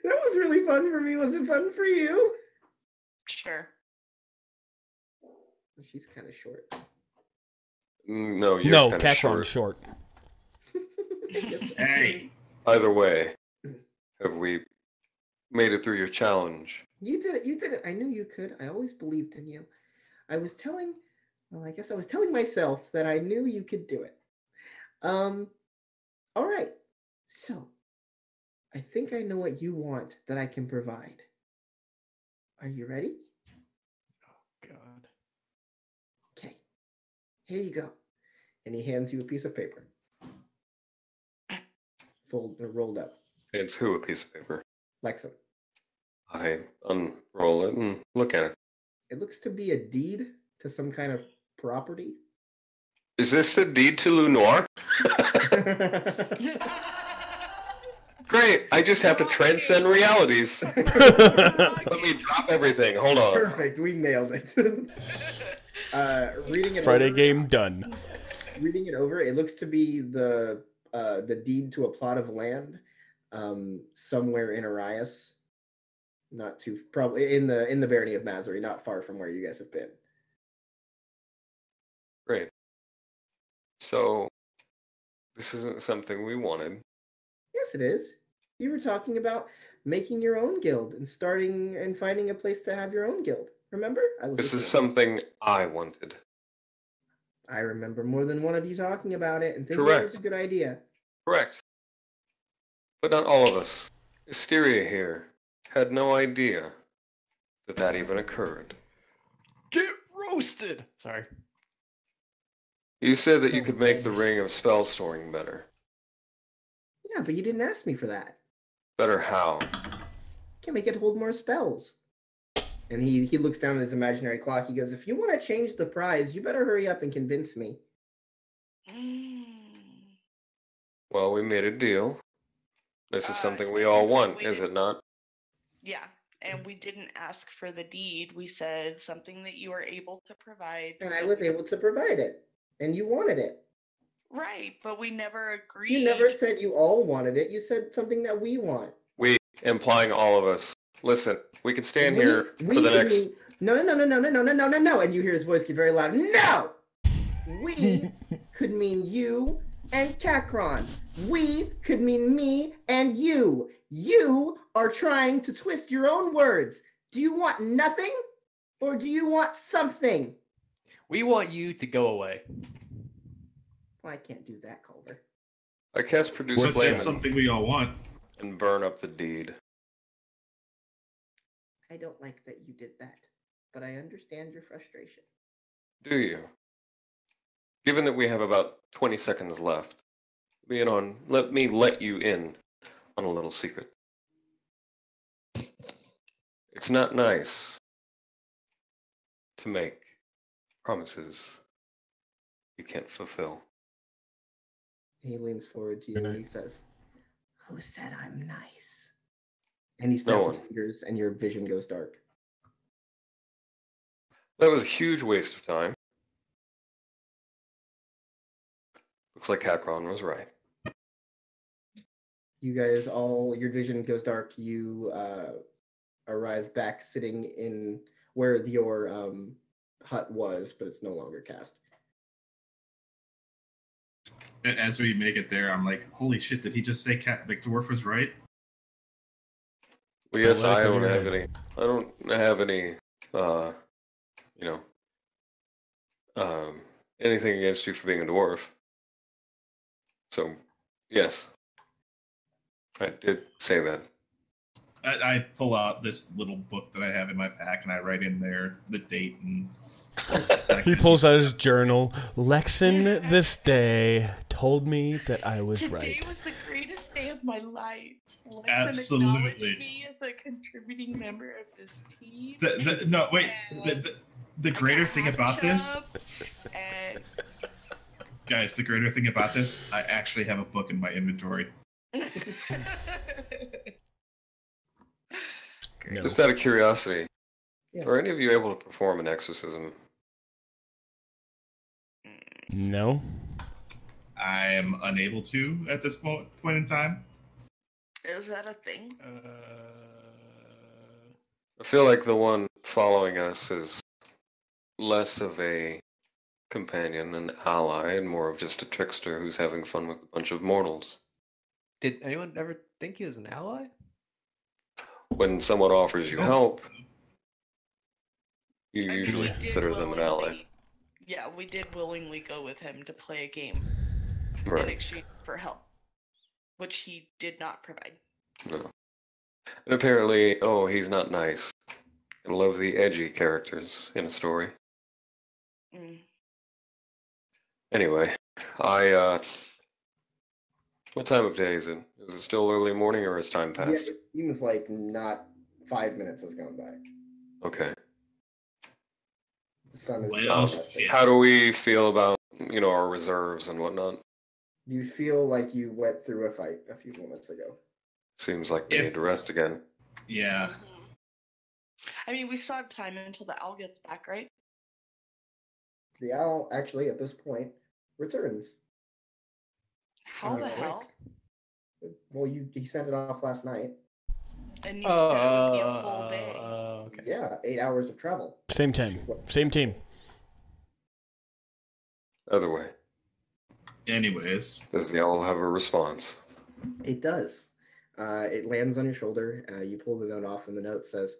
[SPEAKER 5] That was really fun for me. Was it fun for you?
[SPEAKER 3] Sure.
[SPEAKER 5] She's kind of short.
[SPEAKER 6] No, you're
[SPEAKER 1] No,
[SPEAKER 6] kind of
[SPEAKER 1] Cacron's
[SPEAKER 6] short.
[SPEAKER 1] short.
[SPEAKER 2] Hey.
[SPEAKER 6] Either way, have we made it through your challenge?
[SPEAKER 5] You did it. You did it. I knew you could. I always believed in you. I guess I was telling myself that I knew you could do it. All right. So, I think I know what you want that I can provide. Are you ready?
[SPEAKER 4] Oh, God.
[SPEAKER 5] Okay. Here you go. And he hands you a piece of paper. Rolled up.
[SPEAKER 6] It's who a piece of paper.
[SPEAKER 5] Lexum.
[SPEAKER 6] I unroll it and look at it.
[SPEAKER 5] It looks to be a deed to some kind of property.
[SPEAKER 6] Is this a deed to Lunoir? Great. I just have to transcend realities. Let me drop everything. Hold on.
[SPEAKER 5] Perfect. We nailed it. Reading it
[SPEAKER 1] Friday
[SPEAKER 5] over,
[SPEAKER 1] game done.
[SPEAKER 5] Reading it over, it looks to be the deed to a plot of land somewhere in Arias. Not too probably in the barony of Mazari, not far from where you guys have been.
[SPEAKER 6] So, this isn't something we wanted.
[SPEAKER 5] Yes, it is. You were talking about making your own guild and starting and finding a place to have your own guild. Remember?
[SPEAKER 6] This is something I wanted.
[SPEAKER 5] I remember more than one of you talking about it and thinking it
[SPEAKER 6] Correct.
[SPEAKER 5] was a good idea.
[SPEAKER 6] Correct. But not all of us. Hysteria here had no idea that that even occurred.
[SPEAKER 4] Get roasted! Sorry.
[SPEAKER 6] You said that you could make the ring of spell storing better.
[SPEAKER 5] Yeah, but you didn't ask me for that.
[SPEAKER 6] Better how?
[SPEAKER 5] Can make it hold more spells. And he looks down at his imaginary clock. He goes, if you want to change the prize, you better hurry up and convince me.
[SPEAKER 6] Well, we made a deal. This is something we all want, is it not?
[SPEAKER 3] Yeah, and we didn't ask for the deed. We said something that you were able to provide.
[SPEAKER 5] And I was able to provide it. And you wanted it.
[SPEAKER 3] Right, but we never agreed.
[SPEAKER 5] You never said you all wanted it. You said something that we want.
[SPEAKER 6] We, implying all of us. Listen, we could stand here for the next...
[SPEAKER 5] No. And you hear his voice get very loud. No! We could mean you and Kakron. We could mean me and you. You are trying to twist your own words. Do you want nothing? Or do you want something?
[SPEAKER 4] We want you to go away.
[SPEAKER 5] Well, I can't do that, Culver.
[SPEAKER 6] I cast Produce
[SPEAKER 2] So
[SPEAKER 6] Flame
[SPEAKER 2] that's something we all want.
[SPEAKER 6] and burn up the deed.
[SPEAKER 5] I don't like that you did that, but I understand your frustration.
[SPEAKER 6] Do you? Given that we have about 20 seconds left, let me let you in on a little secret. It's not nice to make promises you can't fulfill.
[SPEAKER 5] He leans forward to you
[SPEAKER 1] Good
[SPEAKER 5] and
[SPEAKER 1] night.
[SPEAKER 5] he says, who said I'm nice? And he
[SPEAKER 6] No
[SPEAKER 5] snaps
[SPEAKER 6] one.
[SPEAKER 5] his fingers and your vision goes dark.
[SPEAKER 6] That was a huge waste of time. Looks like Kakron was right.
[SPEAKER 5] You guys all, your vision goes dark. You arrive back sitting in where your hut was, but it's no longer cast.
[SPEAKER 2] As we make it there, I'm like, holy shit, did he just say the dwarf was right?
[SPEAKER 6] Well, yes, I
[SPEAKER 1] Likely
[SPEAKER 6] don't have
[SPEAKER 1] right.
[SPEAKER 6] any. I don't have any. Anything against you for being a dwarf. So, yes, I did say that.
[SPEAKER 2] I pull out this little book that I have in my pack and I write in there the date and.
[SPEAKER 1] He pulls out his journal. Lexin this day told me that I was
[SPEAKER 3] Today
[SPEAKER 1] right.
[SPEAKER 3] was the greatest day of my life. Lexi
[SPEAKER 2] Absolutely.
[SPEAKER 3] acknowledged me as a contributing member of this team.
[SPEAKER 2] No, wait.
[SPEAKER 3] And
[SPEAKER 2] The greater thing about this,
[SPEAKER 3] and
[SPEAKER 2] guys, the greater thing about this, I actually have a book in my inventory.
[SPEAKER 1] No.
[SPEAKER 6] Just out of curiosity,
[SPEAKER 5] Yeah.
[SPEAKER 6] are any of you able to perform an exorcism?
[SPEAKER 1] No.
[SPEAKER 2] I am unable to at this point in time.
[SPEAKER 3] Is that a thing?
[SPEAKER 6] I feel like the one following us is less of a companion, an ally, and more of just a trickster who's having fun with a bunch of mortals.
[SPEAKER 4] Did anyone ever think he was an ally?
[SPEAKER 6] When someone offers you
[SPEAKER 2] Oh.
[SPEAKER 6] help, you
[SPEAKER 3] I mean,
[SPEAKER 6] usually
[SPEAKER 3] we did
[SPEAKER 6] consider them an ally.
[SPEAKER 3] willingly- Yeah, we did willingly go with him to play a game in
[SPEAKER 6] Right.
[SPEAKER 3] exchange for help, which he did not provide.
[SPEAKER 6] No. And apparently, he's not nice. I love the edgy characters in a story.
[SPEAKER 3] Mm.
[SPEAKER 6] Anyway, what time of day is it? Is it still early morning or has time
[SPEAKER 5] Yeah,
[SPEAKER 6] passed?
[SPEAKER 5] it seems like not 5 minutes has gone by.
[SPEAKER 6] Okay.
[SPEAKER 5] The sun is
[SPEAKER 2] Well,
[SPEAKER 5] not
[SPEAKER 2] shit.
[SPEAKER 5] setting.
[SPEAKER 6] How do we feel about, our reserves and whatnot?
[SPEAKER 5] You feel like you went through a fight a few moments ago.
[SPEAKER 6] Seems like we
[SPEAKER 2] If-
[SPEAKER 6] need to rest again.
[SPEAKER 2] Yeah.
[SPEAKER 3] I mean, we still have time until the owl gets back, right?
[SPEAKER 5] The owl, actually, at this point, returns.
[SPEAKER 3] How the
[SPEAKER 5] Alright.
[SPEAKER 3] hell?
[SPEAKER 5] Well, he sent it off last night.
[SPEAKER 3] And you said it would be a full day.
[SPEAKER 4] Okay.
[SPEAKER 5] Yeah, 8 hours of travel.
[SPEAKER 1] Same time. Same team.
[SPEAKER 6] Either way.
[SPEAKER 2] Anyways,
[SPEAKER 6] Does the owl have a response?
[SPEAKER 5] It does. It lands on your shoulder. You pull the note off, and the note says,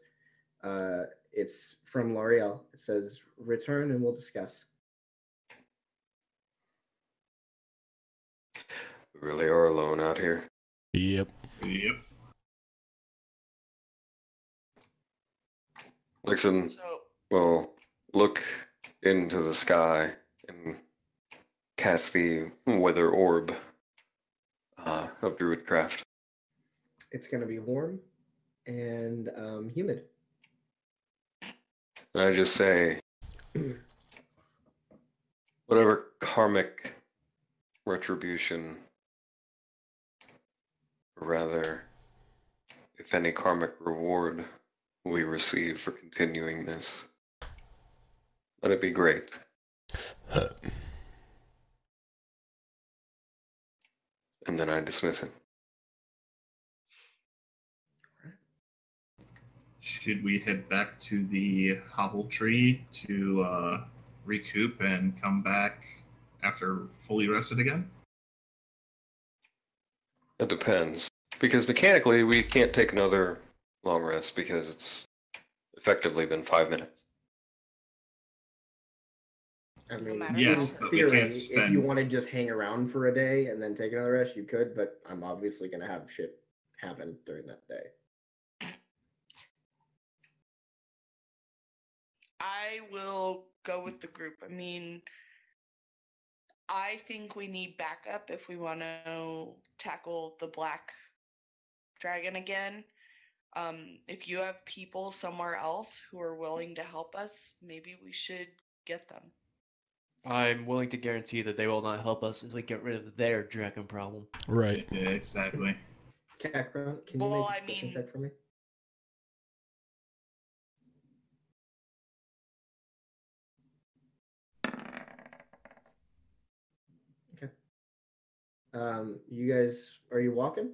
[SPEAKER 5] it's from L'Oreal. It says, return and we'll discuss.
[SPEAKER 6] We really are alone out here.
[SPEAKER 1] Yep.
[SPEAKER 2] yep.
[SPEAKER 6] Nixon
[SPEAKER 3] So
[SPEAKER 6] will look into the sky and cast the weather orb of Druidcraft.
[SPEAKER 5] It's going to be warm and humid.
[SPEAKER 6] And I just say, whatever karmic retribution, or rather, if any karmic reward we receive for continuing this, let it be great. And then I dismiss him.
[SPEAKER 2] Should we head back to the hobble tree to recoup and come back after fully rested again?
[SPEAKER 6] It depends. Because mechanically, we can't take another long rest because it's effectively been 5 minutes.
[SPEAKER 5] I mean,
[SPEAKER 3] matter
[SPEAKER 2] Yes,
[SPEAKER 3] how.
[SPEAKER 2] but
[SPEAKER 5] in
[SPEAKER 2] we
[SPEAKER 5] theory,
[SPEAKER 2] can't
[SPEAKER 5] if
[SPEAKER 2] spend.
[SPEAKER 5] you want to just hang around for a day and then take another rest, you could, but I'm obviously going to have shit happen during that day.
[SPEAKER 3] I will go with the group. I mean, I think we need backup if we want to tackle the black dragon again. If you have people somewhere else who are willing to help us, maybe we should get them.
[SPEAKER 4] I'm willing to guarantee that they will not help us until we get rid of their dragon problem.
[SPEAKER 1] Right.
[SPEAKER 2] Yeah, exactly.
[SPEAKER 5] Kakra, can you
[SPEAKER 3] Well,
[SPEAKER 5] make a
[SPEAKER 3] I
[SPEAKER 5] perception
[SPEAKER 3] mean-
[SPEAKER 5] check for me? Okay. You guys, are you walking?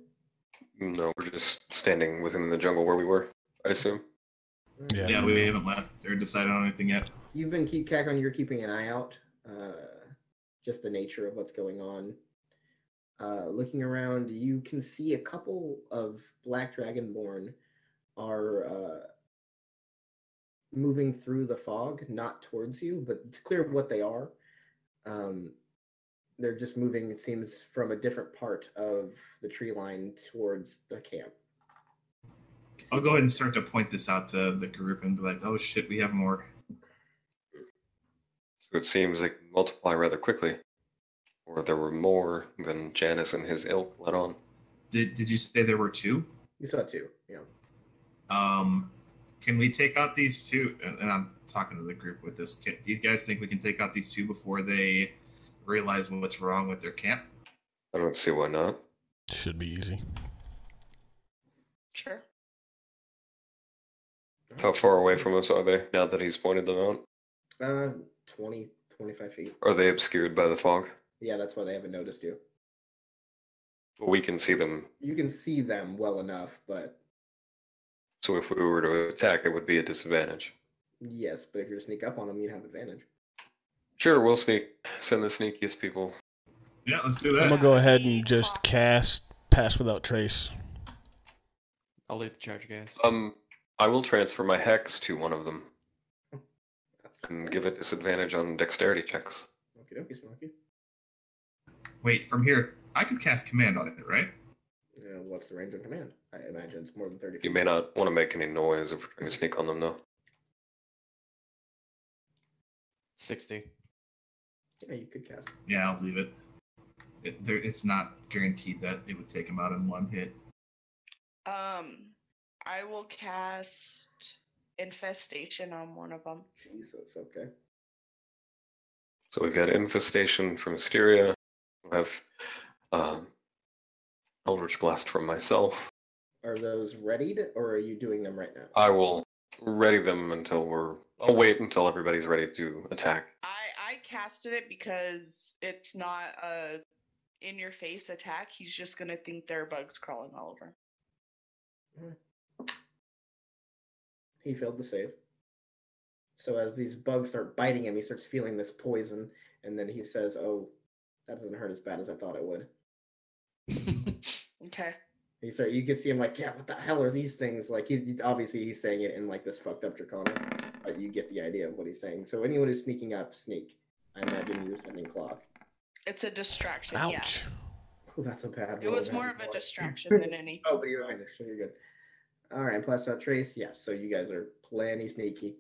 [SPEAKER 6] No, we're just standing within the jungle where we were, I assume.
[SPEAKER 1] Yeah.
[SPEAKER 2] Yeah, we haven't left or decided on anything yet.
[SPEAKER 5] You've been you're keeping an eye out. Just the nature of what's going on. Looking around, you can see a couple of black dragonborn are moving through the fog, not towards you, but it's clear what they are. They're just moving, it seems, from a different part of the tree line towards the camp.
[SPEAKER 2] I'll go ahead and start to point this out to the group and be like, oh shit, we have more.
[SPEAKER 6] So it seems they can multiply rather quickly. Or there were more than Janus and his ilk let on.
[SPEAKER 2] Did you say there were two?
[SPEAKER 5] You saw two, yeah.
[SPEAKER 2] Can we take out these two? And I'm talking to the group with this. Do you guys think we can take out these two before they realize what's wrong with their camp?
[SPEAKER 6] I don't see why not.
[SPEAKER 1] Should be easy.
[SPEAKER 3] Sure.
[SPEAKER 6] How far away from us are they now that he's pointed them out?
[SPEAKER 5] 20, 25 feet.
[SPEAKER 6] Are they obscured by the fog?
[SPEAKER 5] Yeah, that's why they haven't noticed you.
[SPEAKER 6] Well, we can see them.
[SPEAKER 5] You can see them well enough, but
[SPEAKER 6] So if we were to attack, it would be a disadvantage.
[SPEAKER 5] yes, but if you sneak up on them, you'd have advantage.
[SPEAKER 6] Sure, we'll send the sneakiest people.
[SPEAKER 2] Yeah, let's do
[SPEAKER 1] I'm
[SPEAKER 2] that.
[SPEAKER 1] gonna go ahead and just cast Pass Without Trace.
[SPEAKER 4] I'll leave the charge, guys.
[SPEAKER 6] I will transfer my hex to one of them and give it disadvantage on dexterity checks.
[SPEAKER 5] Okie dokie, Smoky.
[SPEAKER 2] Wait, from here, I could cast command on it, right?
[SPEAKER 5] What's the range of command? I imagine it's more than 30 feet.
[SPEAKER 6] You may not want to make any noise if we're trying to sneak on them, though.
[SPEAKER 4] 60.
[SPEAKER 5] Yeah, you could cast.
[SPEAKER 2] Yeah, I'll leave it. It's not guaranteed that it would take him out in one hit.
[SPEAKER 3] I will cast Infestation on one of them.
[SPEAKER 5] Jesus, okay.
[SPEAKER 6] So we've got Infestation from Mysteria. We have Eldritch Blast from myself.
[SPEAKER 5] Are those readied, or are you doing them right now?
[SPEAKER 6] I will ready them until I'll wait until everybody's ready to attack.
[SPEAKER 3] I casted it because it's not a in-your-face attack. He's just gonna think there are bugs crawling all over.
[SPEAKER 5] He failed to save. So as these bugs start biting him, he starts feeling this poison, and then he says, "Oh, That doesn't hurt as bad as I thought it would.
[SPEAKER 3] Okay.
[SPEAKER 5] You can see him like, yeah, what the hell are these things? Like, he's saying it in like this fucked up draconic, but you get the idea of what he's saying. So anyone who's sneaking up, sneak. I imagine you're sending claw.
[SPEAKER 3] It's a distraction.
[SPEAKER 1] Ouch.
[SPEAKER 3] Yeah.
[SPEAKER 5] Oh, that's a bad
[SPEAKER 3] It
[SPEAKER 5] roll.
[SPEAKER 3] was more of a distraction than anything.
[SPEAKER 5] Oh, but you're finished, so you're good. All right, plus trace. Yeah, so you guys are plenty sneaky.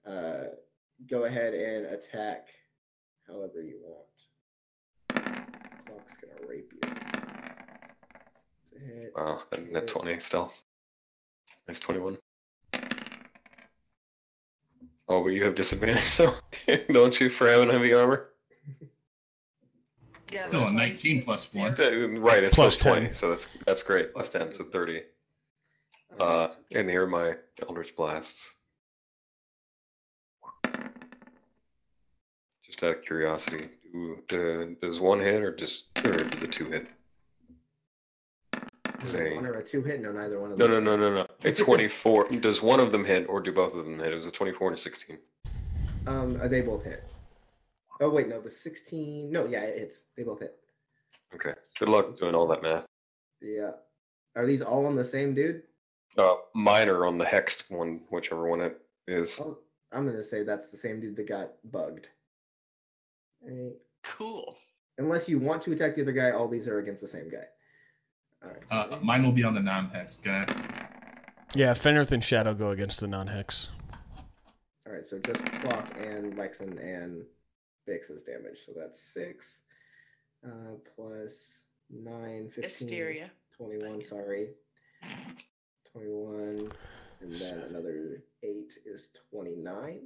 [SPEAKER 5] Go ahead and attack however you want. Clock's gonna rape you.
[SPEAKER 6] Wow, and at 20 still. Nice 21. Oh, but you have disadvantage, so don't you, for having heavy armor?
[SPEAKER 3] Yeah,
[SPEAKER 2] Still a
[SPEAKER 3] that's
[SPEAKER 2] 19 plus 1.
[SPEAKER 6] Right, it's
[SPEAKER 1] Plus
[SPEAKER 6] plus
[SPEAKER 1] 10.
[SPEAKER 6] 20, so that's great. Plus 10, so 30. And here are my Eldritch Blasts. Just out of curiosity, does one hit or do the two hit?
[SPEAKER 5] Is it one or a 2 hit? No, neither one of them.
[SPEAKER 6] No. It's 24. Does one of them hit or do both of them hit? It was a 24 and a 16.
[SPEAKER 5] They both hit. Oh wait, no, the 16. No, yeah, it hits. They both hit.
[SPEAKER 6] Okay. Good luck doing all that math.
[SPEAKER 5] Yeah. Are these all on the same dude?
[SPEAKER 6] Mine are on the hexed one, whichever one it is.
[SPEAKER 5] Oh, I'm gonna say that's the same dude that got bugged. Right.
[SPEAKER 3] cool.
[SPEAKER 5] Unless you want to attack the other guy, all these are against the same guy. All right.
[SPEAKER 2] Mine will be on the non-hex guy.
[SPEAKER 1] Yeah, Fenrith and Shadow go against the non-hex.
[SPEAKER 5] All right, so just Clock and Lexan and Bix's damage. So that's 6 plus 9, 15,
[SPEAKER 3] Hysteria.
[SPEAKER 5] 21, sorry. 21, and then another 8 is 29.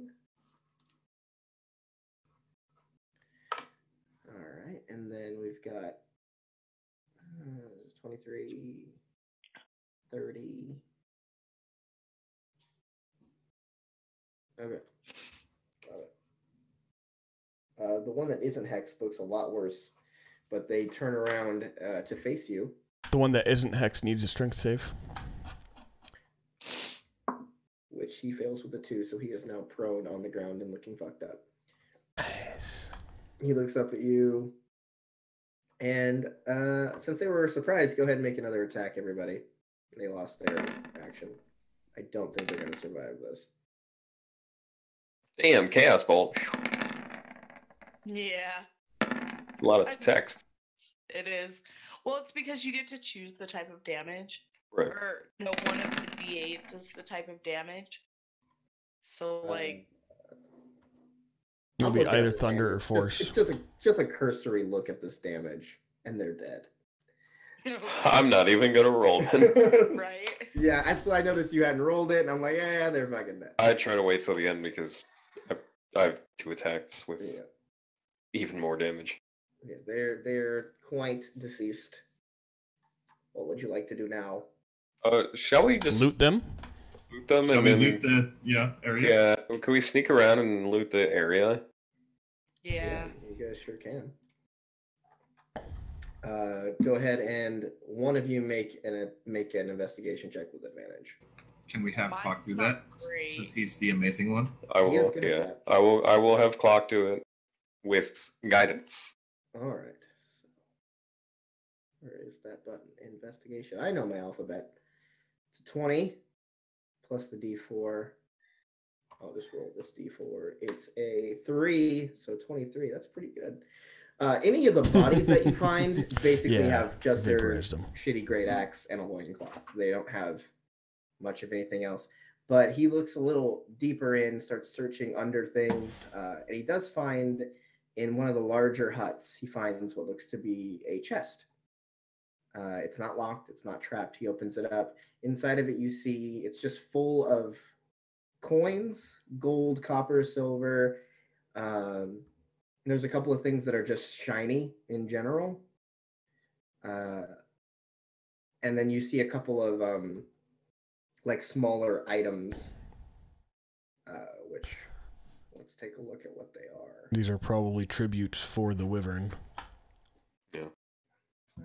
[SPEAKER 5] All right, and then we've got 23, 30. Okay, got it. The one that isn't hexed looks a lot worse, but they turn around to face you.
[SPEAKER 1] The one that isn't hex needs a strength save.
[SPEAKER 5] Which he fails with a 2, so he is now prone on the ground and looking fucked up.
[SPEAKER 1] Nice.
[SPEAKER 5] He looks up at you, and since they were surprised, go ahead and make another attack, everybody. They lost their action. I don't think they're going to survive this.
[SPEAKER 6] Damn, Chaos Bolt.
[SPEAKER 3] Yeah,
[SPEAKER 6] A lot of text.
[SPEAKER 3] it is. Well, it's because you get to choose the type of damage.
[SPEAKER 6] Right.
[SPEAKER 3] Or, no, one of the D8s is the type of damage. So, like...
[SPEAKER 1] It'll be
[SPEAKER 5] look at
[SPEAKER 1] either
[SPEAKER 5] the
[SPEAKER 1] thunder or
[SPEAKER 5] damage.
[SPEAKER 1] force.
[SPEAKER 5] It's just a cursory look at this damage, and they're dead.
[SPEAKER 6] I'm not even going to roll then.
[SPEAKER 3] Right?
[SPEAKER 5] Yeah, that's why I noticed you hadn't rolled it, and I'm like, yeah, they're fucking dead.
[SPEAKER 6] I try to wait till the end because I have 2 attacks with even more damage.
[SPEAKER 5] Yeah, they're quite deceased. What would you like to do now?
[SPEAKER 6] Shall we just
[SPEAKER 1] Loot them?
[SPEAKER 6] loot them?
[SPEAKER 2] Shall
[SPEAKER 6] and
[SPEAKER 2] we
[SPEAKER 6] then,
[SPEAKER 2] loot the area?
[SPEAKER 6] Yeah, can we sneak around and loot the area?
[SPEAKER 3] Yeah.
[SPEAKER 5] You guys sure can. Go ahead and one of you make an investigation check with advantage.
[SPEAKER 2] Can we have
[SPEAKER 3] Mine's
[SPEAKER 2] Clock do
[SPEAKER 3] not
[SPEAKER 2] that?
[SPEAKER 3] great.
[SPEAKER 2] Since he's the amazing one.
[SPEAKER 6] I
[SPEAKER 5] He is
[SPEAKER 6] will.
[SPEAKER 5] good at
[SPEAKER 6] Yeah,
[SPEAKER 5] that.
[SPEAKER 6] I will have Clock do it with guidance.
[SPEAKER 5] All right. Where is that button? Investigation. I know my alphabet. It's a 20 plus the D4. I'll just roll this D4. It's a 3, so 23. That's pretty good. Any of the bodies that you find basically
[SPEAKER 1] Yeah,
[SPEAKER 5] have just their
[SPEAKER 1] vaporized them.
[SPEAKER 5] shitty great axe and a loincloth. They don't have much of anything else. But he looks a little deeper in, starts searching under things, and he does find in one of the larger huts, he finds what looks to be a chest. It's not locked, it's not trapped. He opens it up. Inside of it, you see it's just full of coins, gold, copper, silver. There's a couple of things that are just shiny in general. And then you see a couple of like smaller items, which let's take a look at what they are.
[SPEAKER 1] These are probably tributes for the Wyvern.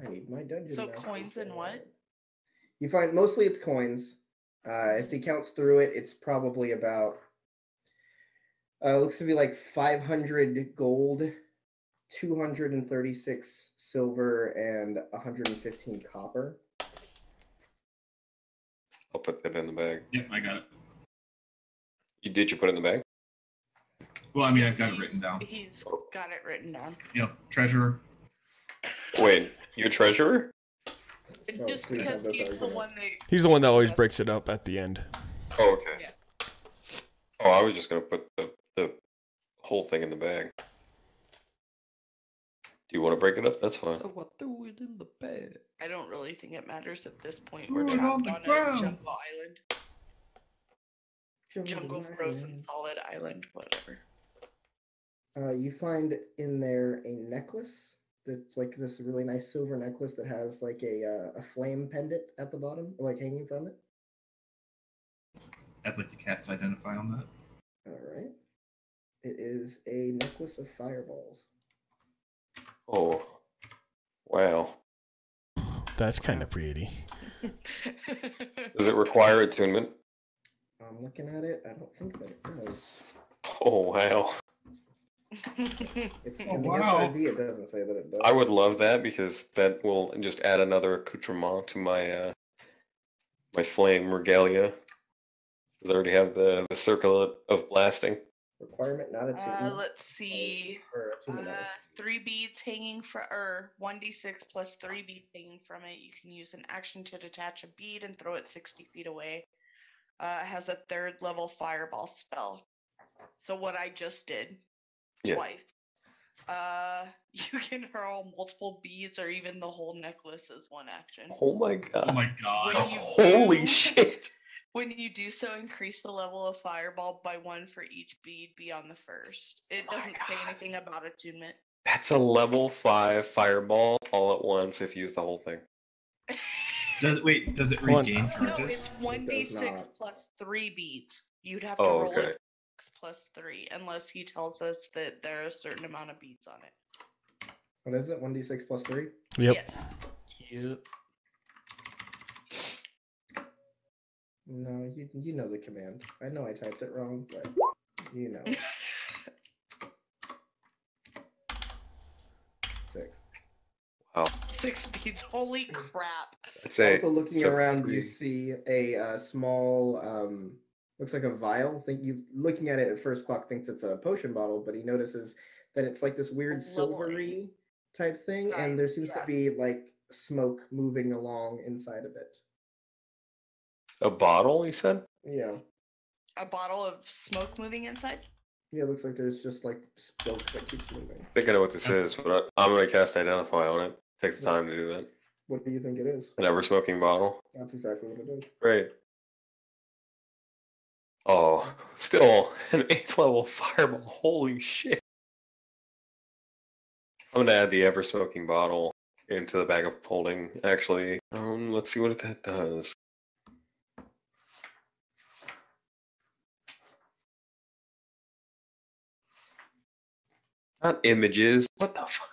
[SPEAKER 5] I need my dungeon.
[SPEAKER 3] So
[SPEAKER 5] master
[SPEAKER 3] coins and what?
[SPEAKER 5] slot. You find mostly it's coins. If he counts through it, it's probably about looks to be like 500 gold, 236 silver and 115 copper.
[SPEAKER 6] I'll put that in the bag.
[SPEAKER 2] Yep, I got it.
[SPEAKER 6] Did you put it in the bag?
[SPEAKER 2] Well, I mean, I've got it written down.
[SPEAKER 3] He's got it written down.
[SPEAKER 2] Yep, treasurer.
[SPEAKER 6] Wait, you're treasurer?
[SPEAKER 3] Just
[SPEAKER 5] please
[SPEAKER 3] because
[SPEAKER 5] have this
[SPEAKER 3] he's the
[SPEAKER 5] argument.
[SPEAKER 3] one that.
[SPEAKER 1] He's the one that always breaks it up at the end.
[SPEAKER 6] Oh, okay.
[SPEAKER 3] Yeah.
[SPEAKER 6] Oh, I was just gonna put the whole thing in the bag. Do you want to break it up? That's fine.
[SPEAKER 4] So what threw it in the bag?
[SPEAKER 3] I don't really think it matters at this point.
[SPEAKER 2] Throw
[SPEAKER 3] We're
[SPEAKER 2] it on
[SPEAKER 3] trapped
[SPEAKER 2] the
[SPEAKER 3] on a
[SPEAKER 2] ground.
[SPEAKER 3] jungle island. Jungle frozen solid island, whatever.
[SPEAKER 5] You find in there a necklace that's like this really nice silver necklace that has like a flame pendant at the bottom, like hanging from it.
[SPEAKER 2] I'd like to cast Identify on that.
[SPEAKER 5] All right. It is a necklace of fireballs.
[SPEAKER 6] Oh, wow.
[SPEAKER 1] That's kind of pretty.
[SPEAKER 6] Does it require attunement?
[SPEAKER 5] I'm looking at it. I don't think that it does.
[SPEAKER 6] Oh, wow.
[SPEAKER 5] It's
[SPEAKER 2] Oh,
[SPEAKER 5] in the
[SPEAKER 2] wow.
[SPEAKER 5] SID, it doesn't say that it does.
[SPEAKER 6] I would love that because that will just add another accoutrement to my my flame regalia. Because I already have the circle of blasting.
[SPEAKER 5] Requirement not attuned.
[SPEAKER 3] Let's see.
[SPEAKER 5] Or attunement not
[SPEAKER 3] 3 beads hanging from, or 1d6 plus 3 beads hanging from it. You can use an action to detach a bead and throw it 60 feet away. It has a 3rd level fireball spell. So what I just did,
[SPEAKER 6] Yeah.
[SPEAKER 3] twice. You can hurl multiple beads or even the whole necklace as one action.
[SPEAKER 6] Oh my god.
[SPEAKER 2] Oh my god.
[SPEAKER 3] When you
[SPEAKER 6] Holy
[SPEAKER 3] do-
[SPEAKER 6] shit.
[SPEAKER 3] When you do so, increase the level of fireball by 1 for each bead beyond the first. It
[SPEAKER 6] My
[SPEAKER 3] doesn't say
[SPEAKER 6] God.
[SPEAKER 3] anything about attunement.
[SPEAKER 6] That's a level 5 fireball all at once if you use the whole thing.
[SPEAKER 2] Does it
[SPEAKER 1] One.
[SPEAKER 2] regain
[SPEAKER 3] No,
[SPEAKER 2] charges?
[SPEAKER 3] it's 1d6
[SPEAKER 5] not.
[SPEAKER 3] plus 3 beads. You'd have to
[SPEAKER 6] Oh,
[SPEAKER 3] roll
[SPEAKER 6] okay.
[SPEAKER 3] it plus 3, unless he tells us that there are a certain amount of beads on it.
[SPEAKER 5] What is it? 1d6 plus 3?
[SPEAKER 1] Yep.
[SPEAKER 3] Yes.
[SPEAKER 4] Yep.
[SPEAKER 5] No, you know the command. I know I typed it wrong, but you know. 6.
[SPEAKER 6] Wow.
[SPEAKER 3] 6 beads. Holy crap.
[SPEAKER 6] I'd say
[SPEAKER 5] Also looking
[SPEAKER 6] except for
[SPEAKER 5] around,
[SPEAKER 6] 3.
[SPEAKER 5] you see a small, looks like a vial. Looking at it at first, Clock thinks it's a potion bottle, but he notices that it's like this weird
[SPEAKER 3] Level
[SPEAKER 5] silvery type thing,
[SPEAKER 3] Right,
[SPEAKER 5] and there seems
[SPEAKER 3] yeah.
[SPEAKER 5] to be like smoke moving along inside of it.
[SPEAKER 6] A bottle, you said?
[SPEAKER 5] Yeah.
[SPEAKER 3] A bottle of smoke moving inside?
[SPEAKER 5] Yeah, it looks like there's just like smoke that keeps moving.
[SPEAKER 6] I think I know what this is, but I'm going to cast Identify on it. Take the time to do that.
[SPEAKER 5] What do you think it is?
[SPEAKER 6] An ever smoking bottle.
[SPEAKER 5] That's exactly what it is.
[SPEAKER 6] Great. Oh, still an 8th level fireball. Holy shit. I'm going to add the ever smoking bottle into the bag of holding. Actually, let's see what that does. Not images. What the fuck?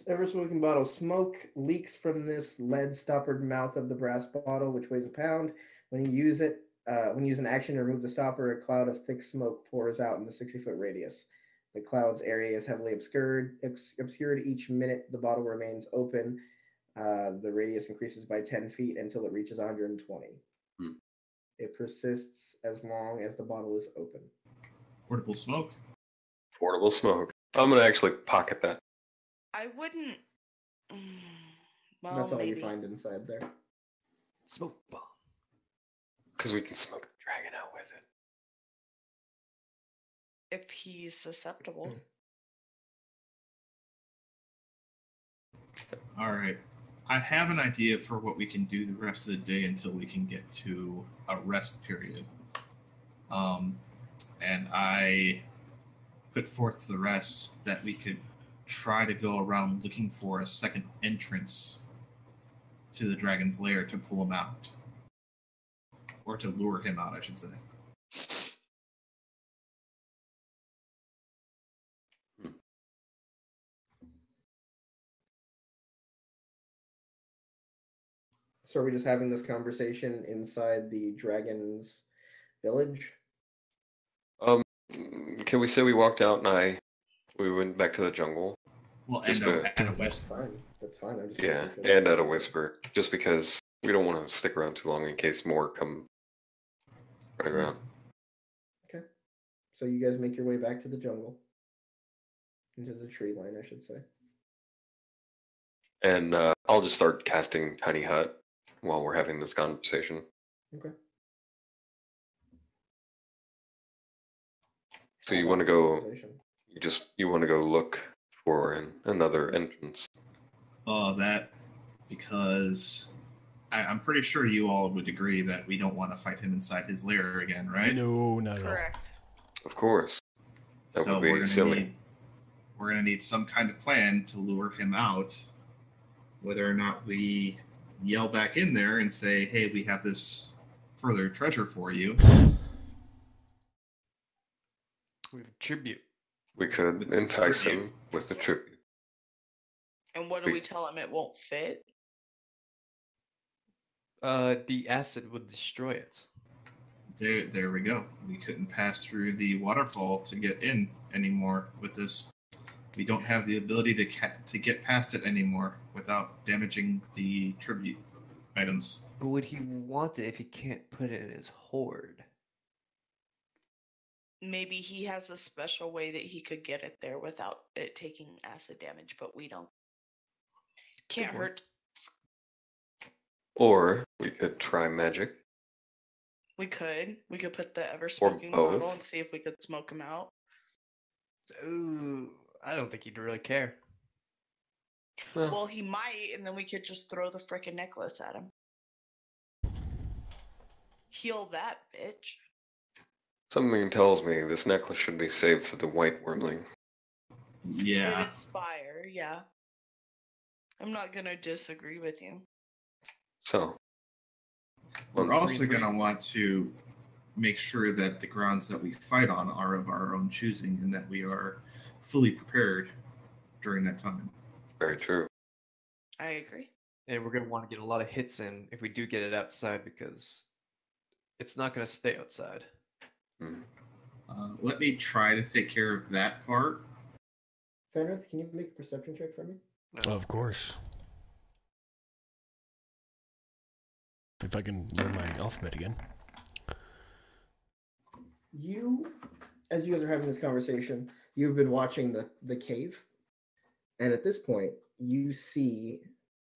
[SPEAKER 5] Ever smoking bottle. Smoke leaks from this lead-stoppered mouth of the brass bottle, which weighs a pound. When you use an action to remove the stopper, a cloud of thick smoke pours out in the 60-foot radius. The cloud's area is heavily obscured each minute the bottle remains open. The radius increases by 10 feet until it reaches 120.
[SPEAKER 6] Hmm.
[SPEAKER 5] It persists as long as the bottle is open.
[SPEAKER 2] Portable smoke.
[SPEAKER 6] Portable smoke. I'm going to actually pocket that.
[SPEAKER 3] I wouldn't. Well,
[SPEAKER 5] That's all
[SPEAKER 3] maybe.
[SPEAKER 5] you find inside there.
[SPEAKER 4] Smoke bomb.
[SPEAKER 6] Because we can smoke the dragon out with it.
[SPEAKER 3] If he's susceptible.
[SPEAKER 2] All right. I have an idea for what we can do the rest of the day until we can get to a rest period. And I put forth to the rest that we could try to go around looking for a second entrance to the dragon's lair to pull him out. Or to lure him out, I should say.
[SPEAKER 5] So are we just having this conversation inside the dragon's village?
[SPEAKER 6] Can we say we walked out and we went back to the jungle?
[SPEAKER 2] Well,
[SPEAKER 6] Just
[SPEAKER 2] and
[SPEAKER 6] a-
[SPEAKER 2] at a
[SPEAKER 5] That's
[SPEAKER 2] whisper.
[SPEAKER 5] fine. That's fine. I'm just
[SPEAKER 6] Yeah,
[SPEAKER 5] making sure.
[SPEAKER 6] and at a whisper, just because we don't want to stick around too long in case more come running around.
[SPEAKER 5] Okay. So you guys make your way back to the jungle. Into the tree line, I should say.
[SPEAKER 6] And I'll just start casting Tiny Hut while we're having this conversation.
[SPEAKER 5] Okay.
[SPEAKER 6] So
[SPEAKER 5] Have
[SPEAKER 6] you
[SPEAKER 5] that
[SPEAKER 6] want to go?
[SPEAKER 5] conversation.
[SPEAKER 6] You want to go look for another entrance.
[SPEAKER 2] Oh, that because I'm pretty sure you all would agree that we don't want to fight him inside his lair again, right?
[SPEAKER 1] No, not at all.
[SPEAKER 3] Correct.
[SPEAKER 6] Of course. That
[SPEAKER 2] So
[SPEAKER 6] would be silly.
[SPEAKER 2] We're gonna need some kind of plan to lure him out. Whether or not we yell back in there and say, "Hey, we have this further treasure for you."
[SPEAKER 4] We have tribute.
[SPEAKER 6] We could
[SPEAKER 2] With the
[SPEAKER 6] entice
[SPEAKER 2] tribute.
[SPEAKER 6] him with the tribute.
[SPEAKER 3] And what do we tell him? It won't fit.
[SPEAKER 4] The acid would destroy it.
[SPEAKER 2] There we go. We couldn't pass through the waterfall to get in anymore with this. We don't have the ability to get past it anymore without damaging the tribute items.
[SPEAKER 4] But would he want it if he can't put it in his hoard?
[SPEAKER 3] Maybe he has a special way that he could get it there without it taking acid damage, but we don't. Can't
[SPEAKER 4] Good one.
[SPEAKER 3] hurt.
[SPEAKER 6] Or we could try magic.
[SPEAKER 3] We could. We could put the ever smoking
[SPEAKER 6] both.
[SPEAKER 3] bottle and see if we could smoke him out.
[SPEAKER 4] So, I don't think he'd really care.
[SPEAKER 3] Well, he might, and then we could just throw the frickin' necklace at him. Heal that bitch.
[SPEAKER 6] Something tells me this necklace should be saved for the white wormling.
[SPEAKER 2] Yeah.
[SPEAKER 3] Inspire, yeah. I'm not gonna disagree with you.
[SPEAKER 6] So,
[SPEAKER 2] We're also going to want to make sure that the grounds that we fight on are of our own choosing and that we are fully prepared during that time.
[SPEAKER 6] very true.
[SPEAKER 3] I agree.
[SPEAKER 4] And we're going to want to get a lot of hits in if we do get it outside because it's not going to stay outside.
[SPEAKER 6] Hmm.
[SPEAKER 2] Let me try to take care of that part.
[SPEAKER 5] Fenrith, can you make a perception check for me?
[SPEAKER 1] Of course. If I can learn my alphabet again.
[SPEAKER 5] As you guys are having this conversation, you've been watching the cave. And at this point, you see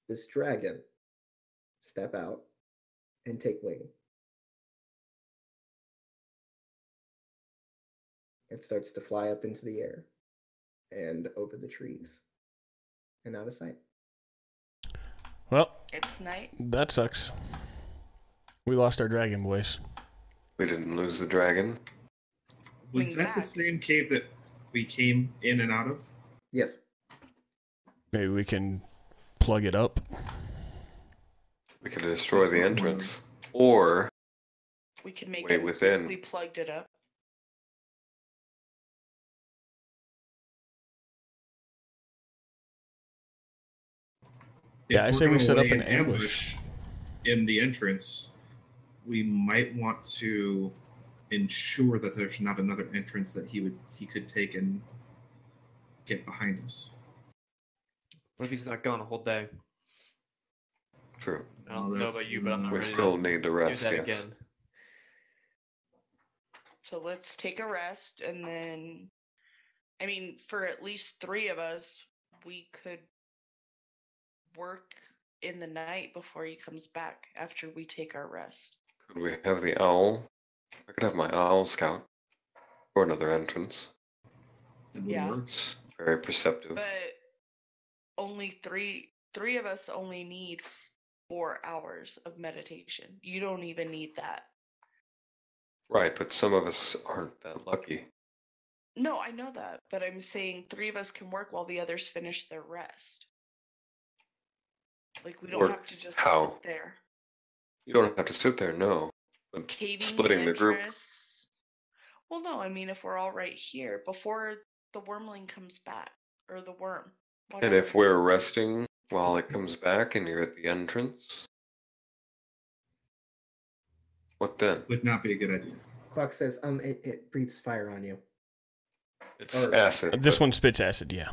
[SPEAKER 5] this dragon step out and take wing. It starts to fly up into the air and over the trees and out of sight.
[SPEAKER 1] Well,
[SPEAKER 3] It's night.
[SPEAKER 1] that sucks. We lost our dragon, boys.
[SPEAKER 6] We didn't lose the dragon.
[SPEAKER 2] Was
[SPEAKER 3] Wing
[SPEAKER 2] that the
[SPEAKER 3] back.
[SPEAKER 2] same cave that we came in and out of?
[SPEAKER 5] Yes.
[SPEAKER 1] Maybe we can plug it up.
[SPEAKER 6] We could destroy
[SPEAKER 2] That's
[SPEAKER 6] the
[SPEAKER 2] what I'm
[SPEAKER 6] entrance. Or
[SPEAKER 3] We can make
[SPEAKER 6] Wait
[SPEAKER 3] it
[SPEAKER 6] within.
[SPEAKER 3] We plugged it up.
[SPEAKER 1] Yeah, I
[SPEAKER 2] If
[SPEAKER 1] say
[SPEAKER 2] we're
[SPEAKER 1] we
[SPEAKER 2] gonna
[SPEAKER 1] set up
[SPEAKER 2] lay
[SPEAKER 1] an ambush.
[SPEAKER 2] in the entrance. We might want to ensure that there's not another entrance that he could take and get behind us.
[SPEAKER 4] What if he's not gone a whole day?
[SPEAKER 6] true.
[SPEAKER 4] I don't
[SPEAKER 2] Well,
[SPEAKER 4] know
[SPEAKER 2] that's,
[SPEAKER 4] about you, but I'm not
[SPEAKER 6] We
[SPEAKER 4] ready
[SPEAKER 6] still
[SPEAKER 4] to
[SPEAKER 6] need to
[SPEAKER 4] do
[SPEAKER 6] rest,
[SPEAKER 4] that
[SPEAKER 6] yes.
[SPEAKER 4] again.
[SPEAKER 3] So let's take a rest, and then, I mean, for at least 3 of us, we could work in the night before he comes back after we take our rest.
[SPEAKER 6] Could we have the owl? I could have my owl scout. Or another entrance.
[SPEAKER 2] That would
[SPEAKER 3] Yeah.
[SPEAKER 2] work.
[SPEAKER 6] It's very perceptive.
[SPEAKER 3] But only three of us only need 4 hours of meditation. You don't even need that.
[SPEAKER 6] Right, but some of us aren't that lucky.
[SPEAKER 3] No, I know that, but I'm saying 3 of us can work while the others finish their rest. Like, we don't
[SPEAKER 6] Work
[SPEAKER 3] have to just
[SPEAKER 6] how?
[SPEAKER 3] sit there.
[SPEAKER 6] You don't have to sit there, no. But
[SPEAKER 3] Caving
[SPEAKER 6] splitting the group.
[SPEAKER 3] entrance. Well, no, I mean, if we're all right here before the wormling comes back, or the worm.
[SPEAKER 6] And
[SPEAKER 3] whatever.
[SPEAKER 6] if we're resting while it comes back and you're at the entrance, what then?
[SPEAKER 2] Would not be a good idea.
[SPEAKER 5] Clock says, it breathes fire on you.
[SPEAKER 6] It's
[SPEAKER 5] Or-
[SPEAKER 6] acid.
[SPEAKER 1] This
[SPEAKER 6] but
[SPEAKER 1] one spits acid, yeah.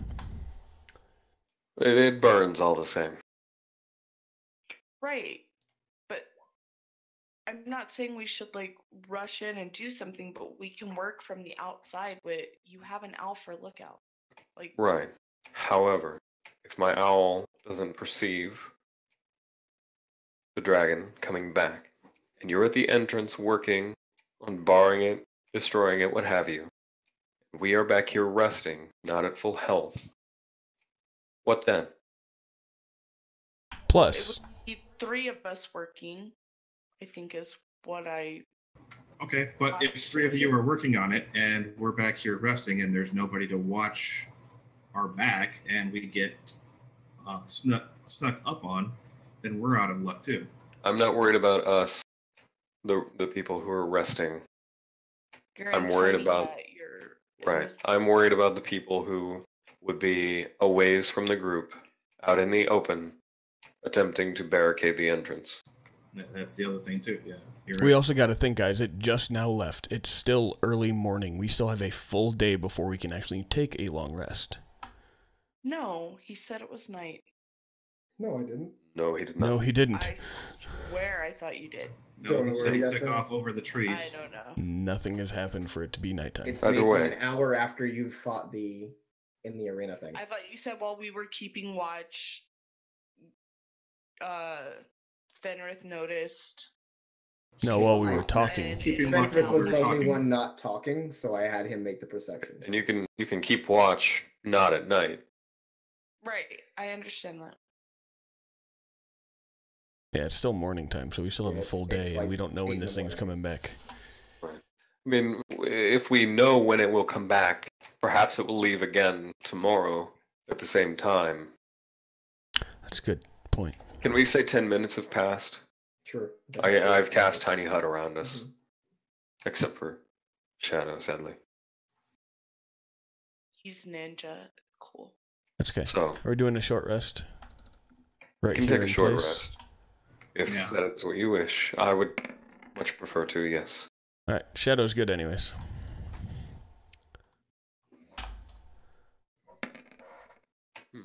[SPEAKER 6] It burns all the same.
[SPEAKER 3] Right. But I'm not saying we should like rush in and do something, but we can work from the outside with you have an owl for lookout. Like
[SPEAKER 6] Right. However, if my owl doesn't perceive the dragon coming back, and you're at the entrance working on barring it, destroying it, what have you, we are back here resting, not at full health, what then?
[SPEAKER 1] Plus,
[SPEAKER 3] it would be 3 of us working, I think is what I.
[SPEAKER 2] Okay, but if 3 of you are working on it and we're back here resting and there's nobody to watch our back and we get snuck up on, then we're out of luck too.
[SPEAKER 6] I'm not worried about us, the people who are resting. I'm worried about I'm worried about the people who would be a ways from the group, out in the open, attempting to barricade the entrance.
[SPEAKER 2] That's the other thing too. Yeah, you're
[SPEAKER 1] we
[SPEAKER 2] right.
[SPEAKER 1] also got to think, guys, it just now left. It's still early morning. We still have a full day before we can actually take a long rest.
[SPEAKER 3] No, he said it was night.
[SPEAKER 5] No, I didn't.
[SPEAKER 6] No, he did not.
[SPEAKER 1] No, he didn't.
[SPEAKER 3] I swear I thought you did.
[SPEAKER 2] No,
[SPEAKER 5] Don't
[SPEAKER 2] he
[SPEAKER 5] know
[SPEAKER 2] said
[SPEAKER 5] where
[SPEAKER 2] he
[SPEAKER 5] he got
[SPEAKER 2] took
[SPEAKER 5] that.
[SPEAKER 2] off over the trees.
[SPEAKER 3] I don't know.
[SPEAKER 1] Nothing has happened for it to be nighttime.
[SPEAKER 5] It's
[SPEAKER 6] Either
[SPEAKER 5] maybe
[SPEAKER 6] way.
[SPEAKER 5] an hour after you fought in the arena thing.
[SPEAKER 3] I thought you said while we were keeping watch, Fenrith noticed.
[SPEAKER 1] No, while we were
[SPEAKER 3] And
[SPEAKER 1] talking.
[SPEAKER 2] Keeping watch
[SPEAKER 5] Fenrith
[SPEAKER 2] while we
[SPEAKER 5] was
[SPEAKER 2] were
[SPEAKER 5] the only
[SPEAKER 2] talking.
[SPEAKER 5] one not talking, so I had him make the perception.
[SPEAKER 6] And you can keep watch, not at night.
[SPEAKER 3] Right, I understand that.
[SPEAKER 1] Yeah, it's still morning time, so we still have a
[SPEAKER 5] It's-
[SPEAKER 1] full
[SPEAKER 5] it's
[SPEAKER 1] day, and
[SPEAKER 5] like
[SPEAKER 1] we don't know
[SPEAKER 5] 8
[SPEAKER 1] when
[SPEAKER 5] in
[SPEAKER 1] this
[SPEAKER 5] the
[SPEAKER 1] thing's
[SPEAKER 5] morning.
[SPEAKER 1] coming back.
[SPEAKER 6] I mean, if we know when it will come back, perhaps it will leave again tomorrow at the same time.
[SPEAKER 1] That's a good point.
[SPEAKER 6] Can we say 10 minutes have passed?
[SPEAKER 5] Sure.
[SPEAKER 6] I've cast Tiny Hut around us,
[SPEAKER 5] Mhm.
[SPEAKER 6] except for Shadow, sadly.
[SPEAKER 3] He's ninja. Cool.
[SPEAKER 1] That's okay.
[SPEAKER 6] So,
[SPEAKER 1] Are we doing a short rest?
[SPEAKER 6] we
[SPEAKER 1] Right
[SPEAKER 6] can
[SPEAKER 1] here
[SPEAKER 6] take a
[SPEAKER 1] in
[SPEAKER 6] short
[SPEAKER 1] place?
[SPEAKER 6] rest. If
[SPEAKER 2] Yeah.
[SPEAKER 6] that is what you wish. I would much prefer to, yes.
[SPEAKER 1] All right, Shadow's good anyways.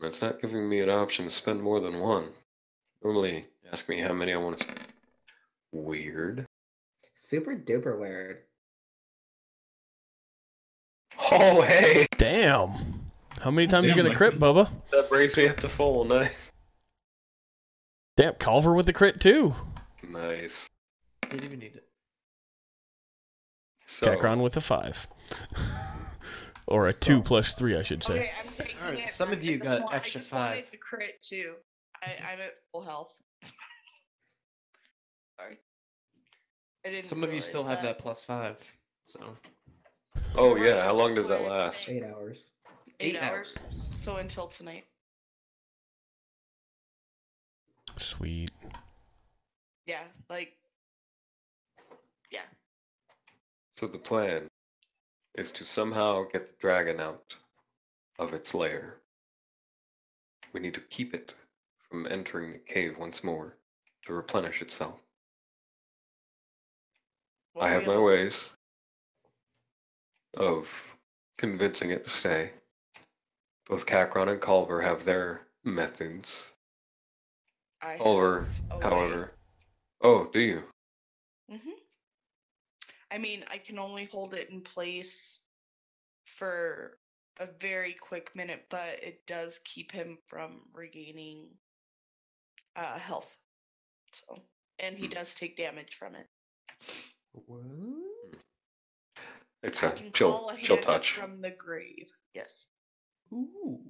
[SPEAKER 6] It's not giving me an option to spend more than one. Normally, ask me how many I want to spend. Weird.
[SPEAKER 5] Super duper weird.
[SPEAKER 6] Oh, hey!
[SPEAKER 1] Damn! How many times you
[SPEAKER 2] Damn,
[SPEAKER 1] gonna crit, Bubba?
[SPEAKER 6] That brings me up to full. Nice.
[SPEAKER 1] Damn, Culver with the crit too.
[SPEAKER 6] Nice.
[SPEAKER 4] Didn't even need it.
[SPEAKER 6] So,
[SPEAKER 1] Kakron with a 5. Or a 2 plus 3, I should say.
[SPEAKER 3] Okay, I'm taking
[SPEAKER 4] Alright,
[SPEAKER 3] it.
[SPEAKER 4] some of you
[SPEAKER 3] I
[SPEAKER 4] got
[SPEAKER 3] just
[SPEAKER 4] extra
[SPEAKER 3] wanted
[SPEAKER 4] 5.
[SPEAKER 3] the crit too. I'm at full health. Sorry. I didn't
[SPEAKER 4] Some of you
[SPEAKER 3] realize
[SPEAKER 4] still have that +5. So
[SPEAKER 6] oh yeah, how long does that last?
[SPEAKER 5] 8 hours.
[SPEAKER 3] 8
[SPEAKER 4] 8
[SPEAKER 3] hours. So until tonight.
[SPEAKER 1] Sweet.
[SPEAKER 3] Yeah, like. Yeah.
[SPEAKER 6] So the plan is to somehow get the dragon out of its lair. We need to keep it from entering the cave once more to replenish itself.
[SPEAKER 3] What
[SPEAKER 6] I
[SPEAKER 3] are
[SPEAKER 6] have
[SPEAKER 3] we
[SPEAKER 6] my
[SPEAKER 3] gonna-
[SPEAKER 6] ways of convincing it to stay. Both Kakron and Culver have their methods.
[SPEAKER 3] I have
[SPEAKER 6] Culver,
[SPEAKER 3] a way.
[SPEAKER 6] however... Oh, do you?
[SPEAKER 3] I mean, I can only hold it in place for a very quick minute, but it does keep him from regaining health. So, and he does take damage from it.
[SPEAKER 4] what?
[SPEAKER 6] It's
[SPEAKER 3] I
[SPEAKER 6] a
[SPEAKER 3] can
[SPEAKER 6] chill
[SPEAKER 3] call a
[SPEAKER 6] chill
[SPEAKER 3] hand
[SPEAKER 6] touch.
[SPEAKER 3] from the grave. Yes.
[SPEAKER 4] Ooh.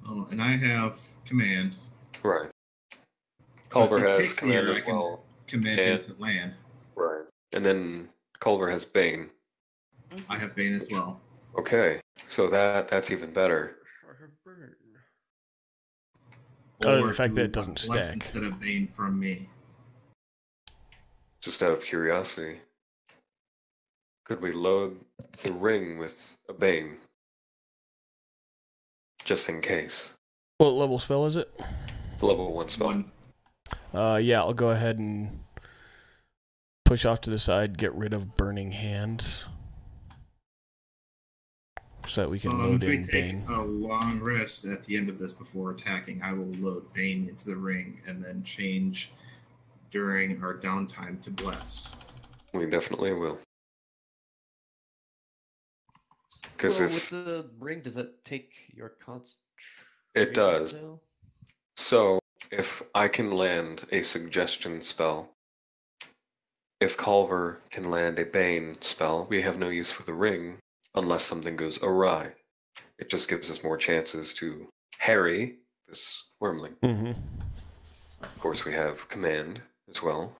[SPEAKER 2] Oh, and I have command.
[SPEAKER 6] Right.
[SPEAKER 2] So
[SPEAKER 6] Culver
[SPEAKER 2] if he
[SPEAKER 6] has
[SPEAKER 2] takes the
[SPEAKER 6] command
[SPEAKER 2] air,
[SPEAKER 6] as
[SPEAKER 2] I can
[SPEAKER 6] well.
[SPEAKER 2] command
[SPEAKER 6] And-
[SPEAKER 2] him to land.
[SPEAKER 6] Right. And then Culver has Bane.
[SPEAKER 2] I have Bane as well.
[SPEAKER 6] Okay. So that's even better.
[SPEAKER 1] Oh, the
[SPEAKER 2] Or
[SPEAKER 1] fact
[SPEAKER 2] do
[SPEAKER 1] that it doesn't
[SPEAKER 2] less
[SPEAKER 1] stack.
[SPEAKER 2] instead of Bane from me.
[SPEAKER 6] Just out of curiosity. Could we load the ring with a Bane? Just in case.
[SPEAKER 1] What level spell is it?
[SPEAKER 6] Level 1 spell.
[SPEAKER 2] One.
[SPEAKER 1] Yeah, I'll go ahead and push off to the side, get rid of Burning Hands. so that we can
[SPEAKER 2] So
[SPEAKER 1] load
[SPEAKER 2] as we
[SPEAKER 1] in
[SPEAKER 2] take
[SPEAKER 1] Bane.
[SPEAKER 2] a long rest at the end of this before attacking, I will load Bane into the ring and then change during our downtime to Bless.
[SPEAKER 6] We definitely will. Because
[SPEAKER 4] Well,
[SPEAKER 6] if
[SPEAKER 4] with the ring, does that take your concentration?
[SPEAKER 6] it does,
[SPEAKER 4] still?
[SPEAKER 6] so if I can land a suggestion spell, if Culver can land a Bane spell, we have no use for the ring unless something goes awry. It just gives us more chances to harry this wormling.
[SPEAKER 1] Mm-hmm.
[SPEAKER 6] Of course, we have command as well.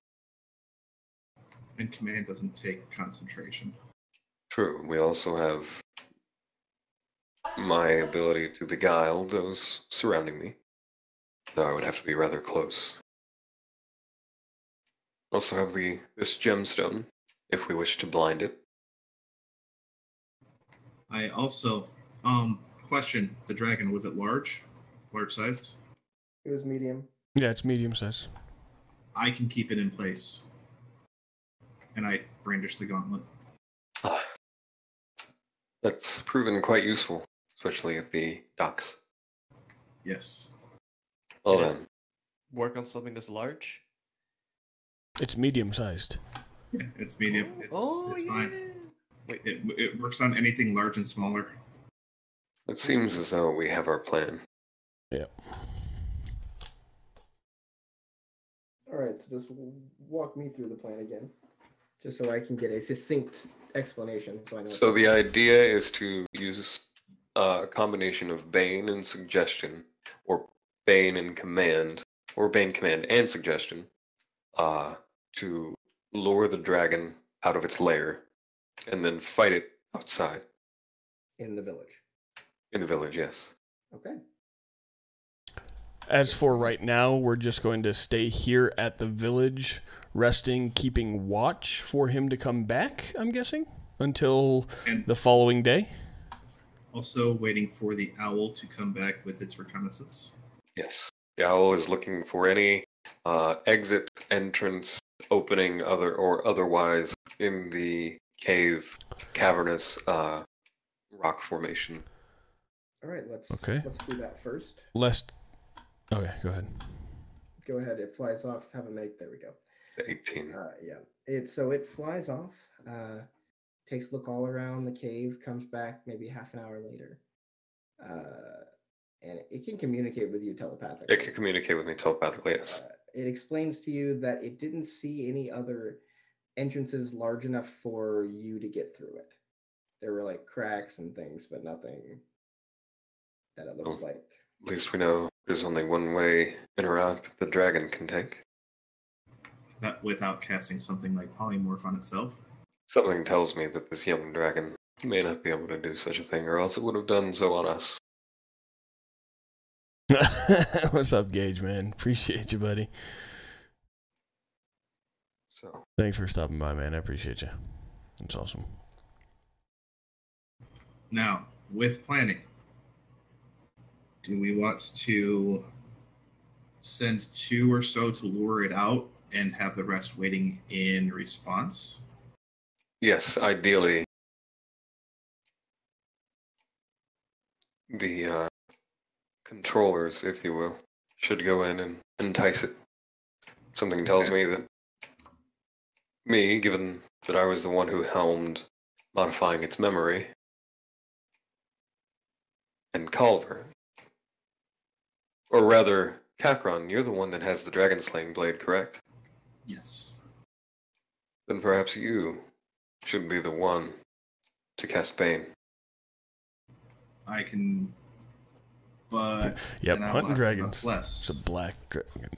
[SPEAKER 2] And command doesn't take concentration.
[SPEAKER 6] True. We also have my ability to beguile those surrounding me, though I would have to be rather close. Also have this gemstone, if we wish to blind it.
[SPEAKER 2] I also question the dragon. Was it large size?
[SPEAKER 5] It was medium.
[SPEAKER 1] Yeah, it's medium size.
[SPEAKER 2] I can keep it in place, and I brandish the gauntlet.
[SPEAKER 6] That's proven quite useful, especially at the docks.
[SPEAKER 2] Yes.
[SPEAKER 6] Well
[SPEAKER 4] Yeah.
[SPEAKER 6] then,
[SPEAKER 4] Work on something this large?
[SPEAKER 1] It's medium sized.
[SPEAKER 2] Yeah, it's medium. It's fine.
[SPEAKER 4] Wait,
[SPEAKER 2] It works on anything large and smaller.
[SPEAKER 6] it seems as though we have our plan.
[SPEAKER 1] Yeah.
[SPEAKER 5] All right, so just walk me through the plan again, just so I can get a succinct explanation. So I know.
[SPEAKER 6] So the idea is to use a combination of Bane and Suggestion, or Bane and Command, or Bane Command and Suggestion, to lure the dragon out of its lair, and then fight it outside.
[SPEAKER 5] In the village.
[SPEAKER 6] In the village, yes.
[SPEAKER 5] Okay.
[SPEAKER 1] As for right now, we're just going to stay here at the village, resting, keeping watch for him to come back, I'm guessing, until
[SPEAKER 2] And
[SPEAKER 1] the following day.
[SPEAKER 2] also waiting for the owl to come back with its reconnaissance.
[SPEAKER 6] Yes. The owl is looking for any exit, entrance, opening, otherwise in the cavernous rock formation.
[SPEAKER 5] All right, let's do that first.
[SPEAKER 1] Okay, go ahead.
[SPEAKER 5] Go ahead. It flies off. Have a make. There we go.
[SPEAKER 6] It's 18.
[SPEAKER 5] Yeah. It flies off. Takes a look all around the cave. Comes back maybe half an hour later. And it can communicate with you telepathically.
[SPEAKER 6] It can communicate with me telepathically, yes.
[SPEAKER 5] It explains to you that it didn't see any other entrances large enough for you to get through it. There were like cracks and things, but nothing that it looked like.
[SPEAKER 6] At least we know there's only one way in or out that the dragon can take.
[SPEAKER 2] That without casting something like polymorph on itself.
[SPEAKER 6] Something tells me that this young dragon may not be able to do such a thing, or else it would have done so on us.
[SPEAKER 1] What's up, Gage, man? Appreciate you, buddy.
[SPEAKER 6] So
[SPEAKER 1] Thanks for stopping by, man. I appreciate you. That's awesome.
[SPEAKER 2] Now, with planning, do we want to send 2 or so to lure it out and have the rest waiting in response?
[SPEAKER 6] yes, ideally, the controllers, if you will, should go in and entice it. Something tells me that given that I was the one who helmed modifying its memory, and Culver, or rather, Kakron, you're the one that has the dragon slaying blade, correct?
[SPEAKER 2] Yes.
[SPEAKER 6] Then perhaps you should be the one to cast Bane.
[SPEAKER 2] I can, but
[SPEAKER 1] Yep,
[SPEAKER 2] then I will
[SPEAKER 1] hunting
[SPEAKER 2] have to
[SPEAKER 1] dragons.
[SPEAKER 2] have less.
[SPEAKER 1] It's a black dragon.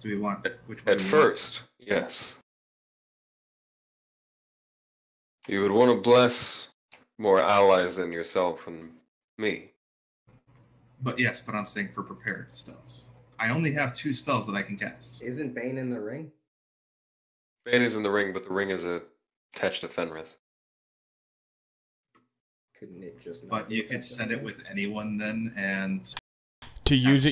[SPEAKER 2] Do we want which one
[SPEAKER 6] At
[SPEAKER 2] do we
[SPEAKER 6] first, yes. You would want to bless more allies than yourself and me.
[SPEAKER 2] want? But I'm saying for prepared spells. I only have 2 spells that I can cast.
[SPEAKER 5] Isn't Bane in the ring?
[SPEAKER 6] Bane is in the ring, but the ring is attached to Fenris.
[SPEAKER 5] Couldn't it just? Not
[SPEAKER 2] But
[SPEAKER 5] be
[SPEAKER 2] you could
[SPEAKER 5] attached to
[SPEAKER 2] send it
[SPEAKER 5] Bane?
[SPEAKER 2] with anyone then, and
[SPEAKER 1] To use it,